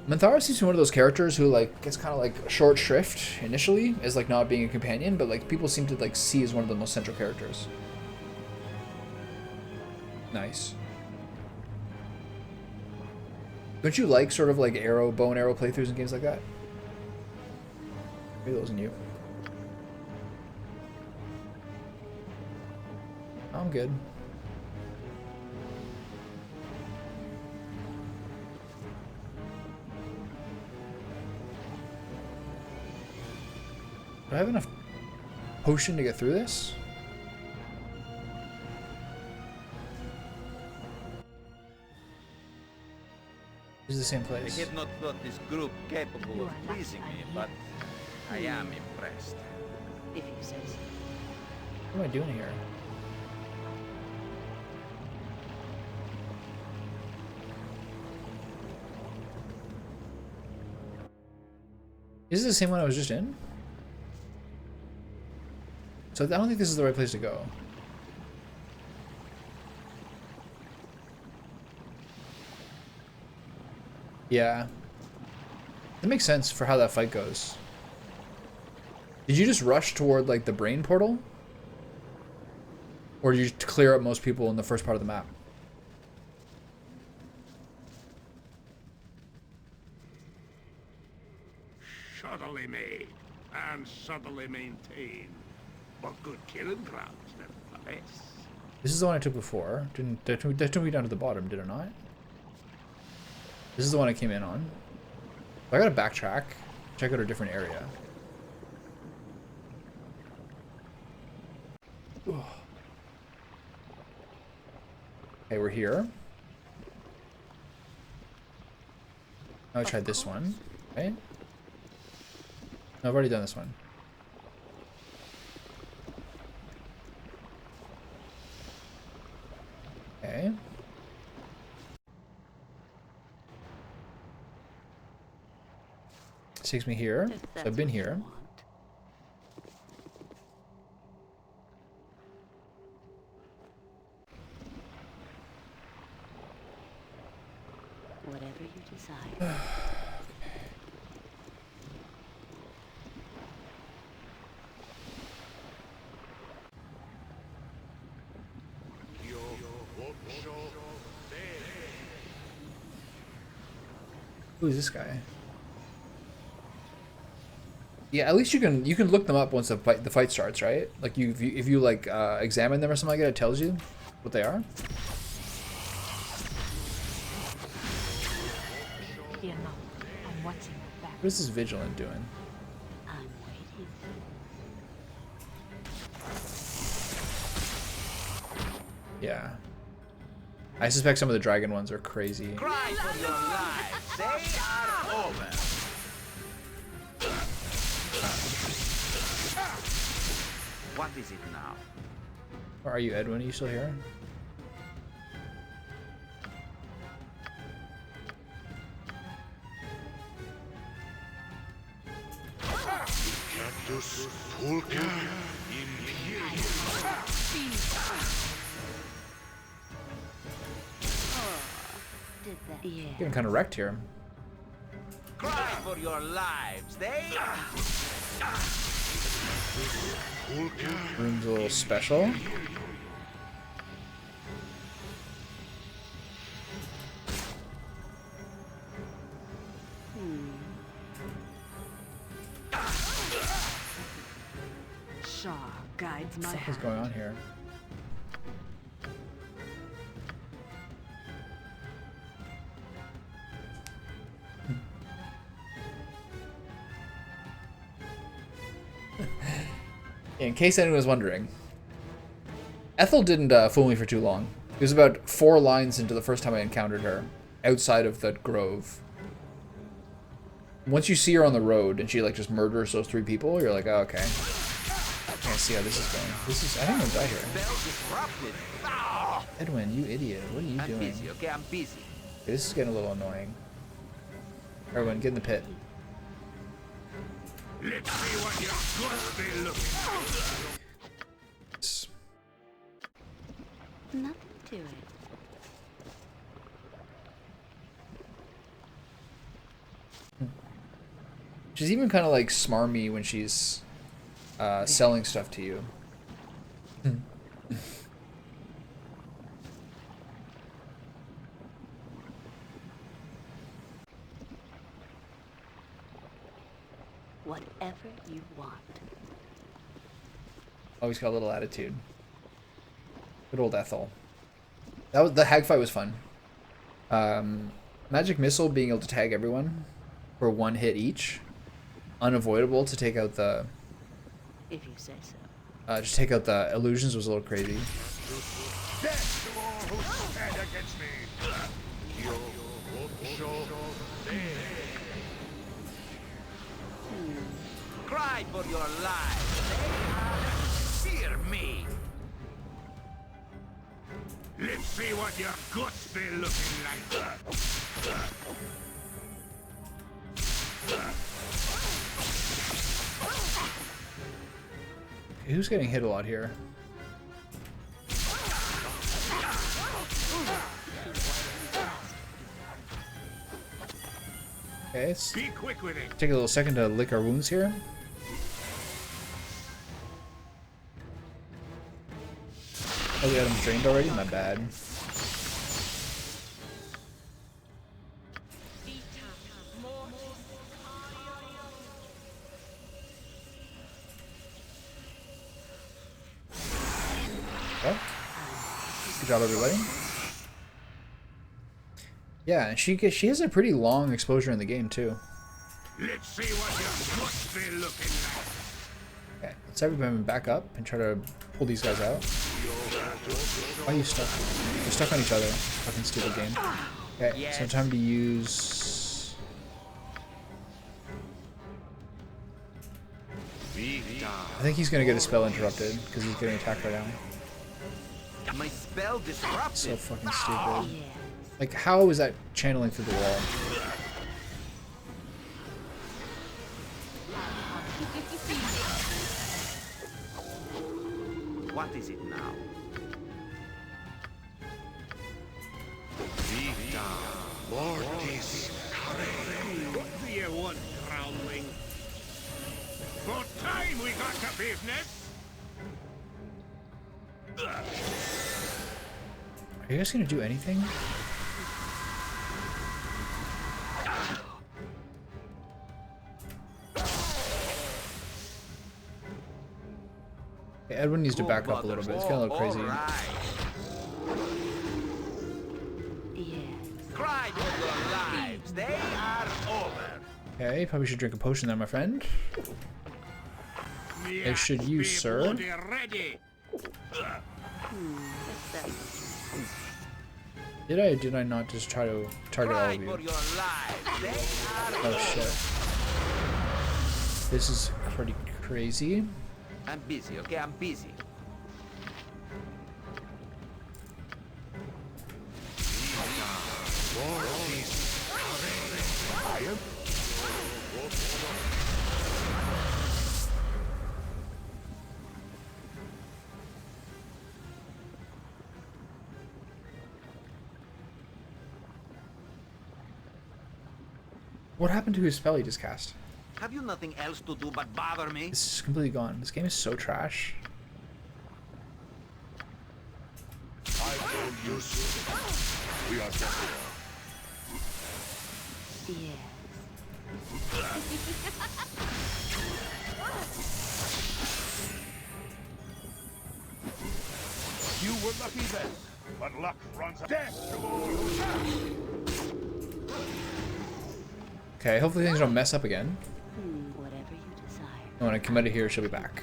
Manthara seems to be one of those characters who like gets kind of like short shrift initially as like not being a companion, but like people seem to like see as one of the most central characters. Nice. Don't you like sort of like bow and arrow playthroughs and games like that? Maybe that wasn't you. I'm good. Do I have enough potion to get through this? This is the same place. I had not thought this group capable of pleasing me, but I am impressed. If you say so. What am I doing here? Is this the same one I was just in? So I don't think this is the right place to go. Yeah. That makes sense for how that fight goes. Did you just rush toward like the brain portal? Or do you clear up most people in the first part of the map? Shoddily made and shoddily maintained, but good killing grounds nevertheless. This is the one I took before. That took me down to the bottom, did it not? This is the one I came in on. So I gotta backtrack, check out a different area. Ugh. Okay, we're here. Now I tried this one, right? No, I've already done this one. Okay. This takes me here. So I've been here. Whatever you desire. Who is this guy? Yeah, at least you can look them up once the fight starts, right? Like if you like examine them or something like that, it tells you what they are. Fear not. I'm watching your back. What is this vigilant doing? I'm waiting. Yeah. I suspect some of the dragon ones are crazy. Cry for your lives. They are over. What is it now? Or are you Edwin? Are you still here? Cactus Pulca Did that? Yeah. Getting kind of wrecked here. Cry for your lives. They Room's a little special. Shaw guides my What is hand. going on here? In case anyone was wondering, Ethel didn't fool me for too long. It was about 4 lines into the first time I encountered her, outside of the grove. Once you see her on the road and she like just murders those 3 people, you're like, oh, okay. I can't see how this is going. This is, I think I'm gonna die here. Edwin, you idiot! What are you doing? busy, okay? I'm busy. Okay, this is getting a little annoying. Everyone, get in the pit. Let's see what your guts be looking like. Nothing to it. She's even kind of like smarmy when she's selling stuff to you. Whatever you want. Always got a little attitude. Good old Ethel. That was, the hag fight was fun. Magic missile being able to tag everyone for 1 hit each. Unavoidable to take out the. If you say so. Just take out the illusions was a little crazy. Death to all who stand against me. Cry for your lives. They fear me. Let's see what your guts be looking like. Who's getting hit a lot here? Okay, let's Be quick with it. take a little second to lick our wounds here. Oh, the item's drained already? My bad. Oh. Good job, everybody. Yeah, and she has a pretty long exposure in the game too. Let's see what you must be looking like. Okay, let's everybody back up and try to pull these guys out. Why are you stuck? You're stuck on each other. Fucking stupid game. Okay, so time to use. I think he's gonna get his spell interrupted because he's getting attacked right now. My spell disrupted. So fucking stupid. Like, how is that channeling through the wall? What is it now? What do you want, groundling? For time we got to business. Are you guys gonna do anything? Okay, Edwin needs to back up a little bit. It's getting a little crazy. Cry for your lives. They are over. Okay, probably should drink a potion there, my friend. As should you, sir. Did I or did I not just try to target all of you? Oh shit. This is pretty crazy. I'm busy, okay? I'm busy. What happened to his spell he just cast? Have you nothing else to do but bother me? This is completely gone. This game is so trash. I told you so. We are done. You were lucky then, but luck runs out. Death to all who serve. Okay, hopefully things don't mess up again. Whatever you desire. When I commit it here, she'll be back.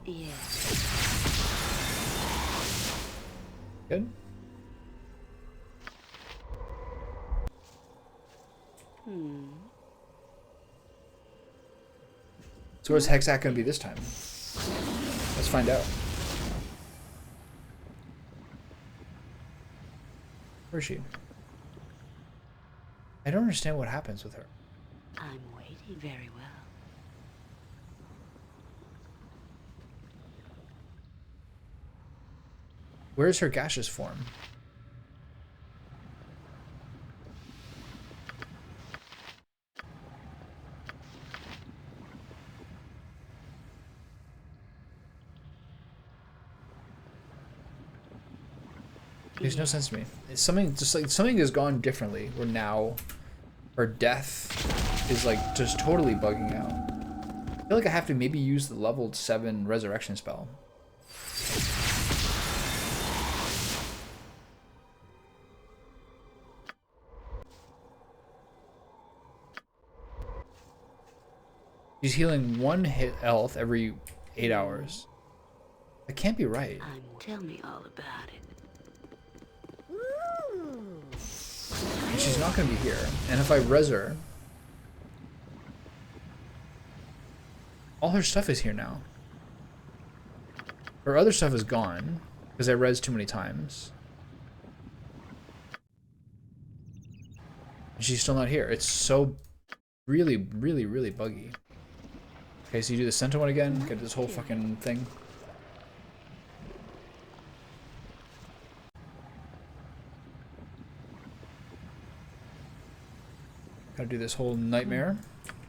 Yeah. Good. So where's Hexac gonna be this time? Let's find out. Where is she? I don't understand what happens with her. I'm waiting very well. Where's her gaseous form? Makes no sense to me. It's something just like something has gone differently. Where now her death is like just totally bugging out. I feel like I have to maybe use the level 7 resurrection spell. She's healing 1 hit health every 8 hours. That can't be right. Tell me all about it. And she's not going to be here. And if I res her, all her stuff is here now. Her other stuff is gone because I res too many times. And she's still not here. It's so Really, really, really buggy. Okay, so you do the center one again, get this whole fucking thing. Gotta do this whole nightmare.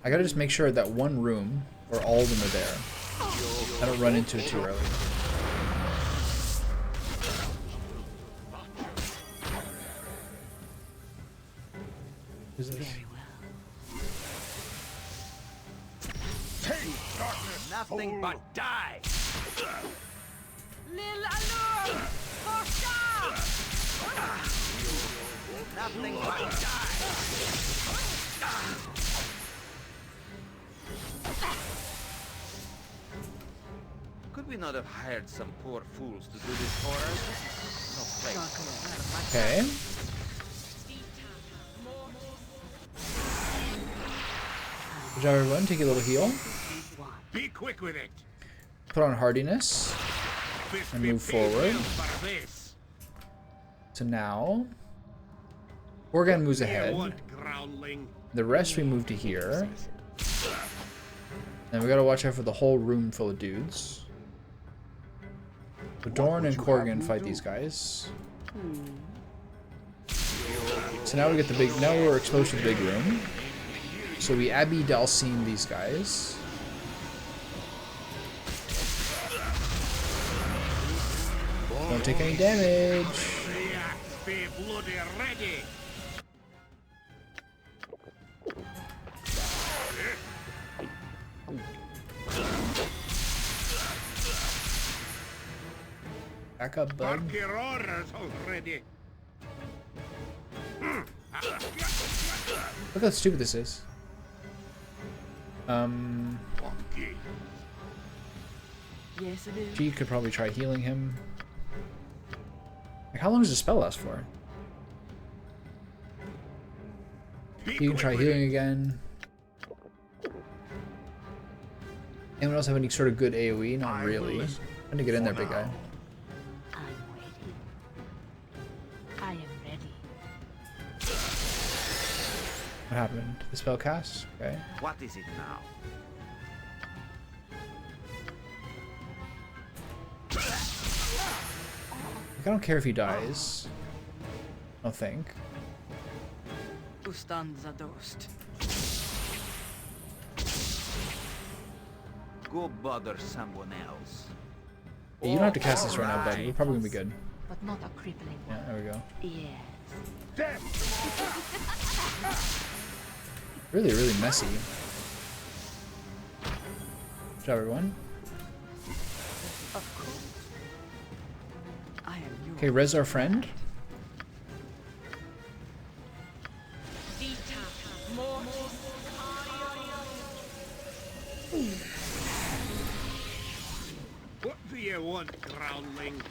I gotta just make sure that one room where all of them are there. I don't run into it too early. Who's this? Very well. Nothing but die! Lil Allure! Força! Nothing but die! Could we not have hired some poor fools to do this for us? This is no place. Okay. Good job, everyone. Take a little heal. Be quick with it. Put on hardiness. And move forward. So now, Organ moves ahead. The rest we move to here. And we gotta watch out for the whole room full of dudes. So Dorn and Corgan fight these guys. So now we get the big. Now we're exposed to the big room. So we Abby Dalcine these guys. Don't take any damage. Be bloody ready. Back up, bud. Bark your orders already. Look how stupid this is. Yes, it is. She could probably try healing him. Like, how long does the spell last for? You can try healing again. Anyone else have any sort of good AoE? Not really. I'm gonna get in there, big guy. I'm waiting. I am ready. What happened? The spell cast? Okay. What is it now? Like, I don't care if he dies. I don't think. Ustan zadost. Go bother someone else. Yeah, you don't have to cast this right now, bud. We're probably gonna be good. But not a crippling Yeah, one. there we go. Yes. Really, really messy. Good job, everyone. Of course. I am yours. Okay, res our friend. What do you want, groundling?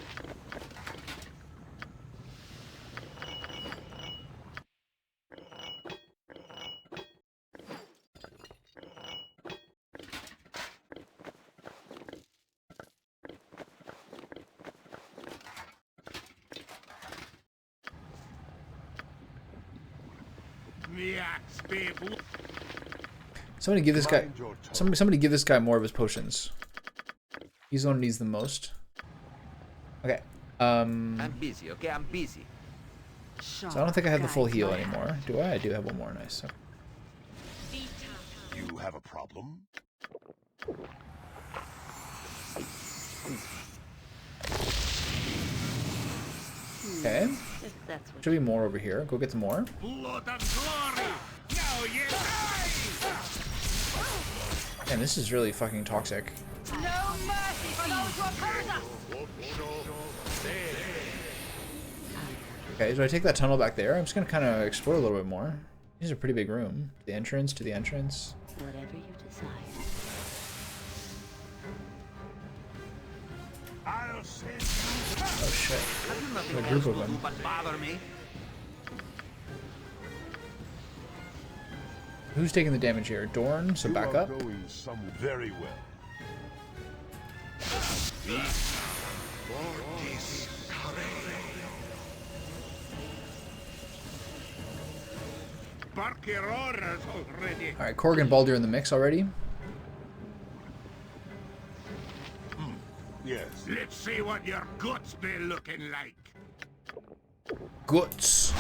Somebody give this guy. Somebody give this guy more of his potions. He's the one who needs the most. Okay. I'm busy, okay? I'm busy. So I don't think I have the full heal anymore. Do I? I do have one more. Nice. Okay. You have a problem? Okay. If that's what Should be more over here. Go get some more. Blood and glory! Now you die! Man, this is really fucking toxic. No mercy for those who oppose us! Okay, do I take that tunnel back there? I'm just gonna kind of explore a little bit more. This is a pretty big room. The entrance to the entrance. whatever you desire. I'll send you. Oh shit. Have you nothing A else group to of do them. but bother me? Who's taking the damage here? Dorn, so back up. Going somewhere very well. bark your orders already. Alright, Korg and Baldur in the mix already. Yes. Let's see what your guts be looking like. Guts.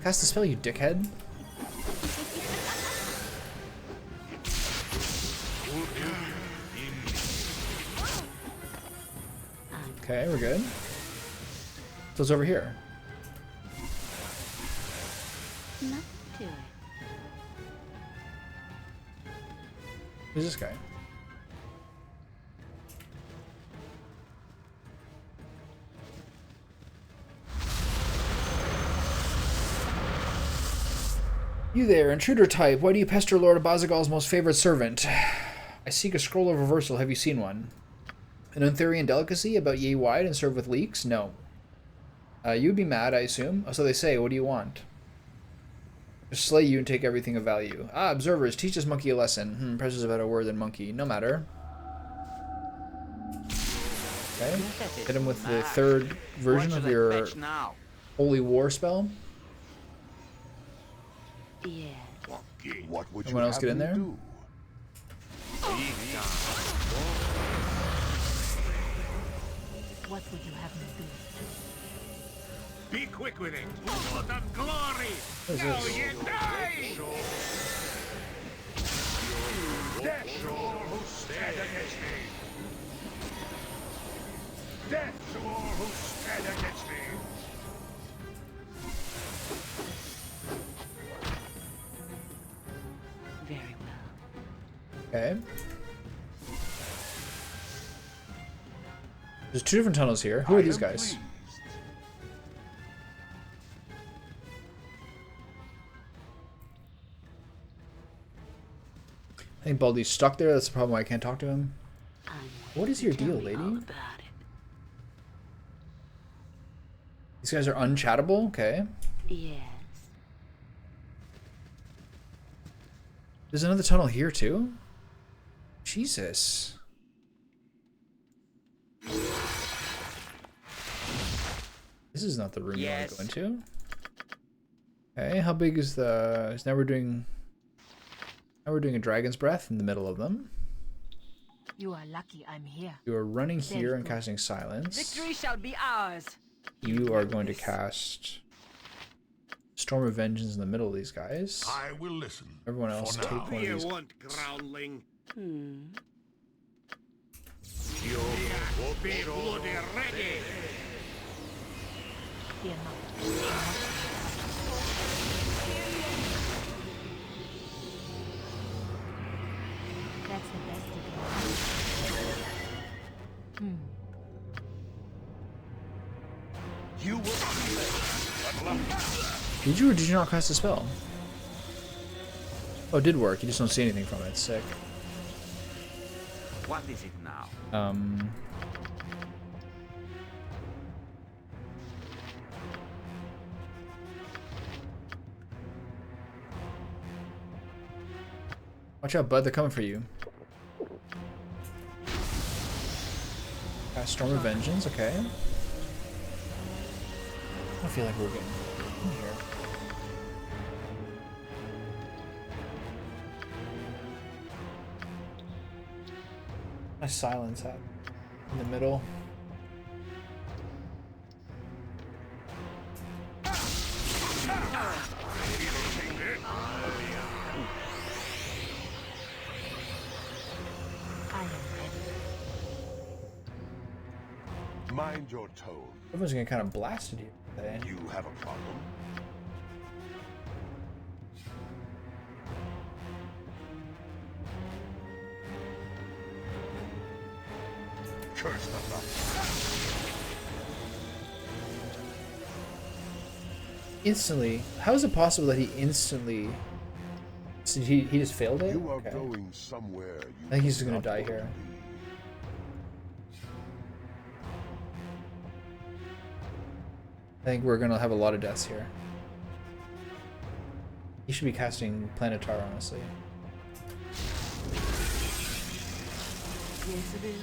Cast the spell, you dickhead. Okay, we're good. What's over here? Nothing to it. Who's this guy? You there, intruder type. Why do you pester Lord Abazagal's most favorite servant? I seek a scroll of reversal. Have you seen one? An Untherian delicacy about yea wide and served with leeks? No. You'd be mad, I assume. Oh, so they say. What do you want? Just slay you and take everything of value. Ah, observers, teach this monkey a lesson. Precious a better word than monkey. No matter. Okay. Hit him with the third version of your holy war spell. Yeah. What would Someone you else have get in me there? do? What would you have me do? Be quick with it. Blood of glory. What is Now this? you die. Death to all who stand against me. Death to all who stand against me. Very well. Okay. There's two different tunnels here. Who are these guys? Pleased. I think Baldy's stuck there. That's the problem why I can't talk to him. I'm What is your Tell deal, me lady? all about it. These guys are unchattable? Okay. Yes. There's another tunnel here, too? Jesus. This is not the room you want to go into. Okay, how big is the... Now we're doing a dragon's breath in the middle of them. You are lucky I'm here. You are running here and good. casting silence. Victory shall be ours. You are going to cast Storm of Vengeance in the middle of these guys. I will listen. Everyone else for take now. one of You these. want groundling? You Be bloody ready. Fear not. That's the best you can do. You will Did you or did you not cast a spell? Oh, it did work. You just don't see anything from it. Sick. What is it now? Watch out, bud. They're coming for you. Cast Storm of Vengeance. Okay. I feel like we're getting in here. My silence hat in the middle. I am ready. mind your tone. Everyone's getting kind of blasted here today. You have a problem? Curse the luck. Instantly? How is it possible that he instantly... So he just failed it? You are Okay. going somewhere. You I think he's just do gonna not die want to here. be. I think we're gonna have a lot of deaths here. He should be casting Planetar, honestly. Yes, it is.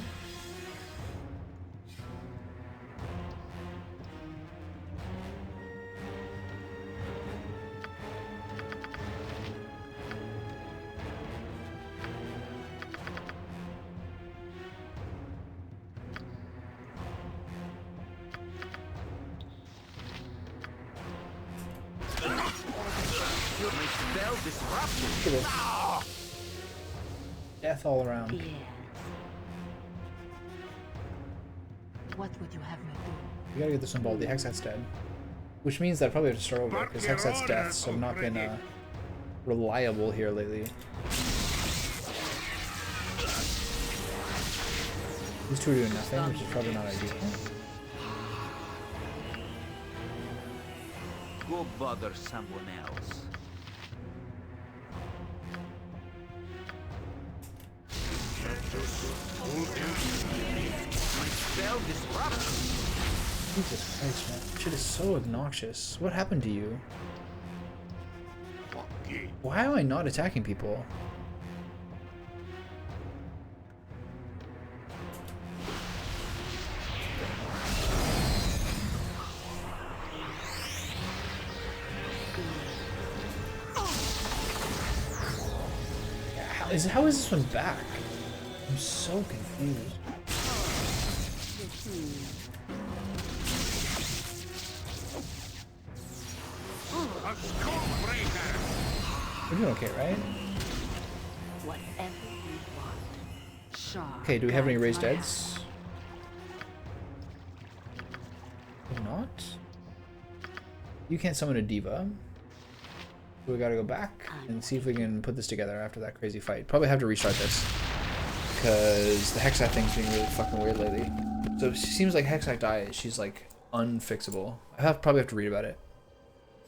My spell disrupted. Look at this. Death all around. Yes. What would you have me do? We gotta get this one Baldur. Hexat's dead. Which means that I probably have to start over, because Hexat's deaths have not been reliable here lately. These two are doing nothing, which is probably not ideal. Go bother someone else. My spell disrupted. Jesus Christ, man. Shit is so obnoxious. What happened to you? Why am I not attacking people? How is this one back? I'm so confused. We're doing okay, right? Whatever you want. Sharp. Okay, do we have any raised guides my deads? Do not. You can't summon a diva. So we gotta go back and see if we can put this together after that crazy fight. Probably have to restart this, because the Hexat thing's being really fucking weird lately. So it seems like Hexat dies, she's like unfixable. Probably have to read about it.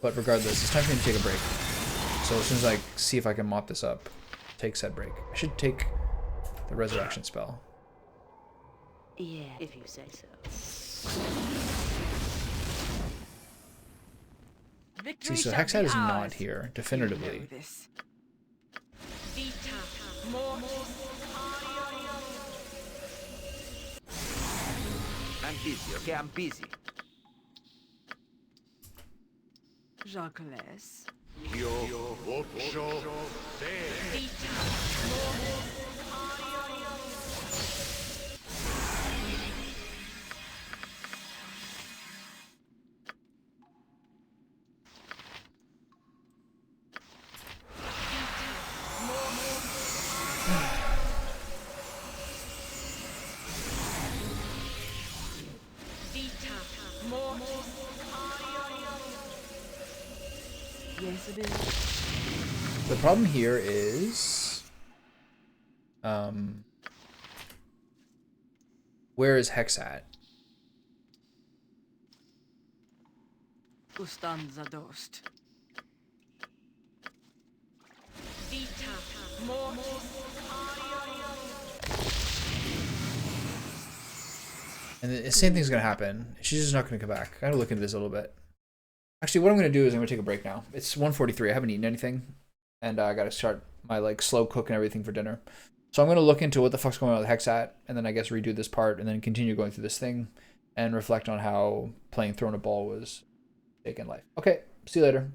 But regardless, it's time for me to take a break. So as soon as I see if I can mop this up, take said break. I should take the resurrection spell. Yeah, if you say so. See, so Hexat is not here, definitively. I'm busy, okay? I'm busy. Jaunt. Yes, it is. The problem here is, where is Hexat? Ustanza dost. And the same thing's gonna happen. She's just not gonna come back. I gotta look into this a little bit. Actually, what I'm gonna do is I'm gonna take a break now. It's 1:43. I haven't eaten anything, and I gotta start my like slow cook and everything for dinner. So I'm gonna look into what the fuck's going on with Hexat, and then I guess redo this part, and then continue going through this thing, and reflect on how playing Throne of Ball was taken life. Okay, see you later.